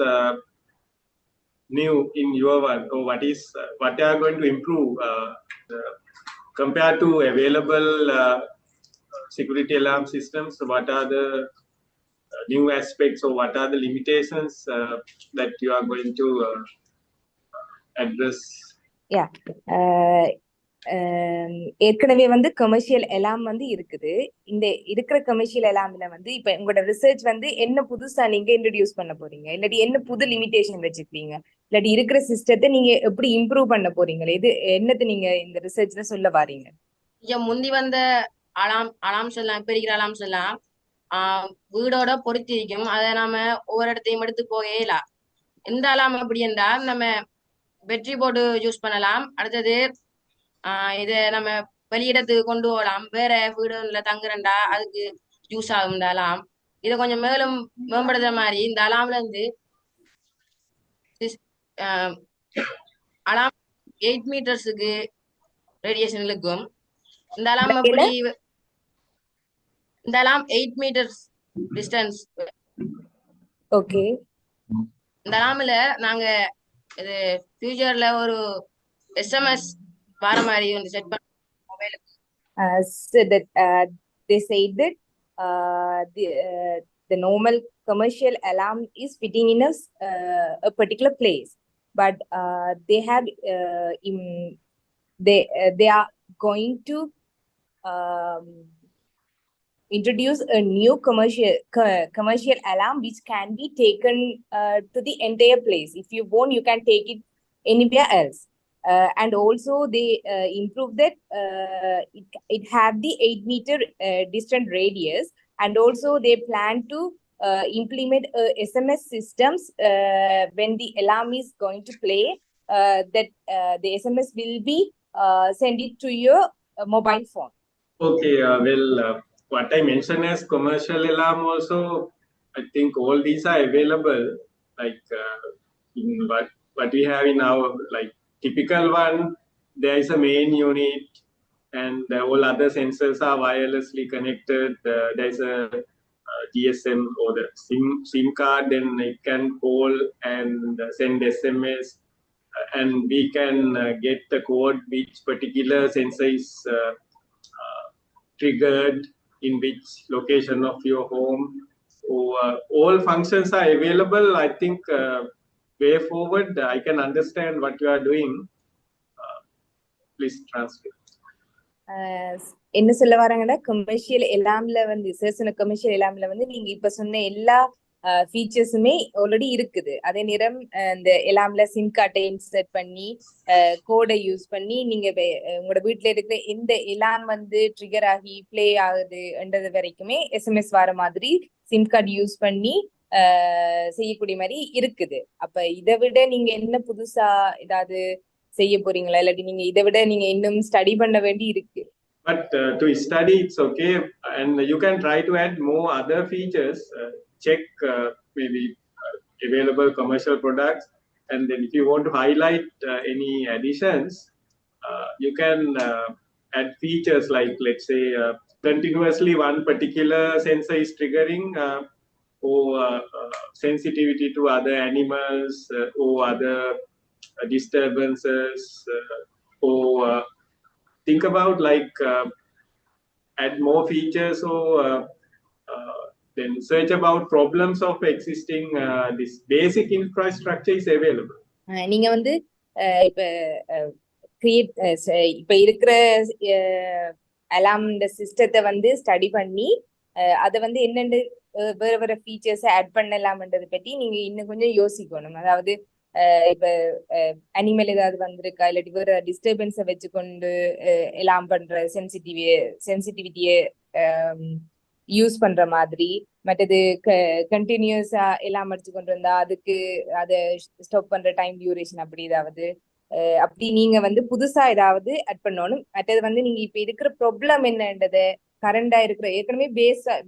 new in your one, or what they are going to improve compared to available security alarm systems? What are the new aspects, or what are the limitations that you are going to address? Yeah. ஏற்கனவே வந்து commercial எல்லாம் வந்து இருக்குது. இந்த இருக்கிற commercial எலாம்ல வந்து இப்ப உங்களோட ரிசர்ச் வந்து என்ன புதுசா நீங்க இன்ட்ரடியூஸ் பண்ண போறீங்க, இல்லாட்டி என்ன புது லிமிடேஷன் வச்சுக்கிறீங்க, இல்லாட்டி இருக்கிற சிஸ்டத்தை நீங்க எப்படி இம்ப்ரூவ் பண்ண போறீங்க, இது என்னது நீங்க இந்த ரிசர்ச்ல சொல்ல வாரீங்க? முந்தி வந்த அலாம் சொல்லலாம், இப்ப இருக்கிற அலாம் சொல்லலாம் வீடோட பொருத்தி இருக்கும். அதை நாம ஒவ்வொரு இடத்தையும் எடுத்து போகல. எந்த அலாம் எப்படி என்றால் நம்ம பேட்டரி போட்டு யூஸ் பண்ணலாம். அடுத்தது இதை நம்ம வெளியிடத்துக்கு கொண்டு போகலாம். வேற வீடுல தங்குறண்டா அதுக்கு யூஸ் ஆகும் இந்த அலாம். இதை கொஞ்சம் மேலும் மேம்படுத்துற மாதிரி இந்த அலாம்ல இருந்து அலாம் 8 மீட்டர்ஸுக்கு ரேடியேஷன் இருக்கும். இந்த அலாம் எப்படி இந்த அலாம் 8 மீட்டர்ஸ் டிஸ்டன்ஸ். ஓகே. இந்த அலாம்ல நாங்க இது ஃபியூச்சர்ல ஒரு SMS வர மாதிரி வந்து செட் பண்ண மொபைலுக்கு. So that they say that the normal commercial alarm is fitting in a particular place, but they have they are going to introduce a new commercial alarm which can be taken to the entire place. If you want, you can take it anywhere else. And also they improve that it have the 8 meter distant radius, and also they plan to implement SMS systems when the alarm is going to play, that the SMS will be send it to your mobile phone. Okay, what I mentioned as commercial alarm also, I think all these are available, like in what we have in our like typical one, there is a main unit and all other sensors are wirelessly connected. There is a GSM or the SIM card, then it can call and send SMS, and we can get the code which particular sensor is triggered in which location of your home. So, all functions are available. I think way forward, I can understand what you are doing. Please translate. என்ன சொல்ல வராங்கன்னா commercial எலாம்ல வந்து commercial எலாம்ல வந்து நீங்க இப்ப சொன்ன எல்லா ஃபீச்சர்ஸுமே already இருக்குது. அதே நேரம் இந்த எலாம்ல சிம் கார்டை இன்சர்ட் பண்ணி கோடை யூஸ் பண்ணி நீங்க உங்களோட வீட்டுல இருக்கிற எந்த எலாம் வந்து ட்ரிகர் ஆகி பிளே ஆகுதுன்றது வரைக்குமே எஸ்எம்எஸ் வர மாதிரி சிம் கார்டு யூஸ் பண்ணி செய்யக்கூடிய மாதிரி இருக்குது. அப்ப இதை விட நீங்க என்ன புதுசா ஏதாவது செய்ய போறீங்களா, இல்லாட்டி நீங்க இதை விட நீங்க இன்னும் ஸ்டடி பண்ண வேண்டி இருக்கு? But to study, it's okay, and you can try to add more other features. Check maybe available commercial products, and then if you want to highlight any additions, you can add features like, let's say, continuously one particular sensor is triggering, or sensitivity to other animals, or other disturbances, or think about like add more features, or then search about problems of existing. This basic infrastructure is available. நீங்க வந்து இப்ப create இப்ப இருக்கிற அலாம் இந்த சிஸ்டத்தை வந்து study பண்ணி அதை வந்து என்னென்ன வேற வேற ஃபீச்சர்ஸ் ஆட் பண்ணலாம்ன்றதை பற்றி நீங்க இன்னும் கொஞ்சம் யோசிக்கணும். அதாவது இப்ப அனிமல் ஏதாவது வந்திருக்கா, இல்லாட்டி வேற டிஸ்டர்பன்ஸை வச்சுக்கொண்டு எல்லாம் பண்ற சென்சிட்டிவிட்டியை யூஸ் பண்ற மாதிரி, மற்றது கண்டினியூஸா எல்லாம் அடிச்சு கொண்டு வந்தா அதுக்கு அதை ஸ்டாப் பண்ற டைம் டியூரேஷன் அப்படி ஏதாவது அப்படி நீங்க வந்து புதுசா ஏதாவது ஆட் பண்ணணும். மற்றது வந்து நீங்க இப்ப இருக்கிற ப்ராப்ளம் என்னன்றது கரண்டா இருக்கிற ஏற்கனவே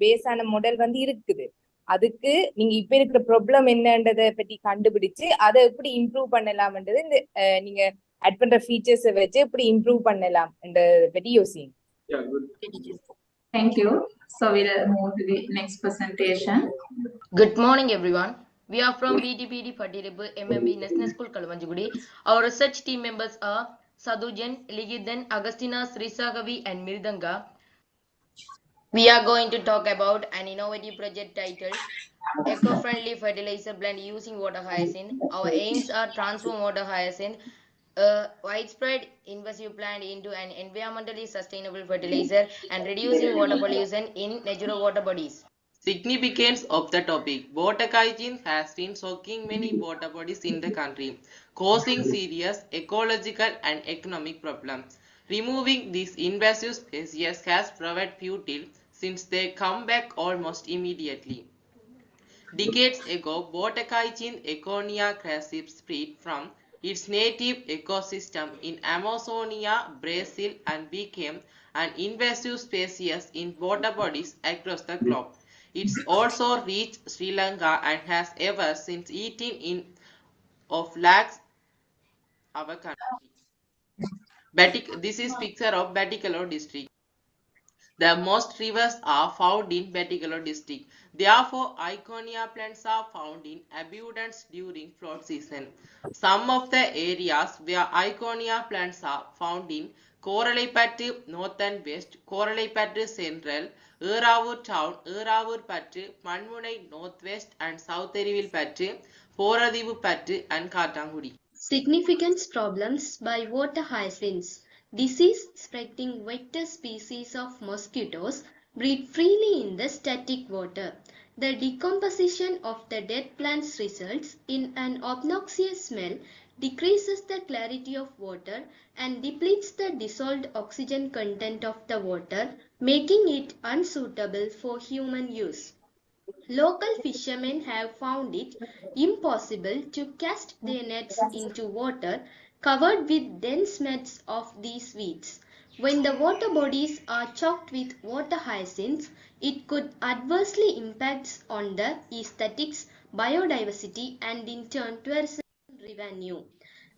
பேஸான மாடல் வந்து இருக்குது, அதுக்கு நீங்க இப்ப இருக்கிற ப்ராப்ளம் என்னன்றதை பற்றி கண்டுபிடிச்சு அதை எப்படி இம்ப்ரூவ் பண்ணலாம்ன்றது இந்த நீங்க ஆட் பண்ற ஃபீச்சர்ஸை வச்சு எப்படி இம்ப்ரூவ் பண்ணலாம்ன்றதை பற்றி யோசிங்க. Thank you. So we'll move to the next presentation. Good morning, everyone. We are from BTPD Patirabu MMB National School Kalavanjugudi. Our research team members are Sadhujan, Ligithan, Agustina, Srisagavi, and Mirdanga. We are going to talk about an innovative project titled Eco-Friendly Fertilizer Blend Using Water Hyacinth. Our aims are transform water hyacinth, a widespread invasive plant, into an environmentally sustainable fertilizer and reducing water pollution in natural water bodies. Significance of the topic. Water hyacinth has been soaking many water bodies in the country, causing serious ecological and economic problems. Removing these invasive species has proven futile since they come back almost immediately. Decades ago, water hyacinth Eichhornia crassip spread from its native ecosystem in Amazonia, Brazil, and became an invasive species in water bodies across the globe. It's also reached Sri Lanka and has ever since eaten in of lakhs our country. This is picture of Batticaloa district. The most rivers are found in Batticaloa district. Therefore, Eichhornia plants are found in abundance during flood season. Some of the areas where Eichhornia plants are found in Koralaipattu North and West, Koralaipattu Central, Eravur Town, Eravur Pattu, Manmunai Northwest and South Erivilpattu, Poradivupattu and Katangudi. Significance problems by water hyacinths. Disease spreading vector species of mosquitoes breed freely in the static water. The decomposition of the dead plants results in an obnoxious smell, decreases the clarity of water, and depletes the dissolved oxygen content of the water, making it unsuitable for human use. Local fishermen have found it impossible to cast their nets into water covered with dense mats of these weeds. When the water bodies are choked with water hyacinths, it could adversely impact on the aesthetics, biodiversity, and in turn tourism revenue.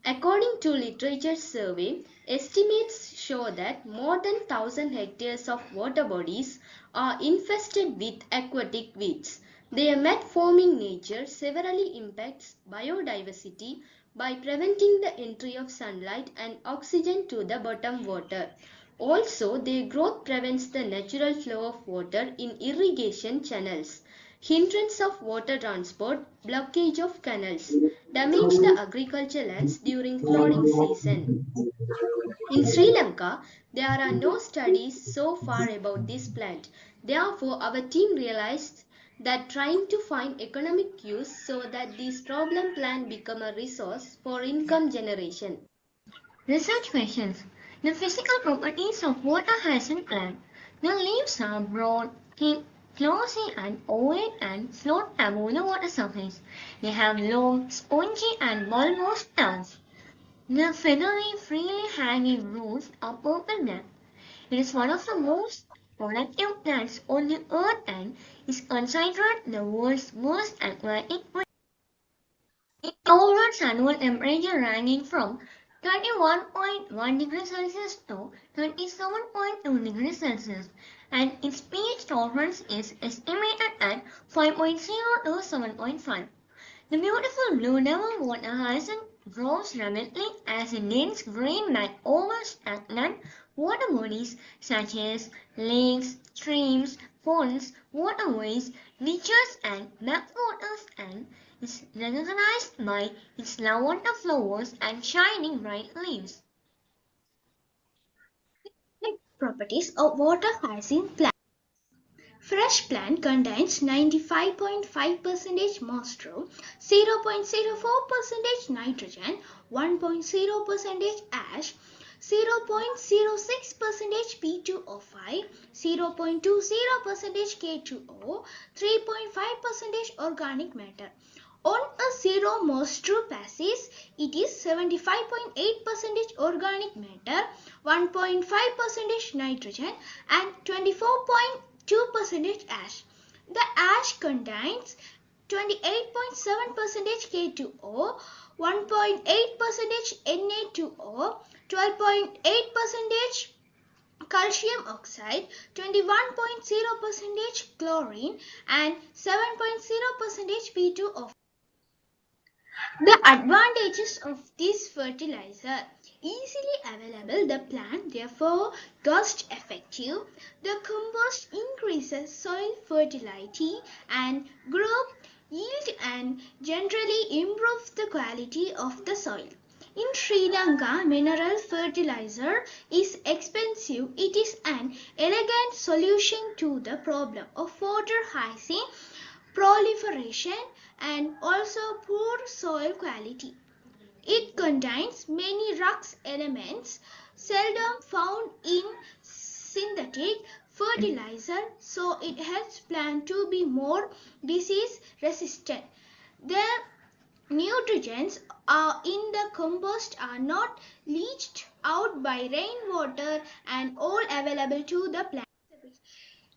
According to literature survey, estimates show that more than 1,000 hectares of water bodies are infested with aquatic weeds. Their mat-forming nature severely impacts biodiversity by preventing the entry of sunlight and oxygen to the bottom water. Also, their growth prevents the natural flow of water in irrigation channels. Hindrance of water transport, blockage of canals, damage the agriculture lands during flooding season. In Sri Lanka, there are no studies so far about this plant. Therefore, our team realized that trying to find economic use so that this problem plant become a resource for income generation. Research questions. The physical properties of water hyacinth plant. The leaves are broad, thin, glossy and ovate and float above the water surface. They have long, spongy and bulbous towns. The feathery, freely hanging roots are purple black. It is one of the most productive plants on the earth and is considered the world's most aquatic plant. It tolerates annual temperature ranging from 31.1 degrees Celsius to 37.2 degrees Celsius, and its pH tolerance is estimated at 5.0 to 7.5. The beautiful blue devil water hyacinth grows rapidly as a dense green mat over stagnant water bodies such as lakes, streams, ponds, waterways, ditches, and backwaters, and is recognized by its lavender flowers and shining bright leaves. Properties of water hyacinth plant. Fresh plant contains 95.5% moisture, 0.04% nitrogen, 1.0% ash, 0.06% P2O5, 0.20% K2O, 3.5% organic matter. On a zero moisture basis, it is 75.8% organic matter, 1.5% nitrogen, and 24.2% ash. The ash contains 28.7% K2O, 1.8% Na2O, 12.8% calcium oxide, 21.0% chlorine, and 7.0% P2O5. The advantages of this fertilizer: easily available, the plant therefore cost effective. The compost increases soil fertility and growth, yield, and generally improves the quality of the soil. In Sri Lanka, mineral fertilizer is expensive. It is an elegant solution to the problem of water hyacinth proliferation and also poor soil quality. It contains many rocks elements seldom found in synthetic fertilizer, so it helps plant to be more disease resistant. The nutrients are in the compost are not leached out by rainwater and all available to the plant.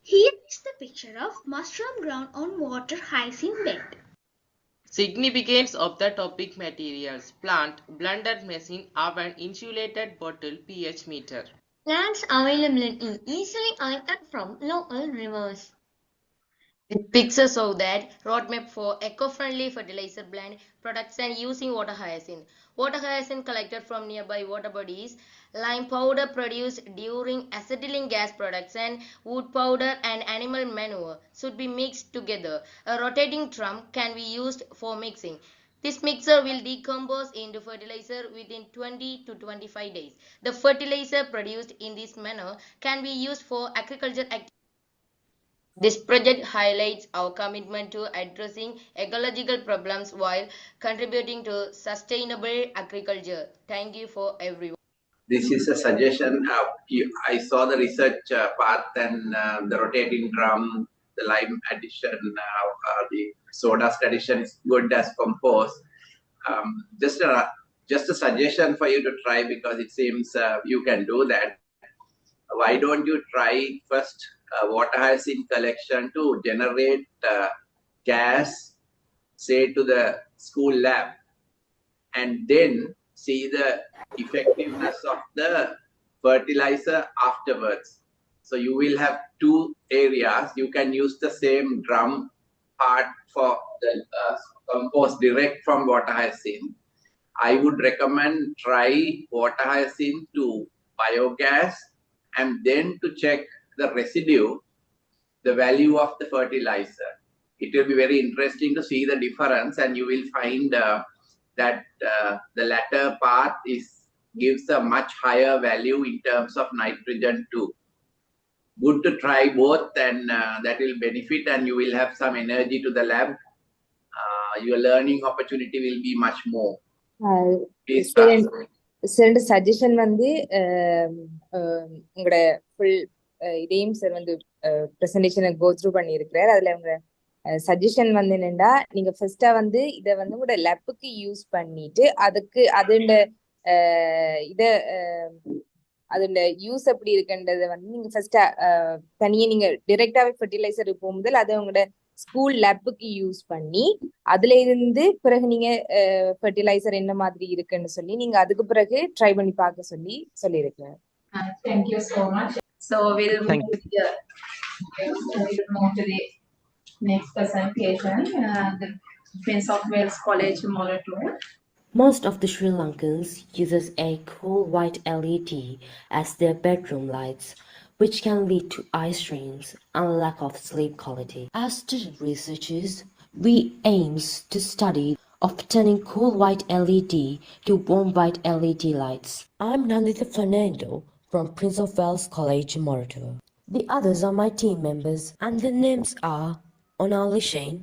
Here is the picture of mushroom grown on water hyacinth bed. Significance of the topic materials: plant, blended machine, oven, insulated bottle, pH meter. Plants availability easily collected from local rivers. With pictures of that, roadmap for eco-friendly fertilizer blend production using water hyacinth. Water hyacinth collected from nearby water bodies, lime powder produced during acetylene gas production, wood powder and animal manure should be mixed together. A rotating drum can be used for mixing. This mixer will decompose into fertilizer within 20 to 25 days. The fertilizer produced in this manner can be used for agricultural activities. This project highlights our commitment to addressing ecological problems while contributing to sustainable agriculture. Thank you for everyone. This is a suggestion. I saw the research path and the rotating drum, the lime addition, the sawdust addition is good as compost. Just a suggestion for you to try, because it seems you can do that. Why don't you try first water hyacinth collection to generate gas, say to the school lab, and then see the effectiveness of the fertilizer afterwards. So you will have two areas. You can use the same drum part for the compost direct from water hyacinth. I would recommend try water hyacinth to biogas, and then to check the residue, the value of the fertilizer. It will be very interesting to see the difference, and you will find that the latter part gives a much higher value in terms of nitrogen too. Good to try both, and that will benefit, and you will have some energy to the lab. Your learning opportunity will be much more. Please, sir suggestion வந்து உங்களோட full இதையும் sir வந்து ப்ரெசன்டேஷனை go through பண்ணியிருக்கிறார். அதுல உங்க suggestion வந்து என்னன்னா, நீங்க ஃபர்ஸ்டா வந்து இதை வந்து உங்களோட லேப்புக்கு யூஸ் பண்ணிட்டு அதுக்கு அதோட அதோட யூஸ் எப்படி இருக்குன்றத வந்து நீங்க ஃபர்ஸ்டா தனியே நீங்க டைரக்டாவே ஃபெர்டிலைசர் போகும்போது அதை உங்களோட ஸ்கூல் லேப்புக்கு யூஸ் பண்ணி அதுல இருந்து பிறகு நீங்க ஃபெர்டிலைசர் என்ன மாதிரி இருக்குன்னு சொல்லி நீங்க அதுக்கு பிறகு ட்ரை பண்ணி பார்க்க சொல்லியிருக்கேன். Thank you so much. So we'll move to the next presentation. The Prince of Wales College Moratuwa. Most of the Sri Lankans uses a cool white LED as their bedroom lights, which can lead to eye strains and lack of sleep quality. As student researchers, we aims to study of turning cool white LED to warm white LED lights. I'm Nandita Fernando from Prince of Wales College, Moratuwa. The others are my team members, and the names are Onali Shane,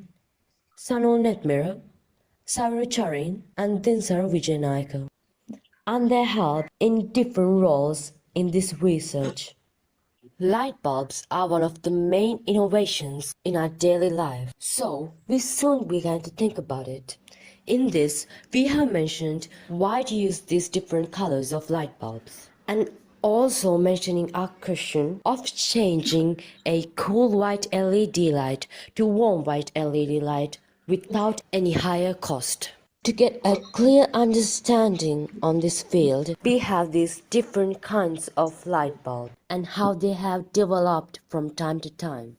Sanol Netmira, Sarah Charin, and Dinsar Vijayanayaka, and they help in different roles in this research. Light bulbs are one of the main innovations in our daily life, so we soon began to think about it. In this, we have mentioned why to use these different colors of light bulbs, and also mentioning our question of changing a cool white LED light to warm white LED light without any higher cost. To get a clear understanding on this field, we have these different kinds of light bulb and how they have developed from time to time.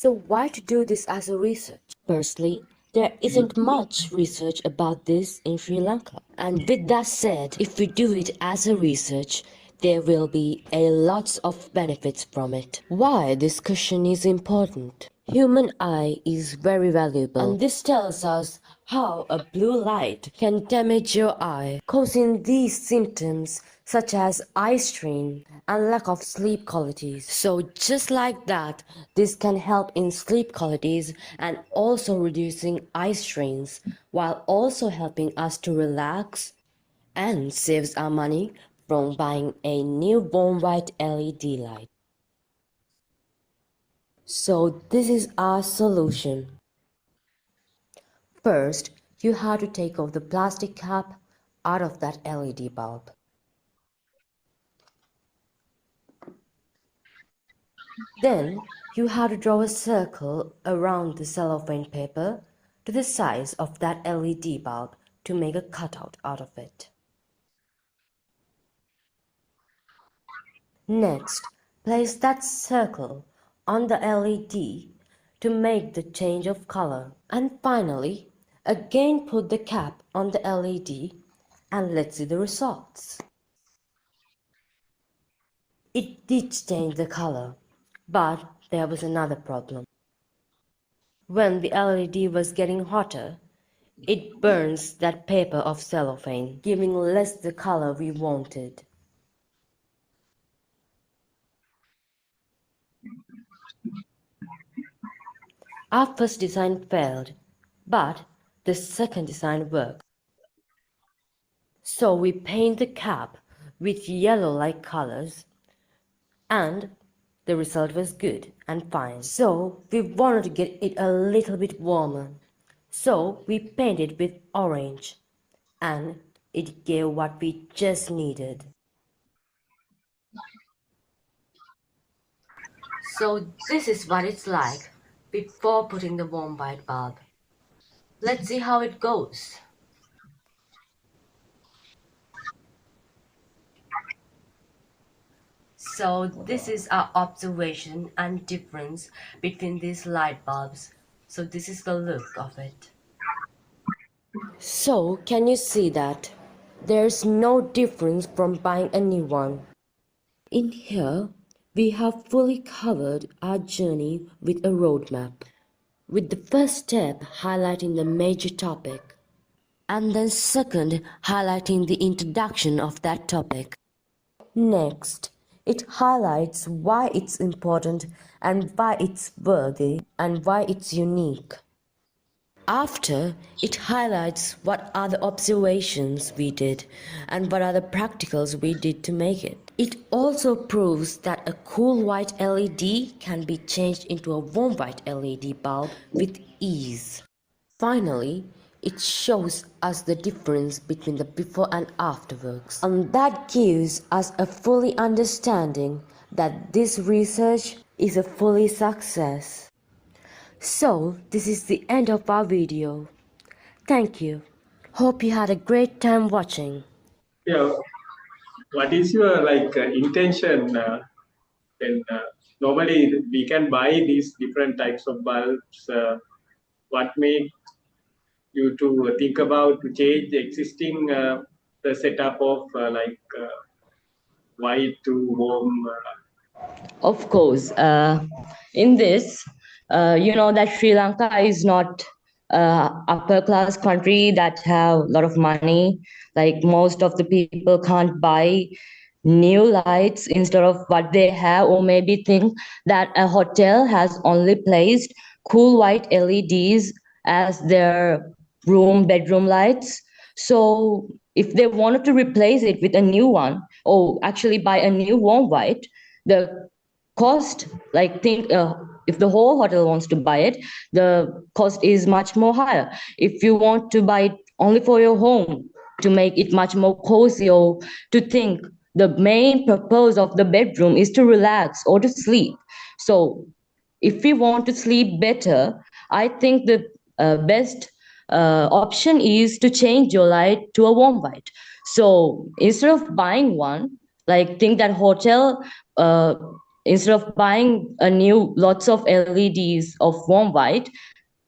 So why to do this as a research? Firstly, there isn't much research about this in Sri Lanka. And with that said, if we do it as a research, there will be a lots of benefits from it. Why this question is important? Human eye is very valuable, and this tells us how a blue light can damage your eye, causing these symptoms such as eye strain and lack of sleep qualities. So just like that, this can help in sleep qualities and also reducing eye strains, while also helping us to relax and saves our money from buying a new warm white LED light. So this is our solution. First, you have to take off the plastic cap out of that LED bulb. Then you have to draw a circle around the cellophane paper to the size of that LED bulb to make a cutout out of it. Next, place that circle on the LED to make the change of color. And finally, again put the cap on the LED and let's see the results. It did change the color, but there was another problem. When the LED was getting hotter, it burns that paper of cellophane, giving less the color we wanted. Our first design failed, but the second design worked. So we paint the cap with yellow-like colors and The result was good and fine. So we wanted to get it a little bit warmer. So we painted with orange and it gave what we just needed. So this is what it's like before putting the warm white bulb. Let's see how it goes. So this is our observation and difference between these light bulbs. So this is the look of it. So can you see that there's no difference from buying a new one? In here, we have fully covered our journey with a roadmap, with the first step highlighting the major topic, and then second highlighting the introduction of that topic. Next, it highlights why it's important and why it's worthy and why it's unique. After, it highlights what are the observations we did and what are the practicals we did to make it. It also proves that a cool white LED can be changed into a warm white LED bulb with ease. Finally, it shows us the difference between the before and after works. And that gives us a fully understanding that this research is a fully success. So, this is the end of our video. Thank you. Hope you had a great time watching. Yeah. What is your intention? Then normally we can buy these different types of bulbs. What made you to think about to change the existing the setup of white to warm? Of course, in this, you know that Sri Lanka is not upper class country that have a lot of money. Like most of the people can't buy new lights instead of what they have, or maybe think that a hotel has only placed cool white LEDs as their bedroom lights. So if they wanted to replace it with a new one, or actually buy a new warm white, the cost, if the whole hotel wants to buy it, the cost is much more higher. If you want to buy it only for your home to make it much more cozy, or to think the main purpose of the bedroom is to relax or to sleep. So if we want to sleep better, I think the best option is to change your light to a warm white. So instead of buying one, think that hotel, instead of buying a new lots of LEDs of warm white,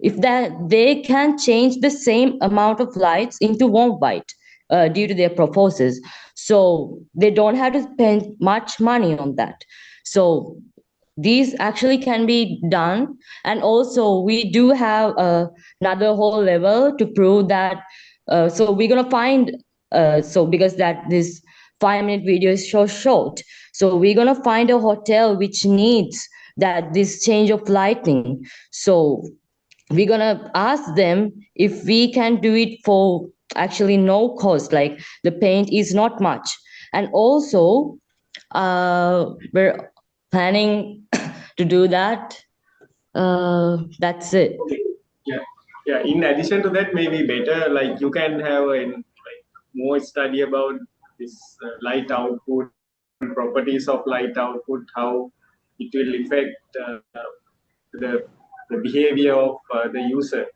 if that they can change the same amount of lights into warm white due to their proposals, so they don't have to spend much money on that. So these actually can be done, and also we do have another whole level to prove that. So we're gonna find because that this 5-minute video is so short, so we're gonna find a hotel which needs that this change of lighting. So we're gonna ask them if we can do it for actually no cost, like the paint is not much. And also we're planning to do that. That's it. Yeah. In addition to that, maybe better you can have more study about this light output, properties of light output, how it will affect the behavior of the user,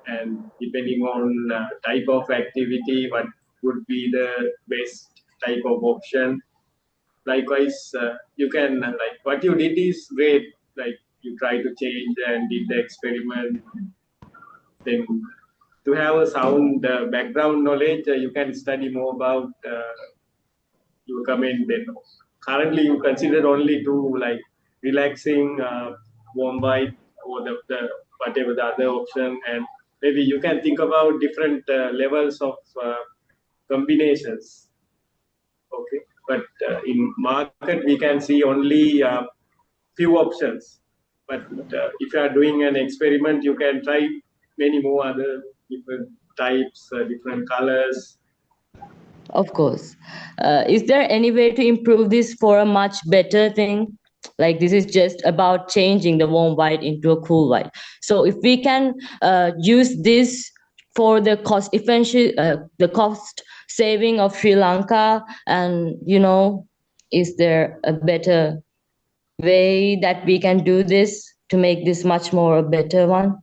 and depending on type of activity, what would be the best type of option. Likewise, you can what you did is great. You try to change and did the experiment. Then to have a sound background knowledge, you can study more about your comment. Then currently you consider only to relaxing warm white or the whatever the other option, and maybe you can think about different levels of combinations. Okay, but in market we can see only few options. But if you are doing an experiment, you can try many more other different types, different colors. Of course. Is there any way to improve this for a much better thing? like this is just about changing the warm white into a cool white. So if we can use this for the cost efficient, the cost saving of Sri Lanka, and is there a better way that we can do this to make this much more a better one,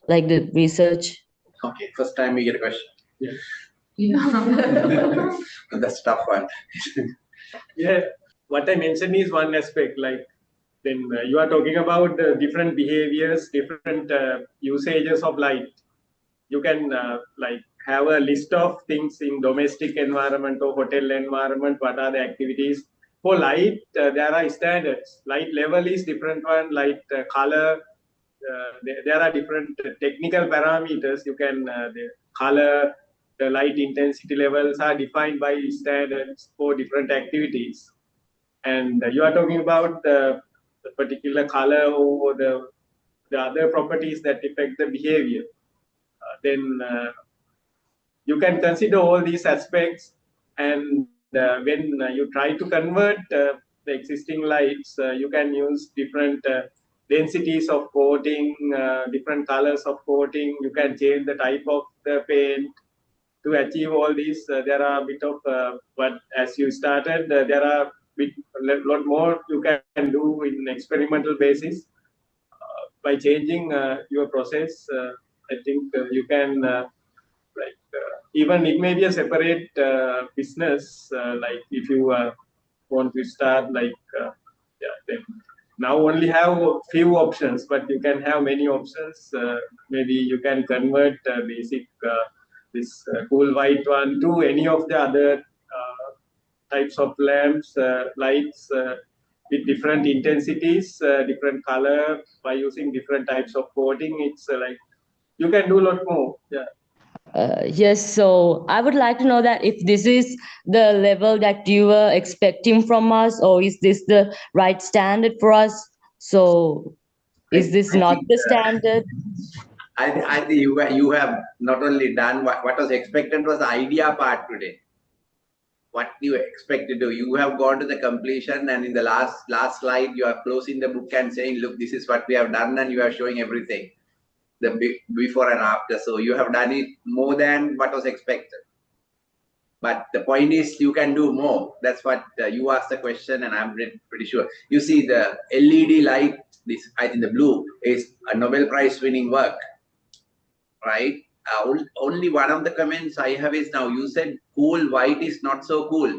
like the research? Okay, first time we get a question. Yeah. That's a tough one. Yeah, what I mentioned is one aspect. Like then you are talking about different behaviors, different usages of light. You can like have a list of things in domestic environment or hotel environment. What are the activities for light? There are standards. Light level is different one. Light color. There are different technical parameters. You can the color, the light intensity levels are defined by standards for different activities. And you are talking about the particular color or the other properties that affect the behavior. Then you can consider all these aspects, and when you try to convert the existing lights, you can use different densities of coating, different colors of coating. You can change the type of the paint to achieve all these. There are a bit of, but as you started, there are a lot more you can do in experimental basis. By changing your process, I think you can even it may be a separate business. Like if you want to start, like then now only have a few options, but you can have many options. Maybe you can convert basic this cool white one to any of the other types of lamps, lights with different intensities, different color, by using different types of coating. It's like you can do a lot more. Yeah. Yes, so I would like to know that if this is the level that you were expecting from us, or is this the right standard for us? So is this not the standard? I think you have not only done what was expected was the idea part today. What you expect to do, you have gone to the completion, and in the last slide you are closing the book and saying, look, this is what we have done, and you are showing everything, the before and after. So you have done it more than what was expected. But the point is, you can do more. That's what you asked the question, and I'm pretty sure. You see the LED light, this, I think the blue is a Nobel Prize winning work, right? Only one of the comments I have is, now you said cool white is not so cool,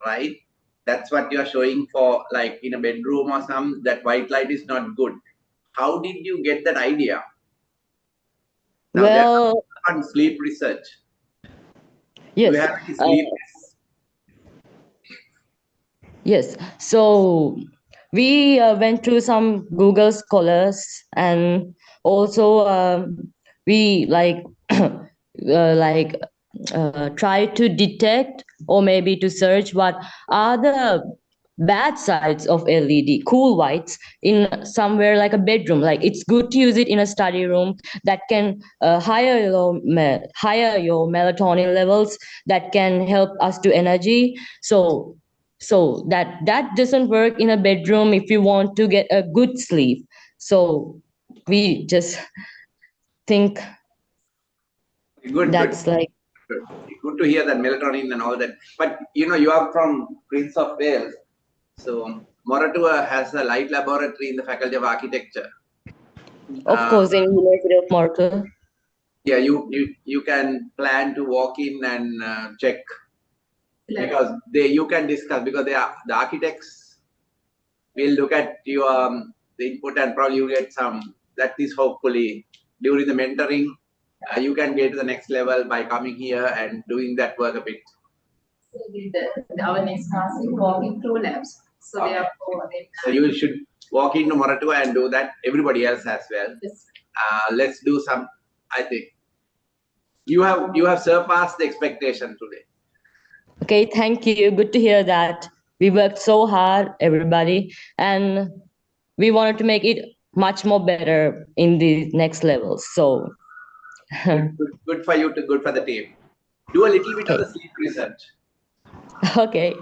right? That's what you are showing for, like in a bedroom or some, that white light is not good. How did you get that idea? Now, well, on sleep research. Yes. Do you have any sleep? Yes. So we went through some Google Scholars, and also we try to detect, or maybe to search, what are the bad sides of LED, cool whites, in somewhere like a bedroom. Like it's good to use it in a study room that can higher your melatonin levels, that can help us to energy. So that doesn't work in a bedroom if you want to get a good sleep. So we just think that's good. Good to hear that melatonin and all that. But you are from Prince of Wales, so Moratuwa has a light laboratory in the Faculty of Architecture. Of course, in University of Moratuwa. Yeah, you can plan to walk in and check, because you can discuss, because the architects will look at your the input, and probably you get some. That is hopefully during the mentoring, you can get to the next level by coming here and doing that work a bit. Our next class is walking through labs. So therefore, so you should walk into Moratuwa and do that. Everybody else as well. Yes. Let's do some. I think you have surpassed the expectation today. Okay, thank you. Good to hear that. We worked so hard, everybody, and we wanted to make it much more better in the next levels. So good for you, good for the team. Do a little bit of the sleep research. Okay,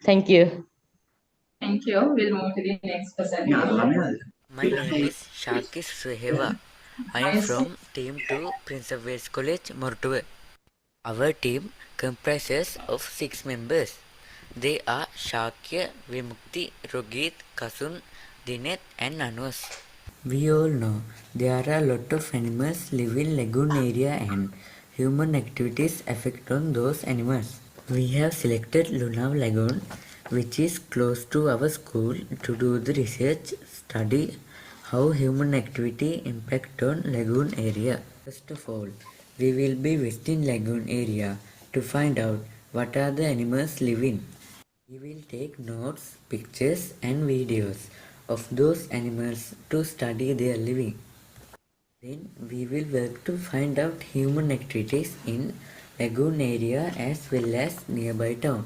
thank you. Thank you. We'll move to the next person. My name is Shakis Suheva. I am from Team 2, Prince of Wales College, Mortuva. Our team comprises of 6 members. They are Shakya, Vimukti, Rogit, Kasun, Dinet and Anos. We all know there are a lot of animals live in lagoon area and human activities affect on those animals. We have selected Lunav Lagoon, which is close to our school, to do the research study how human activity impact on lagoon area. First of all, we will be visiting lagoon area to find out what are the animals living. We will take notes, pictures and videos of those animals to study their living. Then we will work to find out human activities in lagoon area as well as nearby town.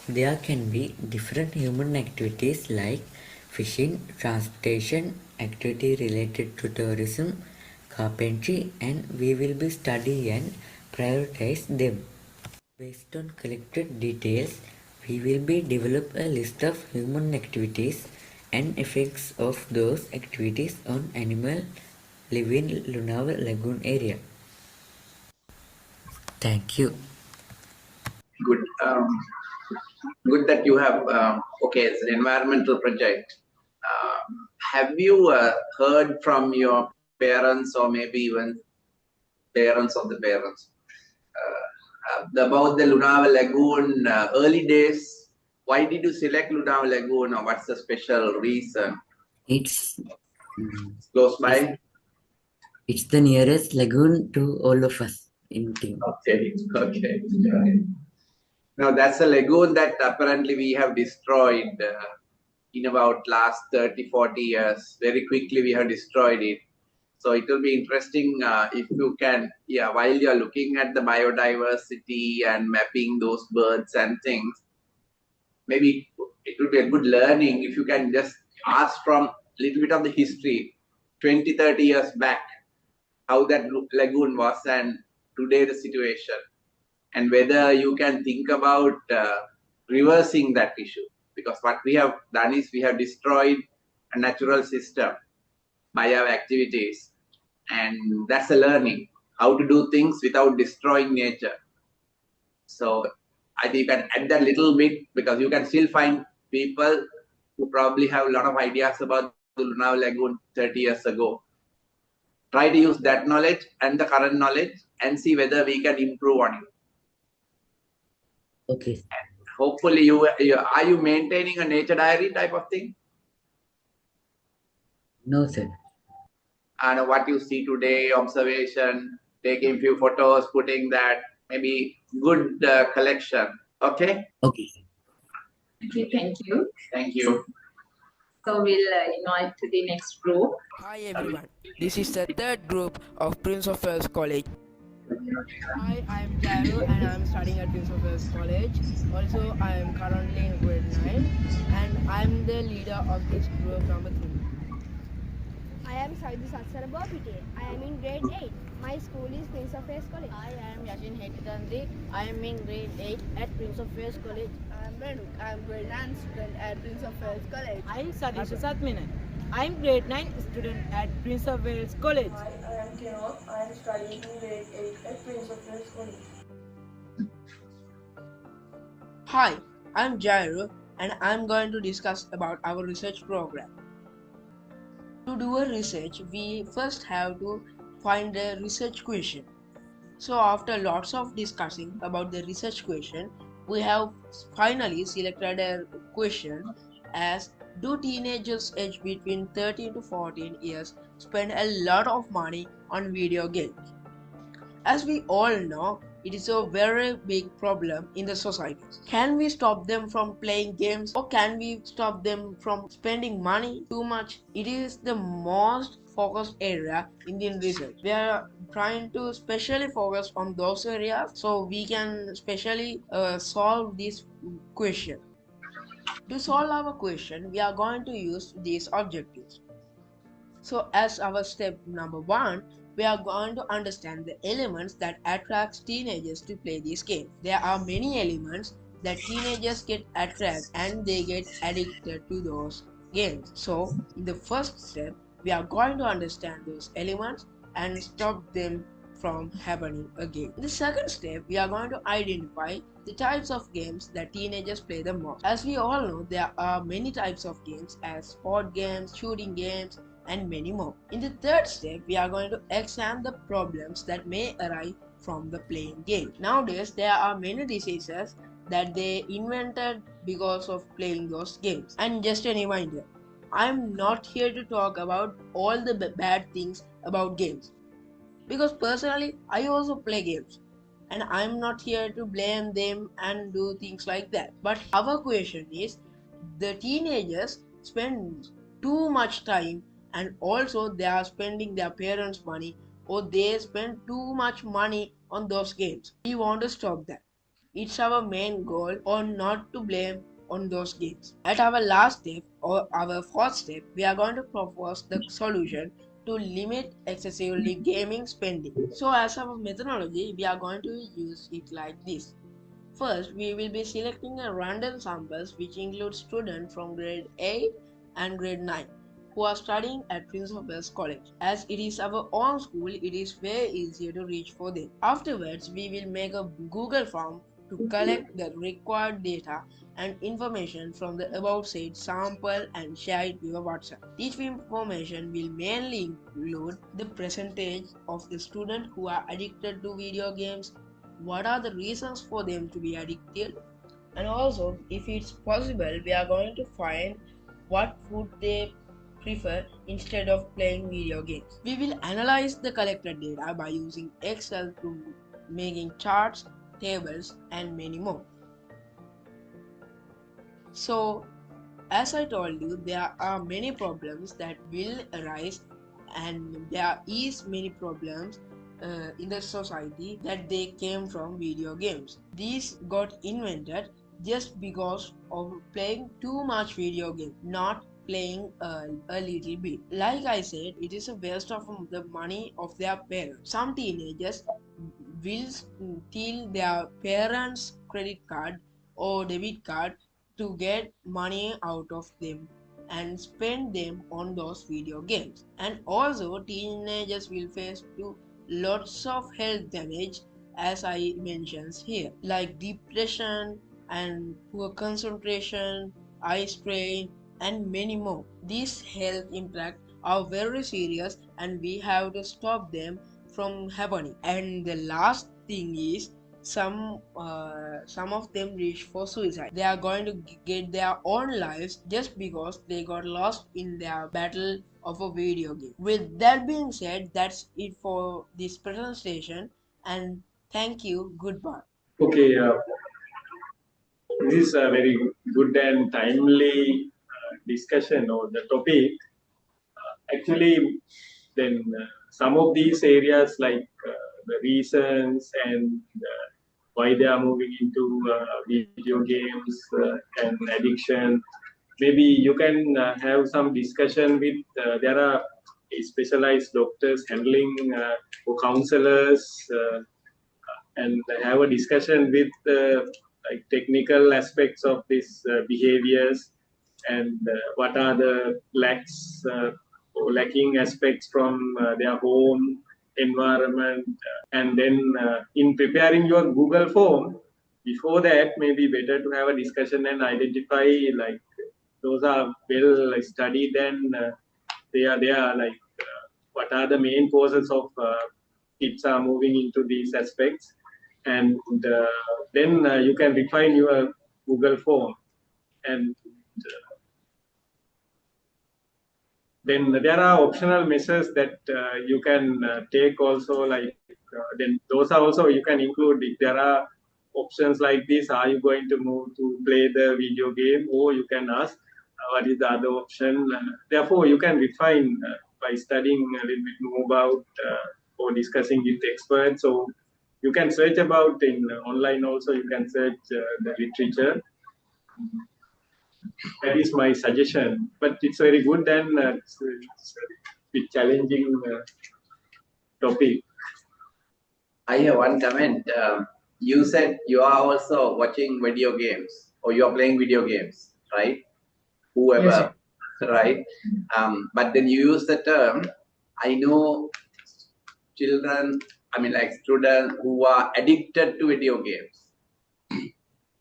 There can be different human activities like fishing, transportation, activity related to tourism, carpentry, and we will be study and prioritize them. Based on collected details, we will be develop a list of human activities and effects of those activities on animal living in Lunav Lagoon area. Thank you. Good. Good that you have, okay, it's an environmental project. Have you heard from your parents or maybe even parents of the parents about the Lunav Lagoon early days? Why did you select Lunav Lagoon or what's the special reason? It's close by. It's the nearest lagoon to all of us in team. Okay, okay. Now that's a lagoon that apparently we have destroyed in about last 30-40 years. Very quickly we have destroyed it. So it will be interesting if you can, while you are looking at the biodiversity and mapping those birds and things, maybe it will be a good learning if you can just ask from a little bit of the history, 20-30 years back, how that lagoon was and today the situation, and whether you can think about reversing that issue. Because what we have done is we have destroyed a natural system by our activities, and that's a learning how to do things without destroying nature. So I think you can add that little bit, because you can still find people who probably have a lot of ideas about the Lunav Lagoon 30 years ago. Try to use that knowledge and the current knowledge and see whether we can improve on it. Okay. And hopefully are you maintaining a nature diary type of thing? No, sir. And what you see today, observation, taking few photos, putting that, maybe good collection. Okay? Okay. Okay, thank you. Thank you. So we'll invite to the next group. Hi everyone, this is the third group of Prince of Wales College. Hi, I am Jairo and I am studying at Prince of Wales College. Also, I am currently in grade 9 and I am the leader of this group number 3. I am Saidi Satsara Bopite. I am in grade 8. My school is Prince of Wales College. Hi, I am Yashin Hetitandri. I am in grade 8 at Prince of Wales College. I am Renuk. I am grade 9 student at Prince of Wales College. I am Sadish Satminan. I am grade 9 student at Prince of Wales College. Hi, I am Kinok. I am studying in grade 8 at Prince of Wales College. Hi, I am Jairo and I am going to discuss about our research program. To do a research, we first have to find a research question. So after lots of discussing about the research question, we have finally selected a question as: do teenagers aged between 13 to 14 years spend a lot of money on video games? As we all know, it is a very big problem in the society. Can we stop them from playing games, or can we stop them from spending money too much? It is the most focused area in the research. We are trying to specially focus on those areas so we can specially solve this question. To solve our question, we are going to use these objectives. So as our step number 1, we are going to understand the elements that attracts teenagers to play this game. There are many elements that teenagers get attracted and they get addicted to those games. So, in the first step, we are going to understand those elements and stop them from happening again. In the second step, we are going to identify the types of games that teenagers play the most. As we all know, there are many types of games as sport games, shooting games, and many more. In the third step, we are going to examine the problems that may arise from the playing game. Nowadays, there are many diseases that they invented because of playing those games. And just a reminder, I'm not here to talk about all the bad things about games, because personally I also play games and I'm not here to blame them and do things like that. But our question is, the teenagers spend too much time and also they are spending their parents' money, or they spend too much money on those games. We want to stop that. It's our main goal, or not to blame on those games. At our last step, or our fourth step, we are going to propose the solution to limit excessively gaming spending. So as our methodology, we are going to use it like this. First, we will be selecting a random samples which includes students from grade 8 and grade 9 who are studying at Prince of Wales College. As it is our own school, it is way easier to reach for them. Afterwards, we will make a Google form to collect the required data and information from the above said sample and share it via WhatsApp. This information will mainly include the percentage of the students who are addicted to video games, what are the reasons for them to be addicted, and also, if it's possible, we are going to find what food they prefer instead of playing video games. We will analyze the collected data by using Excel to making charts, tables, and many more. So, as I told you, there are many problems that will arise, and there is many problems in the society that they came from video games. These got invented just because of playing too much video game, not playing a little bit. Like I said, it is a waste of the money of their parents. Some teenagers will steal their parents' credit card or debit card to get money out of them and spend them on those video games. And also, teenagers will face lots of health damage, as I mentioned here, like depression and poor concentration, eye strain, and many more. These health impacts are very serious and we have to stop them from happening. And the last thing is, some of them reach for suicide. They are going to get their own lives just because they got lost in their battle of a video game. With that being said, that's it for this presentation, and thank you. Goodbye. Okay, this is a very good and timely discussion on the topic. Actually, then some of these areas like the reasons and why they are moving into video games and addiction, maybe you can have some discussion with, there are specialized doctors handling or counselors, and have a discussion with like technical aspects of these behaviors, and what are the or lacking aspects from their home environment. And then in preparing your Google form, before that, maybe better to have a discussion and identify like those are well studied, and they are like what are the main causes of kids are moving into these aspects, and then you can refine your Google form. And then there are optional measures that you can take also, like then those are also you can include if there are options like this. Are you going to move to play the video game, or you can ask what is the other option. Therefore, you can refine by studying a little bit more about or discussing with experts. So you can search about in online also. You can search the literature. That is my suggestion, but it's very good and it's a bit challenging topic. I have one comment. you said you are also watching video games or you are playing video games, right? Whoever, right? But then you use the term, I know children, I mean like students who are addicted to video games.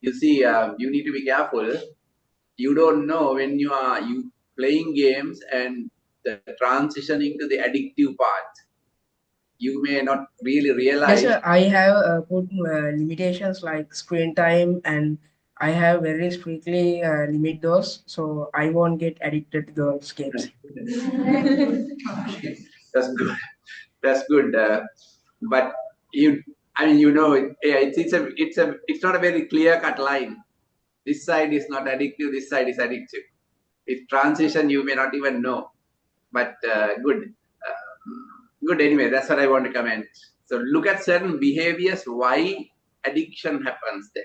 You see, you need to be careful. You don't know when you playing games and the transitioning to the addictive part. You may not really realize. Yes, sir. I have put limitations like screen time, and I have very strictly limit those, so I won't get addicted to those games. That's good. That's good. But it's not a very clear cut line. This side is not addictive. This side is addictive. It's transition. You may not even know. But good. Good. Anyway, that's what I want to comment. So look at certain behaviors. Why addiction happens there?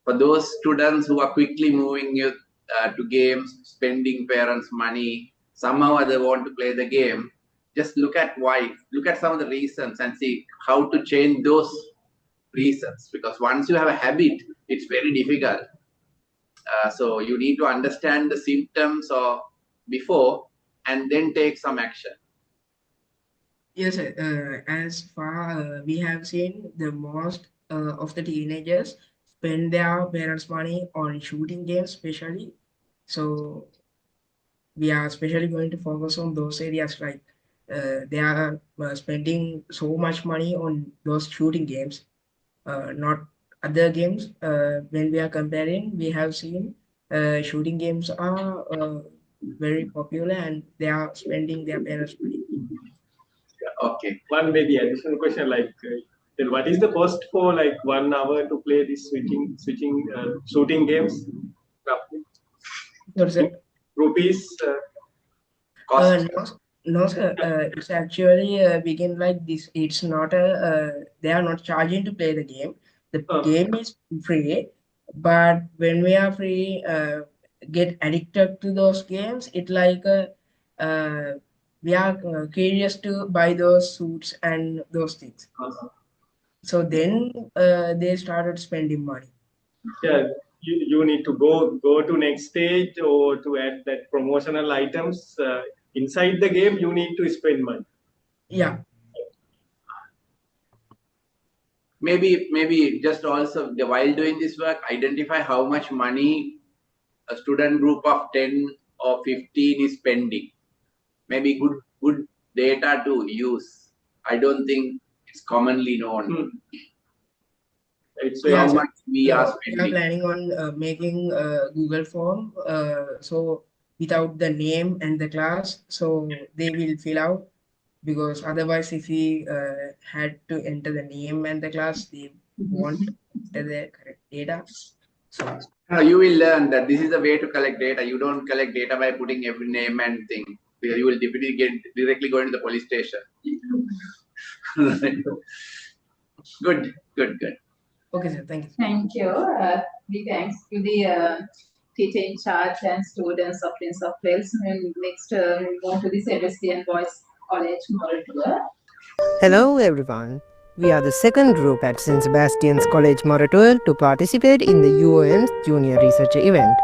For those students who are quickly moving to games, spending parents' money, somehow or other want to play the game. Just look at why. Look at some of the reasons and see how to change those reasons. Because once you have a habit, it's very difficult. So you need to understand the symptoms or before and then take some action. Yes, sir. As far we have seen, the most of the teenagers spend their parents' money on shooting games, especially. So we are especially going to focus on those areas, like they are spending so much money on those shooting games, not other games. When we are comparing, we have seen shooting games are very popular and they are spending their parents' money. Okay. One maybe additional question, like then what is the cost for like 1 hour to play this shooting games? Roughly? Rupees? Cost? No, sir. It's actually begin like this. It's not they are not charging to play the game. The game is free, but when we are free, get addicted to those games, it like we are curious to buy those suits and those things. So then they started spending money. Yeah, you need to go to next stage or to add that promotional items inside the game. You need to spend money. Yeah. Maybe just also while doing this work, identify how much money a student group of 10 or 15 is spending. Maybe good data to use. I don't think it's commonly known. It's how much we are spending. We are planning on making a Google form. So without the name and the class, so they will fill out. Because otherwise, if we had to enter the name and the class, they won't enter the correct data. So you will learn that this is the way to collect data. You don't collect data by putting every name and thing. You will directly go into the police station. Good. Okay, sir. Thank you. Thank you. Big thanks to the teacher in charge and students of Prince of Wales. And next, we go to the Sebastian Boys College Moratuwa. Hello everyone. We are the second group at St. Sebastian's College Moratuwa to participate in the UOM's Junior Researcher event.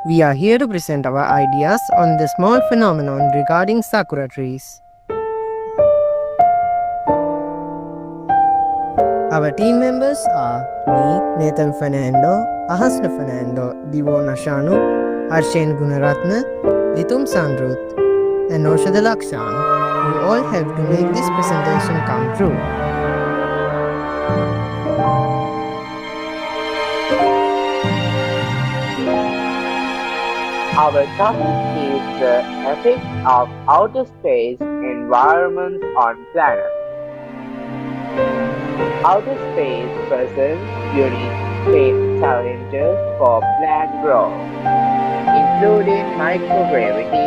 We are here to present our ideas on the small phenomenon regarding sakura trees. Our team members are me, Nathan Fernando, Ahasna Fernando, Divona Shanu, Harshen Gunaratna, Litum Sandruth, and Noshada Lakshan, who all helped to make this presentation come true. Our topic is the effect of outer space environments on planet. Outer space presents unique space challenges for plant growth, including microgravity,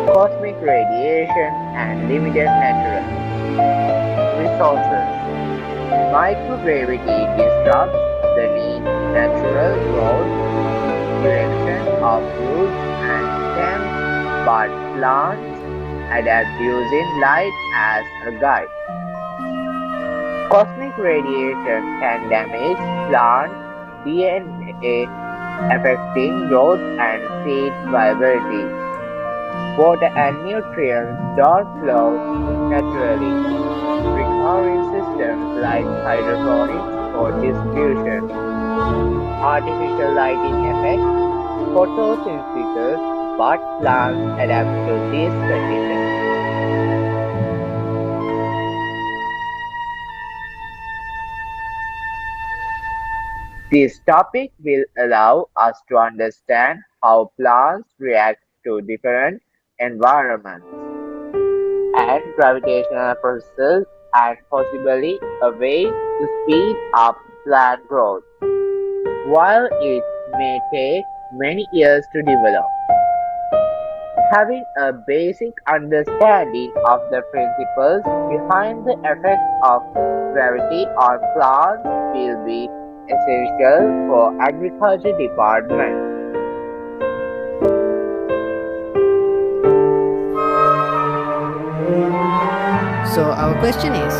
cosmic radiation, and limited natural resources. Microgravity disrupts the natural growth direction of roots and stems, but plants adapt using light as a guide. Cosmic radiation can damage plant DNA, affecting growth and seed viability. Water and nutrients don't flow naturally, requiring systems like hydroponics for distribution. Artificial lighting affects photosynthesis, but plants adapt to these conditions. This topic will allow us to understand how plants react to different environments and gravitational processes, and possibly a way to speed up plant growth. While it may take many years to develop, having a basic understanding of the principles behind the effect of gravity on plants will be essential for agriculture department. So our question is,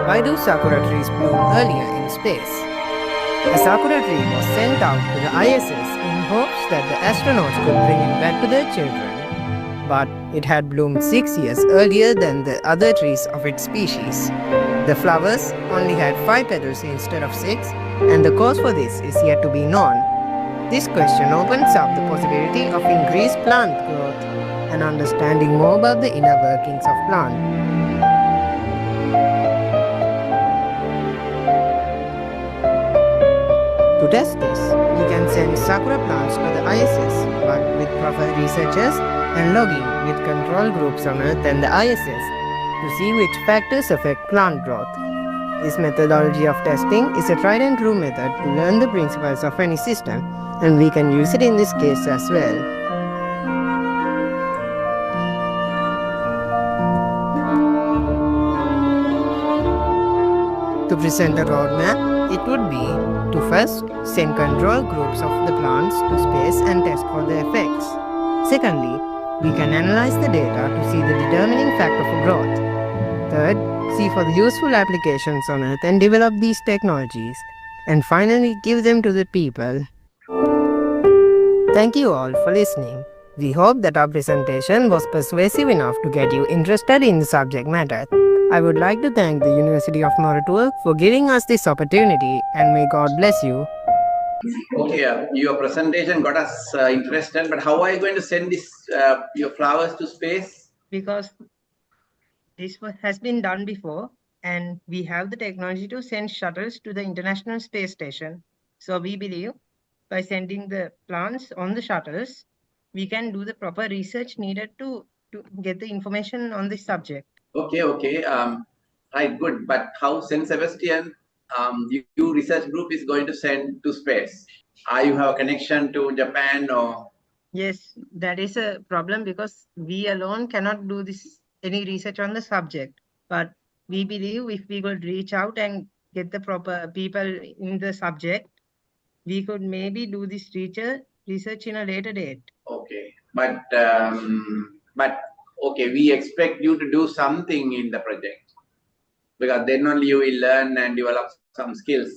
why do sakura trees bloom earlier in space? A sakura tree was sent out to the ISS in hopes that the astronauts could bring it back to their children, but it had bloomed 6 years earlier than the other trees of its species. The flowers only had 5 petals instead of 6, and the cause for this is yet to be known. This question opens up the possibility of increased plant growth and understanding more about the inner workings of plants. To test this, we can send sakura plants to the ISS, but with proper researchers and logging with control groups on Earth and the ISS to see which factors affect plant growth. This methodology of testing is a tried and true method to learn the principles of any system, and we can use it in this case as well. To present a roadmap, it would be to first send control groups of the plants to space and test for the effects. Secondly, we can analyze the data to see the determining factor for growth. Third, see for the useful applications on Earth and develop these technologies. And finally, give them to the people. Thank you all for listening. We hope that our presentation was persuasive enough to get you interested in the subject matter. I would like to thank the University of Moratuwa for giving us this opportunity, and may God bless you. Okay, your presentation got us interested, but how are you going to send this your flowers to space? Because this has been done before, and we have the technology to send shuttles to the International Space Station. So we believe by sending the plants on the shuttles, we can do the proper research needed to get the information on this subject. Okay. Right, good. But how St. Sebastian, your research group is going to send to space? You have a connection to Japan or? Yes, that is a problem because we alone cannot do any research on the subject. But we believe if we could reach out and get the proper people in the subject, we could maybe do this research in a later date. Okay, but okay, we expect you to do something in the project, because then only you will learn and develop some skills.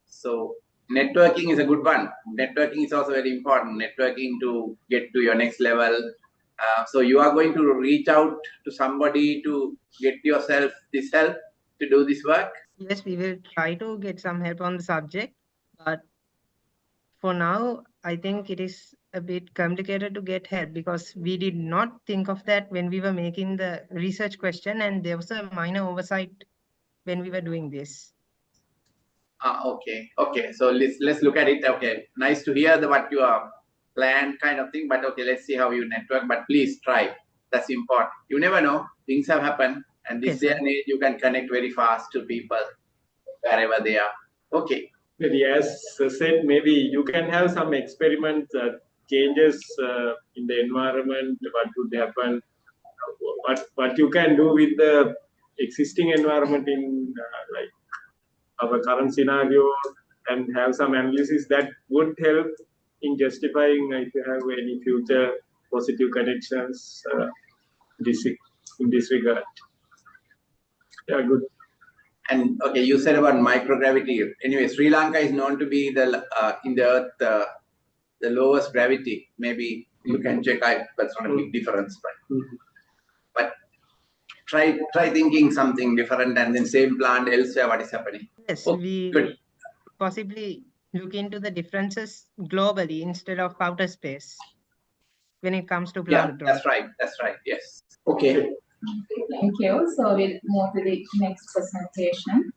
So networking is a good one. Networking is also very important. Networking to get to your next level. So you are going to reach out to somebody to get yourself this help to do this work? Yes, we will try to get some help on the subject, but for now, I think it is a bit complicated to get help because we did not think of that when we were making the research question, and there was a minor oversight when we were doing this. Okay. So let's look at it. Okay, nice to hear what you are planned kind of thing, but okay, let's see how you network. But please try. That's important. You never know. Things have happened, and this day and age, you can connect very fast to people wherever they are. Okay. Maybe as said, maybe you can have some experiments, changes in the environment, what would happen, what you can do with the existing environment in like our current scenario, and have some analysis that would help in justifying if you have any future positive connections in this regard. Yeah, good. And okay, you said about microgravity. Anyway, Sri Lanka is known to be the in the earth the lowest gravity. Maybe you can check out. That's not a big difference, but try thinking something different and then same plant elsewhere. What is happening? Yes, Oh, we good. possibly look into the differences globally instead of outer space when it comes to Yeah, plant growth. that's right. That's right. Yes. Okay. Thank you. So we'll move to the next presentation.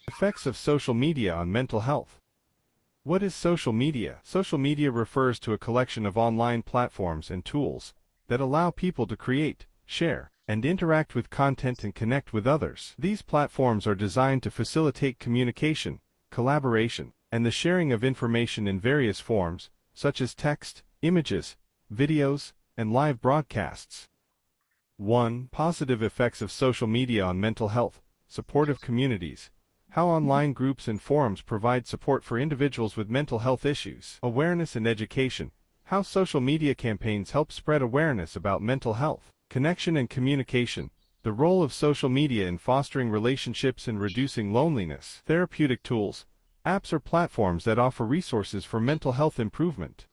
Effects of social media on mental health. What is social media? Social media refers to a collection of online platforms and tools that allow people to create, share, and interact with content and connect with others. These platforms are designed to facilitate communication, collaboration, and the sharing of information in various forms, such as text, images, videos, and live broadcasts. 1. Positive effects of social media on mental health. Supportive communities. How online groups and forums provide support for individuals with mental health issues. Awareness and education. How social media campaigns help spread awareness about mental health. Connection and communication. The role of social media in fostering relationships and reducing loneliness. Therapeutic tools. Apps or platforms that offer resources for mental health improvement.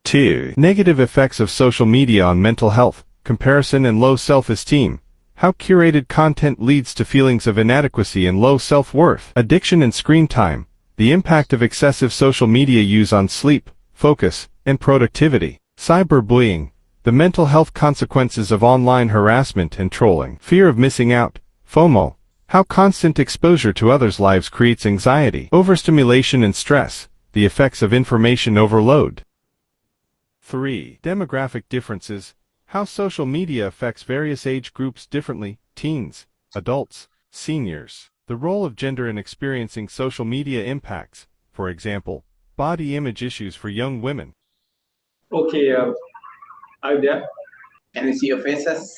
2. Negative effects of social media on mental health. Comparison and low self-esteem. How curated content leads to feelings of inadequacy and low self-worth. Addiction and screen time. The impact of excessive social media use on sleep, focus, and productivity. Cyberbullying. The mental health consequences of online harassment and trolling. Fear of missing out. FOMO. How constant exposure to others' lives creates anxiety. Overstimulation and stress. The effects of information overload. 3. Demographic differences. How social media affects various age groups differently. Teens, adults, seniors. The role of gender in experiencing social media impacts. For example, body image issues for young women. Okay, are you there? Can we see your faces?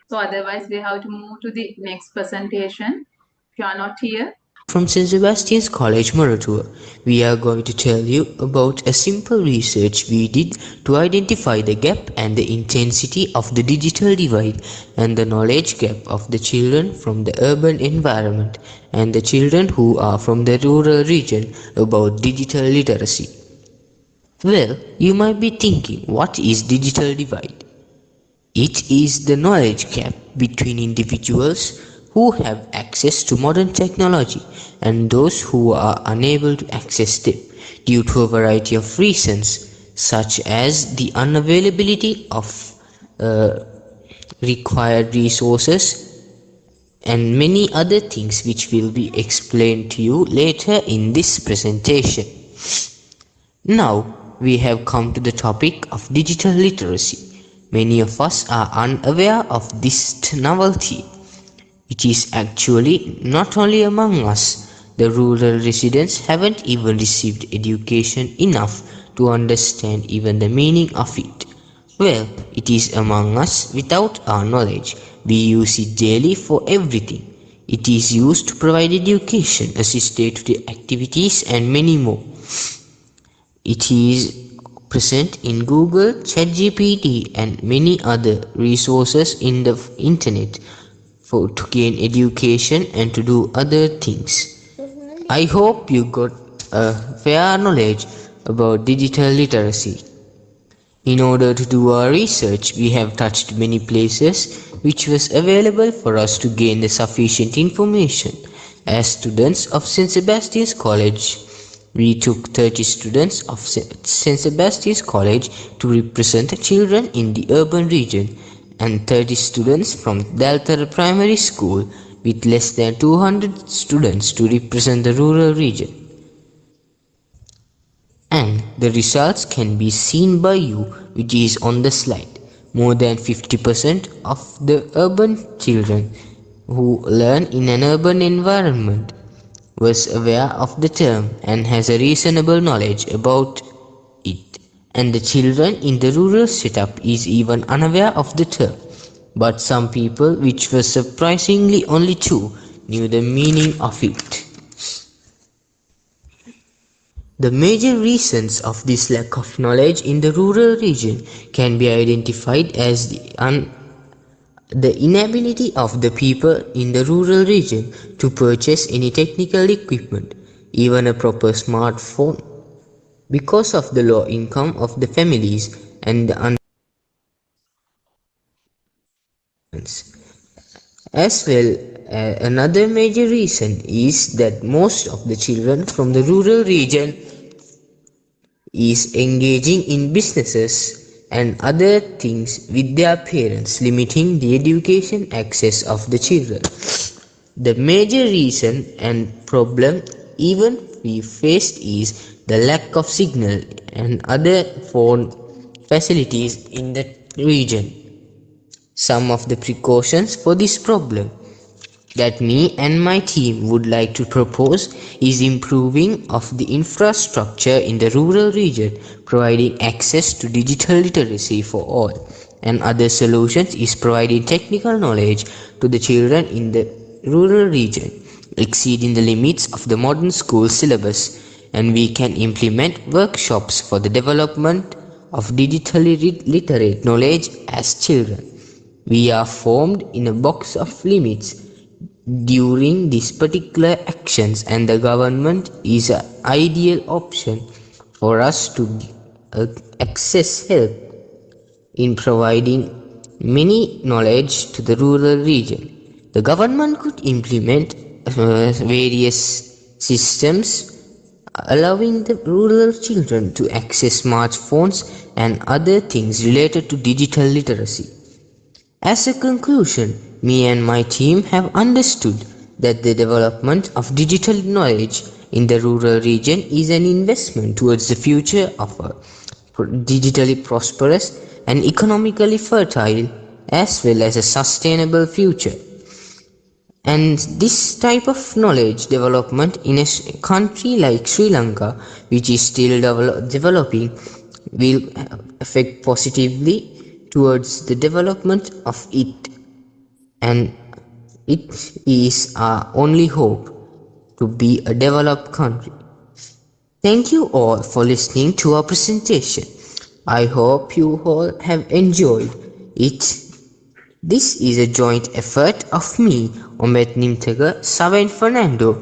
So otherwise we have to move to the next presentation. If you are not here, From St. Sebastian's College, Moratuwa, we are going to tell you about a simple research we did to identify the gap and the intensity of the digital divide and the knowledge gap of the children from the urban environment and the children who are from the rural region about digital literacy. Well, you might be thinking, what is digital divide? It is the knowledge gap between individuals who have access to modern technology and those who are unable to access them due to a variety of reasons, such as the unavailability of required resources and many other things which will be explained to you later in this presentation. Now we have come to the topic of digital literacy. Many of us are unaware of this novelty. It is actually not only among us. The rural residents haven't even received education enough to understand even the meaning of it. Well, it is among us without our knowledge. We use it daily for everything. It is used to provide education, assist day-to-day activities and many more. It is present in Google, ChatGPT and many other resources in the internet to gain education and to do other things. I hope you got a fair knowledge about digital literacy. In order to do our research, we have touched many places which was available for us to gain the sufficient information. As students of St. Sebastian's College, we took 30 students of St. Sebastian's College to represent children in the urban region and 30 students from Dalthara Primary School with less than 200 students to represent the rural region. And the results can be seen by you, which is on the slide. More than 50% of the urban children who learn in an urban environment was aware of the term and has a reasonable knowledge about it. And the children in the rural setup is even unaware of the term. But some people, which was surprisingly only 2, knew the meaning of it. The major reasons of this lack of knowledge in the rural region can be identified as the The inability of the people in the rural region to purchase any technical equipment, even a proper smartphone, because of the low income of the families and the as well. Another major reason is that most of the children from the rural region is engaging in businesses and other things with their parents, limiting the education access of the children. The major reason and problem even we faced is the lack of signal and other phone facilities in the region. Some of the precautions for this problem that me and my team would like to propose is improving of the infrastructure in the rural region, providing access to digital literacy for all, and other solutions is providing technical knowledge to the children in the rural region, exceeding the limits of the modern school syllabus, and we can implement workshops for the development of digitally literate knowledge as children. We are formed in a box of limits during these particular actions, and the government is an ideal option for us to access help in providing many knowledge to the rural region. The government could implement various systems allowing the rural children to access smartphones and other things related to digital literacy. As a conclusion, me and my team have understood that the development of digital knowledge in the rural region is an investment towards the future of a digitally prosperous and economically fertile as well as a sustainable future. And this type of knowledge development in a country like Sri Lanka, which is still developing, will affect positively towards the development of it, and it is our only hope to be a developed country. Thank you all for listening to our presentation. I hope you all have enjoyed it. This is a joint effort of me, Omet Nimtega, Saven Fernando,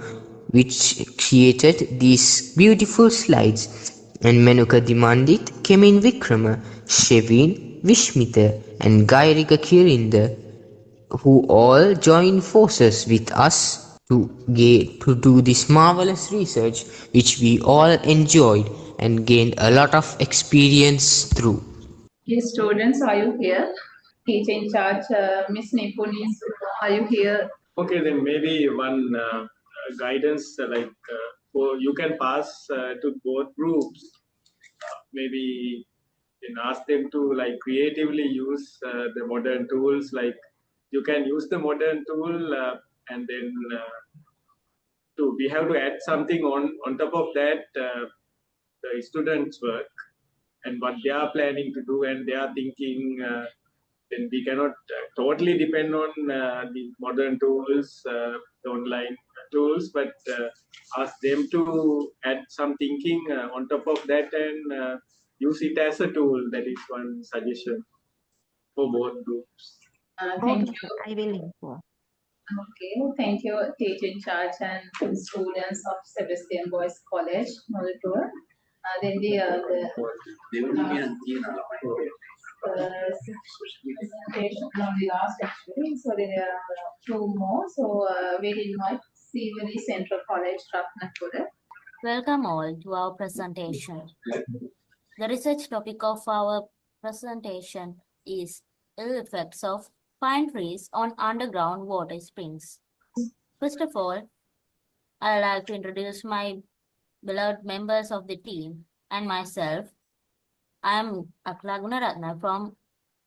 which created these beautiful slides, and Menuka Dimandit, Kemin Vikrama, Shevin, Vishmita, and Gairika Kirinda, who all joined forces with us to do this marvelous research, which we all enjoyed and gained a lot of experience through. Yes, students, are you here? Teacher in charge, Miss Nipuni, are you here? Okay, then maybe one guidance for you can pass to both groups. Maybe you can ask them to like creatively use the modern tools. Like you can use the modern tool and then we have to add something on top of that the students' work and what they are planning to do and they are thinking. Then we cannot totally depend on the modern tools, the online tools, but ask them to add some thinking on top of that and use it as a tool. That is one suggestion for both groups. Thank you. I will inform. Okay, thank you, teacher in charge and students of Sebastian Boys College, Molitor. Then presentation on the last actually, so there are two more. So we invite Siveri Central College, Ratnapura. Welcome all to our presentation. The research topic of our presentation is ill effects of pine trees on underground water springs. First of all, I'd like to introduce my beloved members of the team and myself. I am Akla Gunaratna from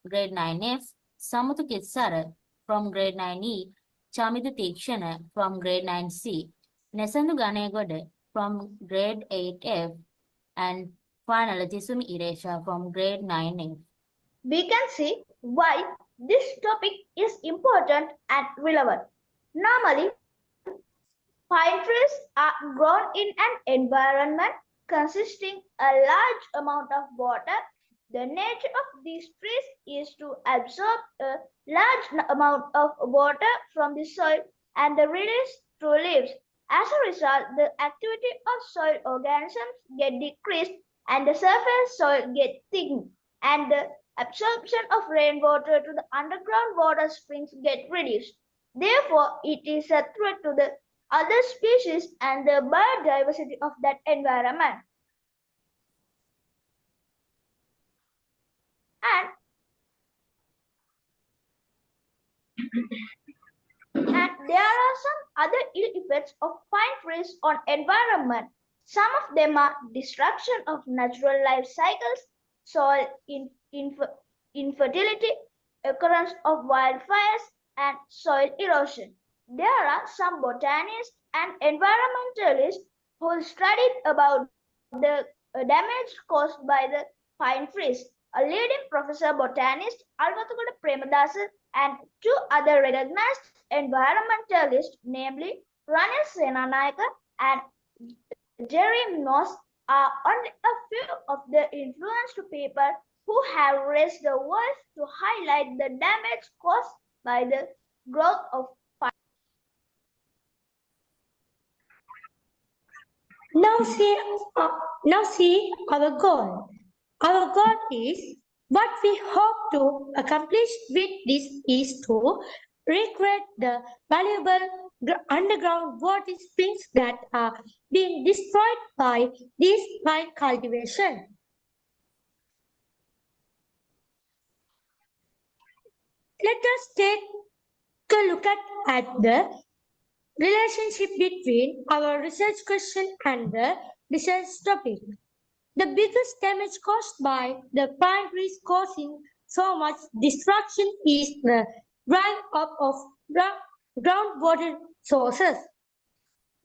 grade 9F, Samuthu Kitsara from grade 9E, Chamithu Tikshana from grade 9C, Nesandu Ganegoda from grade 8F, and finally Jisumi Iresha from grade 9F. We can see why this topic is important and relevant. Normally, pine trees are grown in an environment consisting a large amount of water The nature of these trees is to absorb a large amount of water from the soil and the release through leaves. As a result, the activity of soil organisms get decreased and the surface soil get thickened, and the absorption of rainwater to the underground water springs get reduced. Therefore, it is a threat to the other species and the biodiversity of that environment. And there are some other ill effects of pine trees on environment. Some of them are destruction of natural life cycles, soil infertility, occurrence of wildfires, and soil erosion. There are some botanists and environmentalists who studied about the damage caused by the pine trees. A leading professor botanist, Alvathugoda Premadasa, and two other recognized environmentalists, namely Ranil Senanayake and Jerry Moss, are only a few of the influential people who have raised the voice to highlight the damage caused by the growth of pine. Now see our goal. Our goal is what we hope to accomplish with this is to recreate the valuable underground water springs that are being destroyed by this pine cultivation. Let us take a look at the relationship between our research question and the research topic. The biggest damage caused by the pine trees causing so much destruction is the drying up of groundwater sources.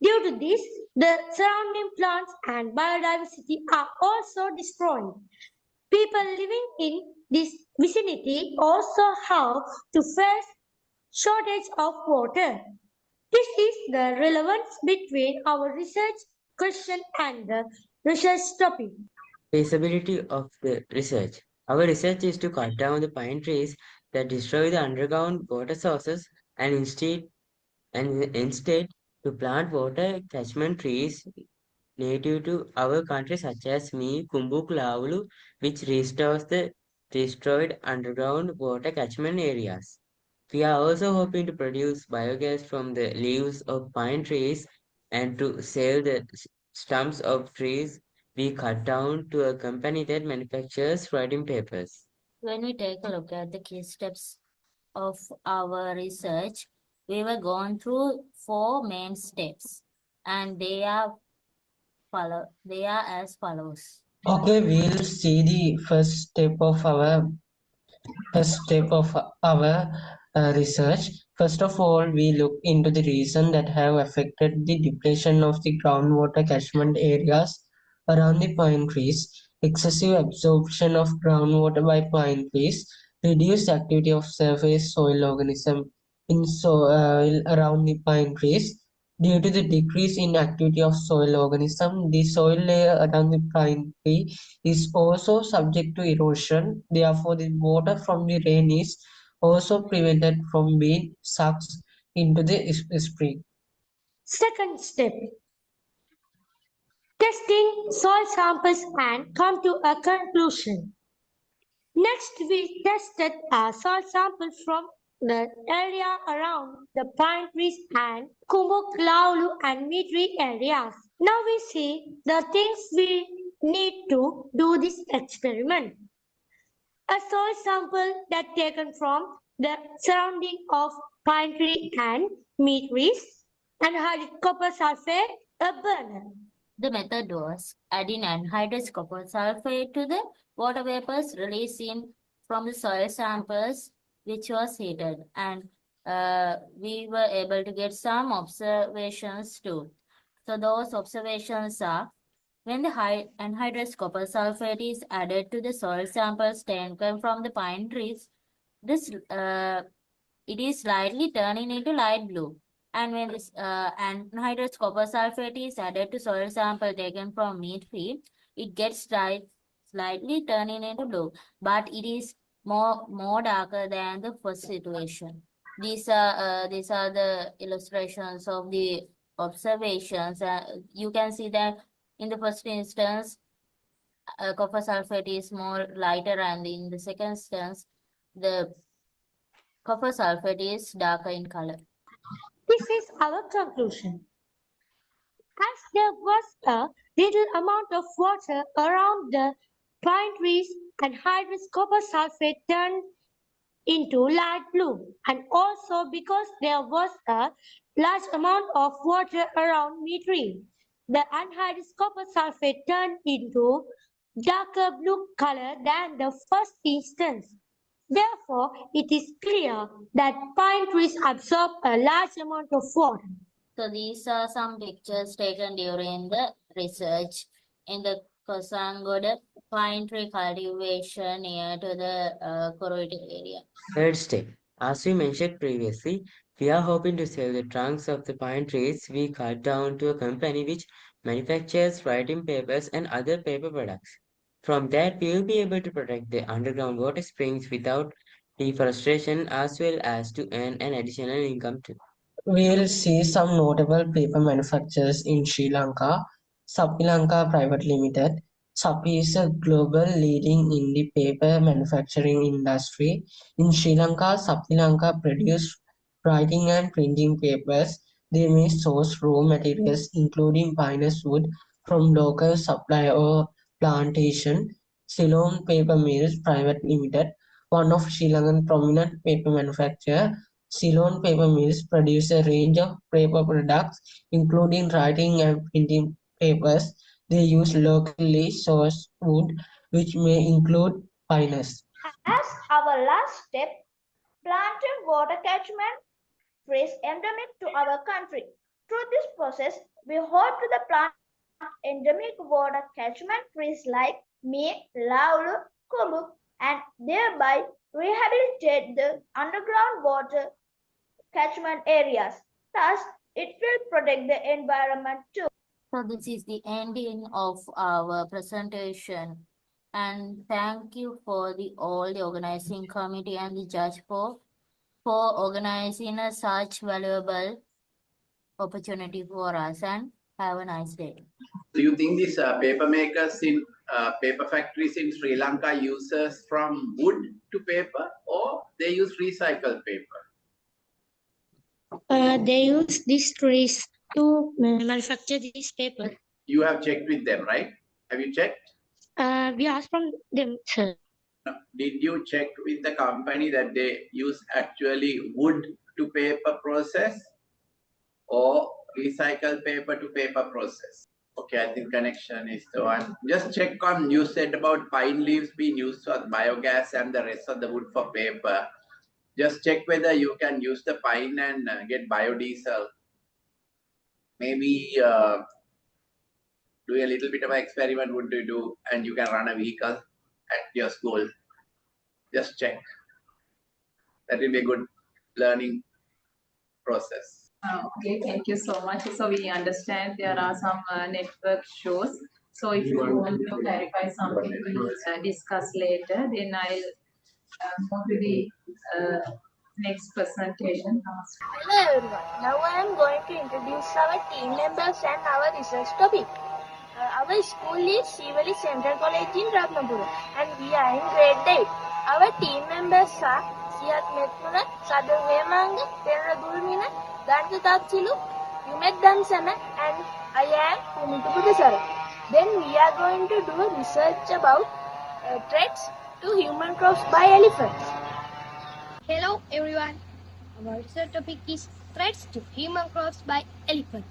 Due to this, the surrounding plants and biodiversity are also destroyed. People living in this vicinity also have to face shortage of water. This is the relevance between our research question and the research topic. Feasibility of the research. Our research is to cut down the pine trees that destroy the underground water sources and instead to plant water catchment trees native to our country such as Kumbuk Lavulu, which restores the destroyed underground water catchment areas. We are also hoping to produce biogas from the leaves of pine trees and to sell the stumps of trees we cut down to a company that manufactures writing papers. When we take a look at the key steps of our research, we were going through 4 main steps, and they are as follows. Okay, we'll see the first step of our research. First of all, we look into the reasons that have affected the depletion of the groundwater catchment areas around the pine trees. Excessive absorption of groundwater by pine trees, reduced activity of surface soil organisms in soil around the pine trees. Due to the decrease in activity of soil organism, the soil layer around the pine tree is also subject to erosion. Therefore, the water from the rain is also prevented from being sucked into the spring. Second step. Testing soil samples and come to a conclusion. Next, we tested a soil sample from the area around the pine trees and Kumbuk, Lavulu and Mitri areas. Now we see the things we need to do this experiment. A soil sample that taken from the surrounding of pine tree and meat trees and anhydrous copper sulfate, a burner. The method was adding anhydrous copper sulfate to the water vapors released from the soil samples, which was heated, and we were able to get some observations too. So those observations are, when the anhydrous copper sulfate is added to the soil samples taken from the pine trees, it is slightly turning into light blue. And when this anhydrous copper sulfate is added to soil sample taken from meat tree, it gets slightly turning into blue, but it is more darker than the first situation. These are the illustrations of the observations. You can see that in the first instance, copper sulfate is more lighter, and in the second instance, the copper sulfate is darker in color. This is our conclusion. As there was a little amount of water around the pine trees, anhydrous copper sulfate turned into light blue, and also because there was a large amount of water around me tree, the anhydrous copper sulfate turned into darker blue color than the first instance. Therefore, it is clear that pine trees absorb a large amount of water. So these are some pictures taken during the research in the Kosangoda pine tree cultivation near to the Koroiti area. Third step. As we mentioned previously, we are hoping to sell the trunks of the pine trees we cut down to a company which manufactures writing papers and other paper products. From that, we will be able to protect the underground water springs without deforestation as well as to earn an additional income too. We'll see some notable paper manufacturers in Sri Lanka. Sappi Lanka Private Limited. Sappi is a global leading in the paper manufacturing industry. In Sri Lanka, Sappi Lanka produce writing and printing papers. They may source raw materials including pinus wood from local supply or plantation. Ceylon Paper Mills Private Limited, one of Sri Lankan prominent paper manufacturer. Ceylon Paper Mills produce a range of paper products, including writing and printing papers. They use locally sourced wood, which may include pinus. As our last step, planting water catchment trees endemic to our country. Through this process, we hope to plant endemic water catchment trees like Me, Laulu, Kumuk, and thereby rehabilitate the underground water catchment areas. Thus, it will protect the environment too. So this is the ending of our presentation, and thank you for all the organizing committee and the judge for organizing a such valuable opportunity for us, and have a nice day. Do you think these paper makers in paper factories in Sri Lanka uses from wood to paper, or they use recycled paper? They use these trees to manufacture this paper. You have checked with them, right? Have you checked? We asked from them, sir. Did you check with the company that they use actually wood to paper process or recycled paper to paper process? Okay, I think connection is the one. Just check on, you said about pine leaves being used for biogas and the rest of the wood for paper. Just check whether you can use the pine and get biodiesel. Maybe do a little bit of an experiment would you do, and you can run a vehicle at your school. Just check. That will be a good learning process. Okay, thank you so much. So we understand there are some network shows. So if you want to clarify something, we'll discuss later. Then I'll move to the next presentation. Hello everyone. Now I am going to introduce our team members and our research topic. Our school is Sivali Central College in Ratnapura, and we are in grade 8. Our team members are Siat Metmuna, Sadhu Hemanga, Terra Dulmina, Danta Tatsilu, Yumet Dansana, and I am Pumitu Pudasara. Then we are going to do research about threats to human crops by elephants. Hello everyone. Our research topic is threats to human crops by elephants.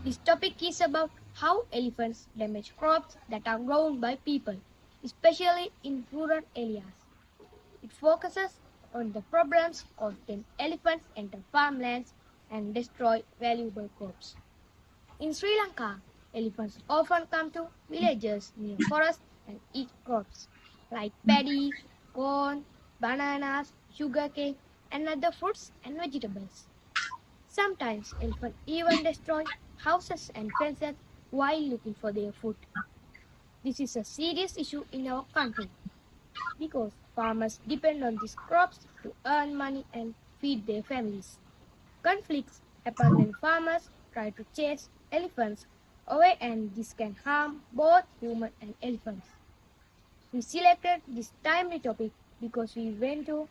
This topic is about how elephants damage crops that are grown by people, especially in rural areas. It focuses on the problems caused when elephants enter farmlands and destroy valuable crops. In Sri Lanka, elephants often come to villages near forests and eat crops like paddy, corn, bananas, sugarcane, and other fruits and vegetables. Sometimes elephants even destroy houses and fences while looking for their food. This is a serious issue in our country because farmers depend on these crops to earn money and feed their families. Conflicts happen when farmers try to chase elephants away, and this can harm both human and elephants. We selected this timely topic because we went to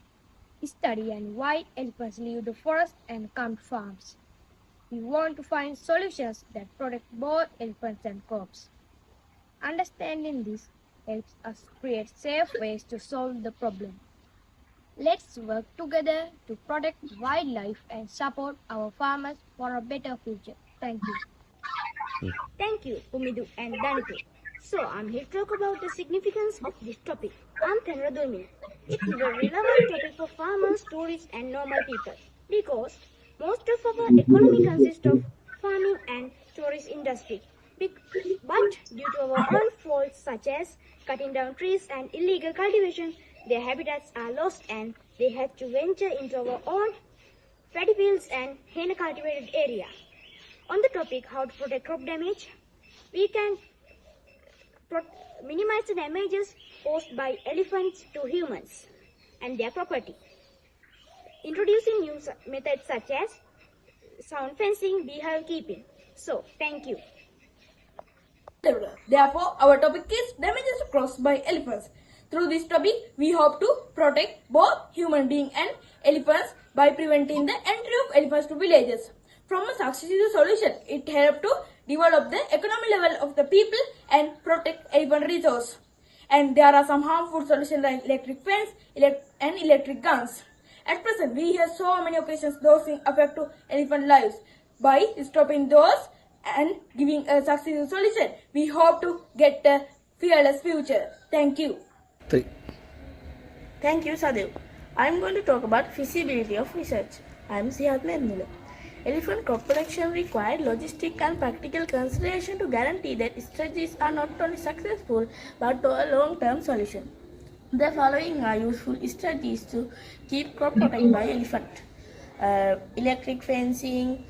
study and why elephants leave the forest and come to farms. We want to find solutions that protect both elephants and crops. Understanding this helps us create safe ways to solve the problem. Let's work together to protect wildlife and support our farmers for a better future. Thank you. Thank you, Umidu and Danitu. So, I'm here to talk about the significance of this topic. I'm Thanra Durmini. It's a relevant topic for farmers, tourists, and normal people because most of our economy consists of farming and tourist industry. But due to our own faults such as cutting down trees and illegal cultivation, their habitats are lost and they had to venture into our own paddy fields and henna cultivated area. On the topic how to protect crop damage, we can minimize the damages caused by elephants to humans and their property. Introducing new methods such as sound fencing, beehive keeping. So, thank you. Therefore, our topic is damages caused by elephants. Through this topic, we hope to protect both human beings and elephants by preventing the entry of elephants to villages. From a successful solution, it helped to develop the economic level of the people and protect elephant resource. And there are some harmful solutions like electric fence and electric guns. At present, we have so many occasions those things affect to elephant lives. By stopping those and giving a successful solution, we hope to get a fearless future. Thank you. Thank you, Sadev. I am going to talk about feasibility of research. I am Sihat Nendula. Elephant crop production required logistic and practical consideration to guarantee that strategies are not only successful but a long-term solution. The following are useful strategies to keep crop protected by elephant. Electric fencing,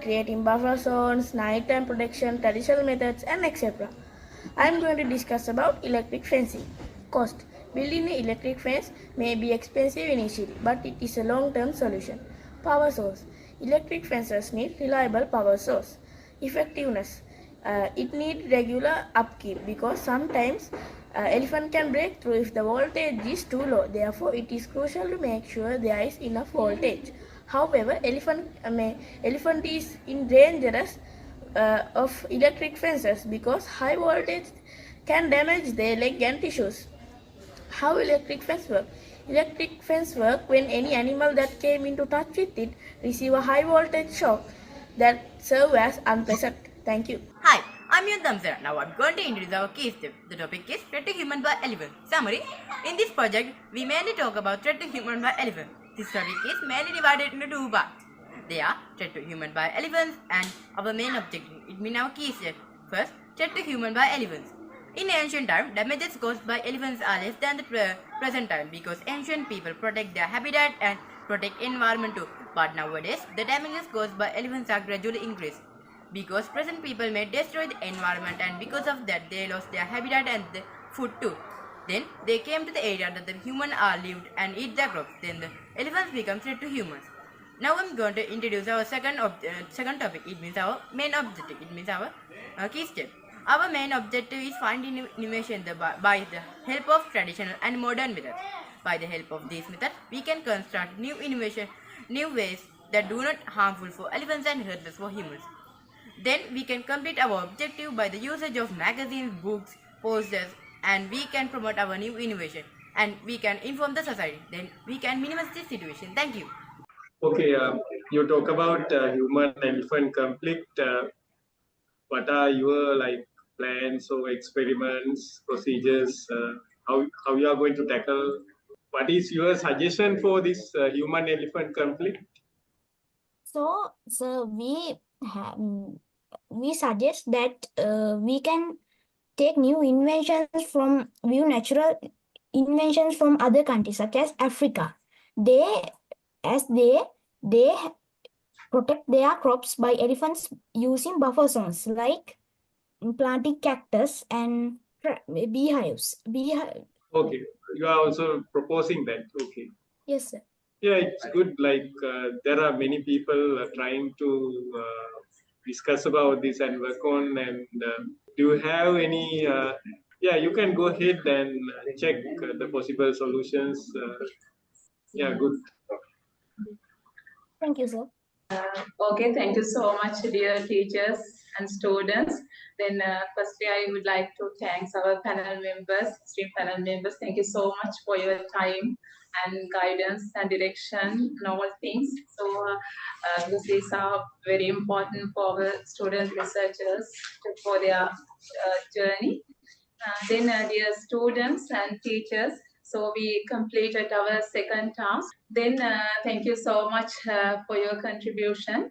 creating buffer zones, nighttime protection, traditional methods, and etc. I am going to discuss about electric fencing. Cost. Building an electric fence may be expensive initially, but it is a long-term solution. Power source. Electric fences need reliable power source. Effectiveness. It needs regular upkeep because sometimes elephant can break through if the voltage is too low. Therefore, it is crucial to make sure there is enough voltage. However, elephant is in dangerous of electric fences because high voltage can damage their leg and tissues. How electric fence work? Electric fence work when any animal that came into touch with it receive a high voltage shock that serve as unpleasant. Thank you. Hi, I'm Yun Damsara. Now I'm going to introduce our case step. The topic is threat to human by elephant. Summary. In this project, we mainly talk about threat to human by elephant. This topic is mainly divided into two parts. They are threat to human by elephants and our main objective. It means our key step. First, threat to human by elephants. In ancient time, damages caused by elephants are less than the present time because ancient people protect their habitat and protect environment too. But nowadays, the damages caused by elephants are gradually increased because present people may destroy the environment and because of that they lost their habitat and the food too. Then they came to the area that the humans are lived and eat their crops. Then the elephants become threat to humans. Now I'm going to introduce our second topic. It means our main objective. It means our key step. Our main objective is finding innovation by the help of traditional and modern methods. By the help of these methods, we can construct new ways that do not harmful for elephants and hurtless for humans. Then we can complete our objective by the usage of magazines, books, posters, and we can promote our new innovation and we can inform the society. Then we can minimize this situation. Thank you. Okay, you talk about human-elephant conflict. What are your plans or experiments, procedures? How you are going to tackle? What is your suggestion for this human-elephant conflict? So we suggest that we can take new natural inventions from other countries such as Africa. They protect their crops by elephants using buffer zones like planting cactus and beehives. Okay, you are also proposing that. Okay. Yes, sir. Yeah, it's good. Like there are many people trying to discuss about this and work on. And do you have any? Yeah, you can go ahead and check the possible solutions. Yeah, good. Thank you, sir. Okay, thank you so much, dear teachers and students. Then, firstly, I would like to thank our panel members, stream panel members. Thank you so much for your time and guidance and direction and all things. So, this is very important for our student researchers for their journey. Then, dear students and teachers, so we completed our second task. Then thank you so much for your contribution.